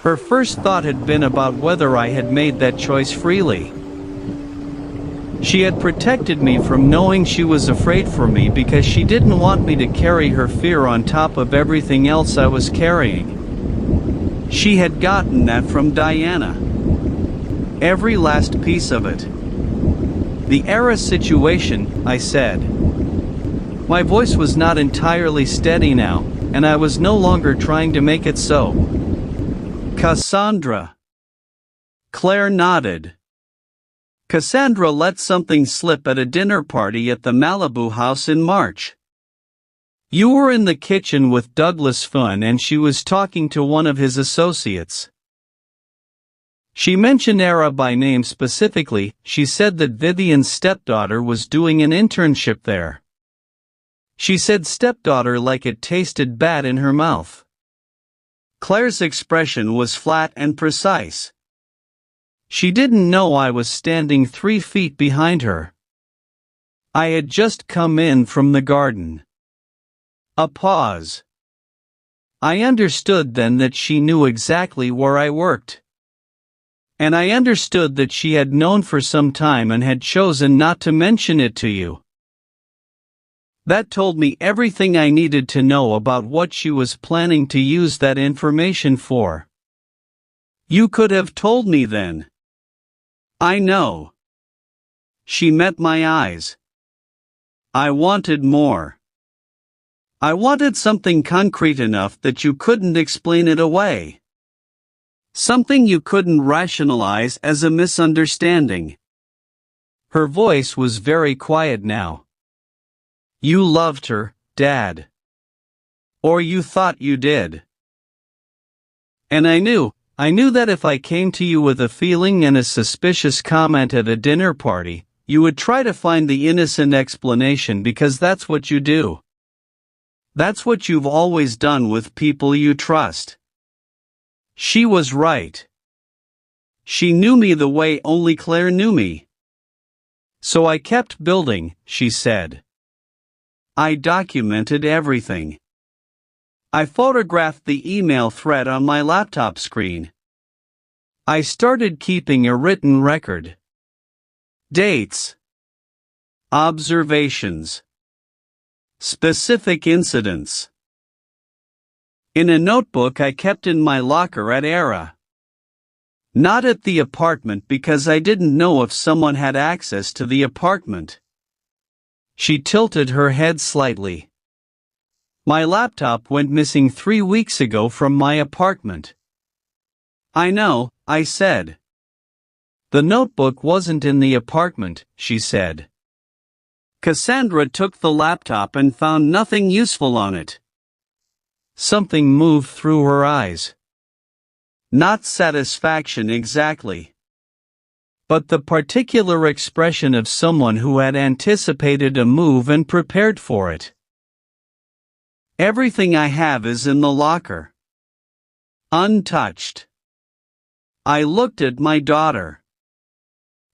Her first thought had been about whether I had made that choice freely. She had protected me from knowing she was afraid for me because she didn't want me to carry her fear on top of everything else I was carrying. She had gotten that from Diana. Every last piece of it. The era situation, I said. My voice was not entirely steady now, and I was no longer trying to make it so. Cassandra. Claire nodded. Cassandra let something slip at a dinner party at the Malibu house in March. You were in the kitchen with Douglas Funn and she was talking to one of his associates. She mentioned Era by name specifically. She said that Vivian's stepdaughter was doing an internship there. She said stepdaughter like it tasted bad in her mouth. Claire's expression was flat and precise. She didn't know I was standing 3 feet behind her. I had just come in from the garden. A pause. I understood then that she knew exactly where I worked. And I understood that she had known for some time and had chosen not to mention it to you. That told me everything I needed to know about what she was planning to use that information for. You could have told me then. I know. She met my eyes. I wanted more. I wanted something concrete enough that you couldn't explain it away. Something you couldn't rationalize as a misunderstanding. Her voice was very quiet now. You loved her, Dad. Or you thought you did. And I knew that if I came to you with a feeling and a suspicious comment at a dinner party, you would try to find the innocent explanation because that's what you do. That's what you've always done with people you trust. She was right. She knew me the way only Claire knew me. So I kept building, she said. I documented everything. I photographed the email thread on my laptop screen. I started keeping a written record. Dates. Observations. Specific incidents. In a notebook I kept in my locker at Era. Not at the apartment because I didn't know if someone had access to the apartment. She tilted her head slightly. My laptop went missing 3 weeks ago from my apartment. I know, I said. The notebook wasn't in the apartment, she said. Cassandra took the laptop and found nothing useful on it. Something moved through her eyes. Not satisfaction exactly. But the particular expression of someone who had anticipated a move and prepared for it. Everything I have is in the locker. Untouched. I looked at my daughter.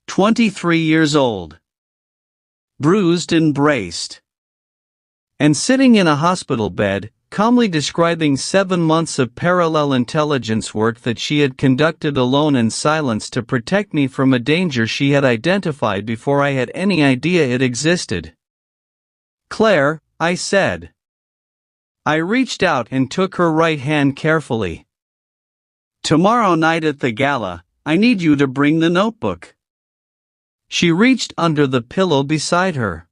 23 years old. Bruised and braced. And sitting in a hospital bed, calmly describing 7 months of parallel intelligence work that she had conducted alone in silence to protect me from a danger she had identified before I had any idea it existed. Claire, I said. I reached out and took her right hand carefully. Tomorrow night at the gala, I need you to bring the notebook. She reached under the pillow beside her.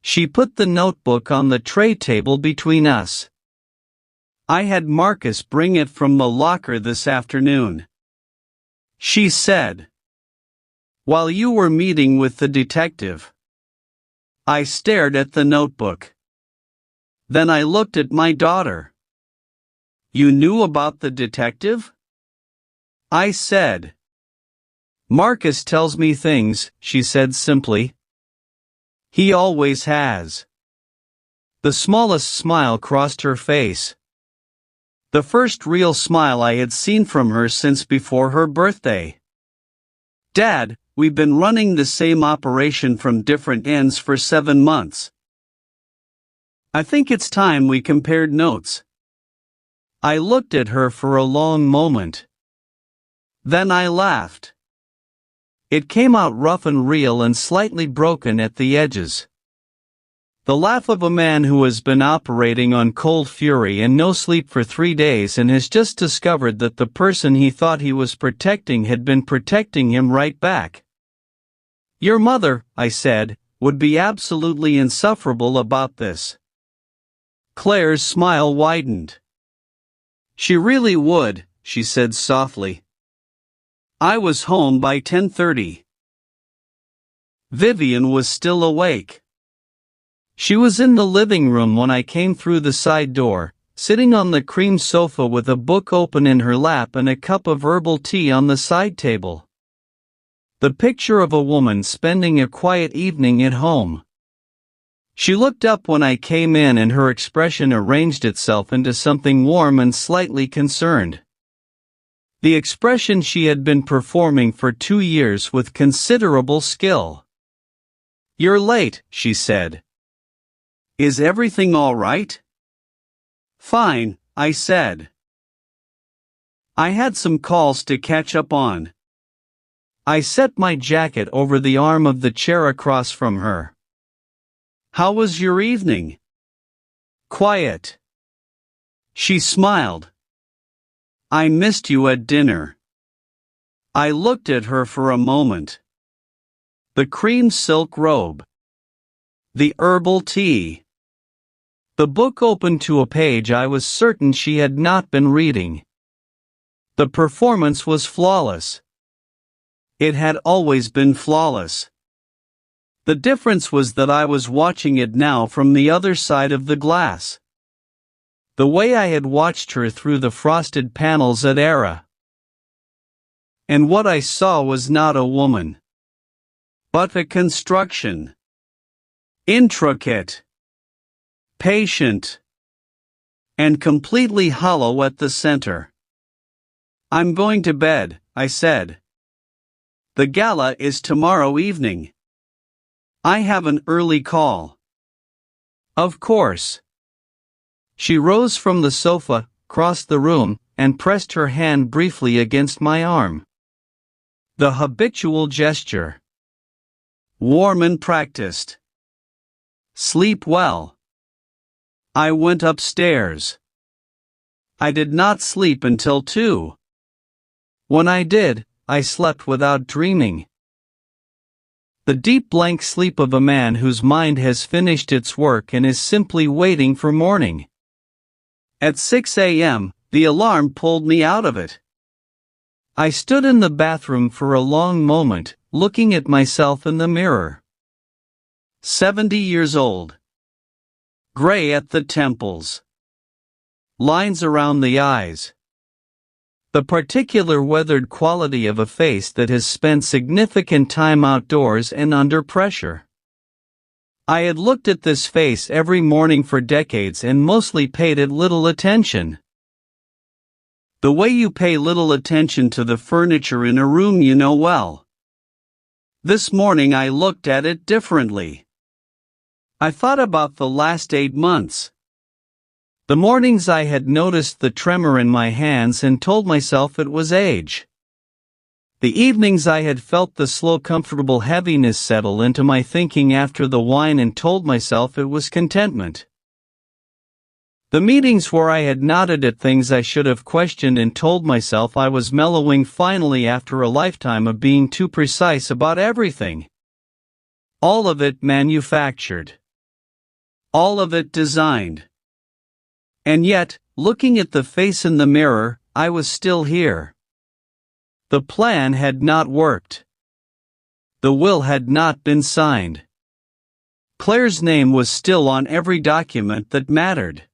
She put the notebook on the tray table between us. I had Marcus bring it from the locker this afternoon. She said. While you were meeting with the detective. I stared at the notebook. Then I looked at my daughter. You knew about the detective? I said. Marcus tells me things, she said simply. He always has. The smallest smile crossed her face. The first real smile I had seen from her since before her birthday. Dad, we've been running the same operation from different ends for 7 months. I think it's time we compared notes. I looked at her for a long moment. Then I laughed. It came out rough and real and slightly broken at the edges. The laugh of a man who has been operating on cold fury and no sleep for 3 days and has just discovered that the person he thought he was protecting had been protecting him right back. Your mother, I said, would be absolutely insufferable about this. Claire's smile widened. She really would, she said softly. I was home by 10:30. Vivian was still awake. She was in the living room when I came through the side door, sitting on the cream sofa with a book open in her lap and a cup of herbal tea on the side table. The picture of a woman spending a quiet evening at home. She looked up when I came in and her expression arranged itself into something warm and slightly concerned. The expression she had been performing for 2 years with considerable skill. You're late, she said. Is everything all right? Fine, I said. I had some calls to catch up on. I set my jacket over the arm of the chair across from her. How was your evening? Quiet. She smiled. I missed you at dinner. I looked at her for a moment. The cream silk robe. The herbal tea. The book opened to a page I was certain she had not been reading. The performance was flawless. It had always been flawless. The difference was that I was watching it now from the other side of the glass. The way I had watched her through the frosted panels at Era. And what I saw was not a woman, but a construction. Intricate, patient, and completely hollow at the center. I'm going to bed, I said. The gala is tomorrow evening. I have an early call. Of course. She rose from the sofa, crossed the room, and pressed her hand briefly against my arm. The habitual gesture. Warm and practiced. Sleep well. I went upstairs. I did not sleep until 2. When I did, I slept without dreaming. The deep blank sleep of a man whose mind has finished its work and is simply waiting for morning. At 6 a.m., the alarm pulled me out of it. I stood in the bathroom for a long moment, looking at myself in the mirror. 70 years old. Gray at the temples. Lines around the eyes. The particular weathered quality of a face that has spent significant time outdoors and under pressure. I had looked at this face every morning for decades and mostly paid it little attention. The way you pay little attention to the furniture in a room you know well. This morning I looked at it differently. I thought about the last 8 months. The mornings I had noticed the tremor in my hands and told myself it was age. The evenings I had felt the slow comfortable heaviness settle into my thinking after the wine and told myself it was contentment. The meetings where I had nodded at things I should have questioned and told myself I was mellowing finally after a lifetime of being too precise about everything. All of it manufactured. All of it designed. And yet, looking at the face in the mirror, I was still here. The plan had not worked. The will had not been signed. Claire's name was still on every document that mattered.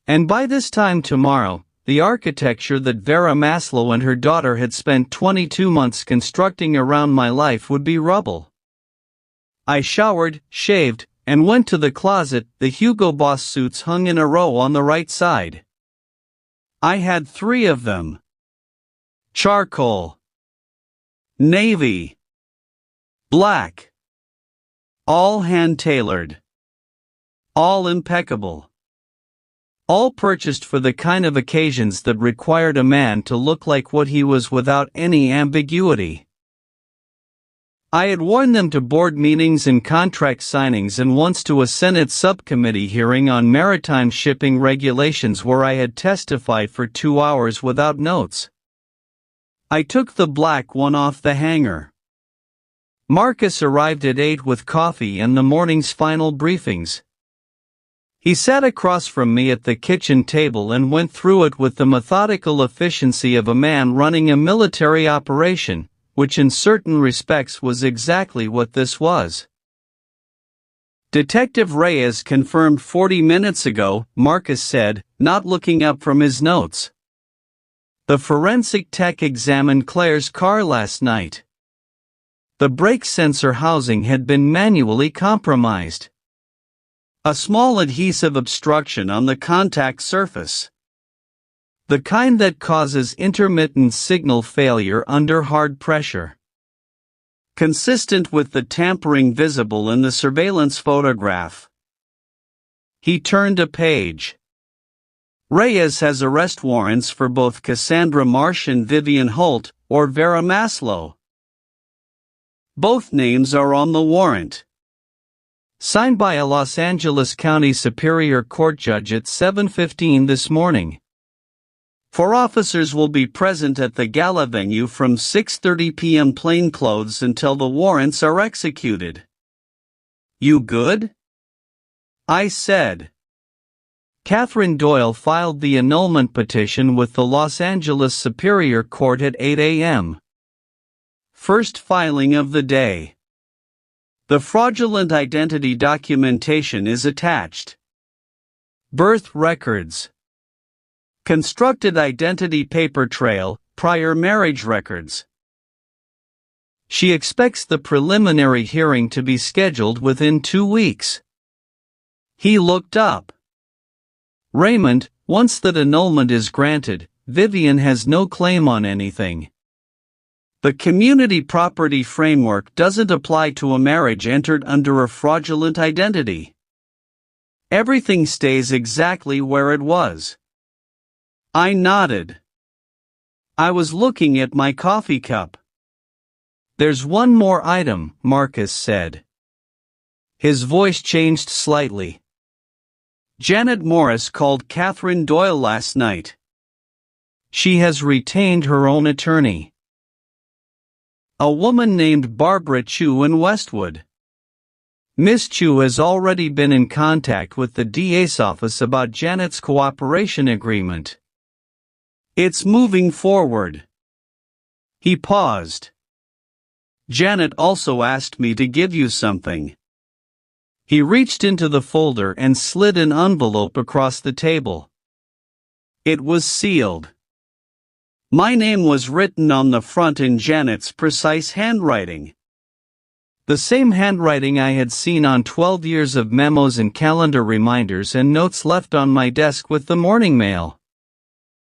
And by this time tomorrow, the architecture that Vera Maslow and her daughter had spent 22 months constructing around my life would be rubble. I showered, shaved, and went to the closet. The Hugo Boss suits hung in a row on the right side. I had 3 of them. Charcoal, navy, black. All hand-tailored. All impeccable. All purchased for the kind of occasions that required a man to look like what he was without any ambiguity. I had worn them to board meetings and contract signings, and once to a Senate subcommittee hearing on maritime shipping regulations where I had testified for 2 hours without notes. I took the black one off the hanger. Marcus arrived at 8 with coffee and the morning's final briefings. He sat across from me at the kitchen table and went through it with the methodical efficiency of a man running a military operation, which in certain respects was exactly what this was. Detective Reyes confirmed 40 minutes ago, Marcus said, not looking up from his notes. The forensic tech examined Claire's car last night. The brake sensor housing had been manually compromised. A small adhesive obstruction on the contact surface. The kind that causes intermittent signal failure under hard pressure. Consistent with the tampering visible in the surveillance photograph. He turned a page. Reyes has arrest warrants for both Cassandra Marsh and Vivian Holt, or Vera Maslow. Both names are on the warrant. Signed by a Los Angeles County Superior Court judge at 7:15 this morning. 4 officers will be present at the gala venue from 6:30 p.m. plainclothes until the warrants are executed. You good? I said. Catherine Doyle filed the annulment petition with the Los Angeles Superior Court at 8 a.m. First filing of the day. The fraudulent identity documentation is attached. Birth records. Constructed identity paper trail, prior marriage records. She expects the preliminary hearing to be scheduled within 2 weeks. He looked up. Raymond, once that annulment is granted, Vivian has no claim on anything. The community property framework doesn't apply to a marriage entered under a fraudulent identity. Everything stays exactly where it was. I nodded. I was looking at my coffee cup. There's one more item, Marcus said. His voice changed slightly. Janet Morris called Catherine Doyle last night. She has retained her own attorney. A woman named Barbara Chu in Westwood. Miss Chu has already been in contact with the DA's office about Janet's cooperation agreement. It's moving forward. He paused. Janet also asked me to give you something. He reached into the folder and slid an envelope across the table. It was sealed. My name was written on the front in Janet's precise handwriting. The same handwriting I had seen on 12 years of memos and calendar reminders and notes left on my desk with the morning mail.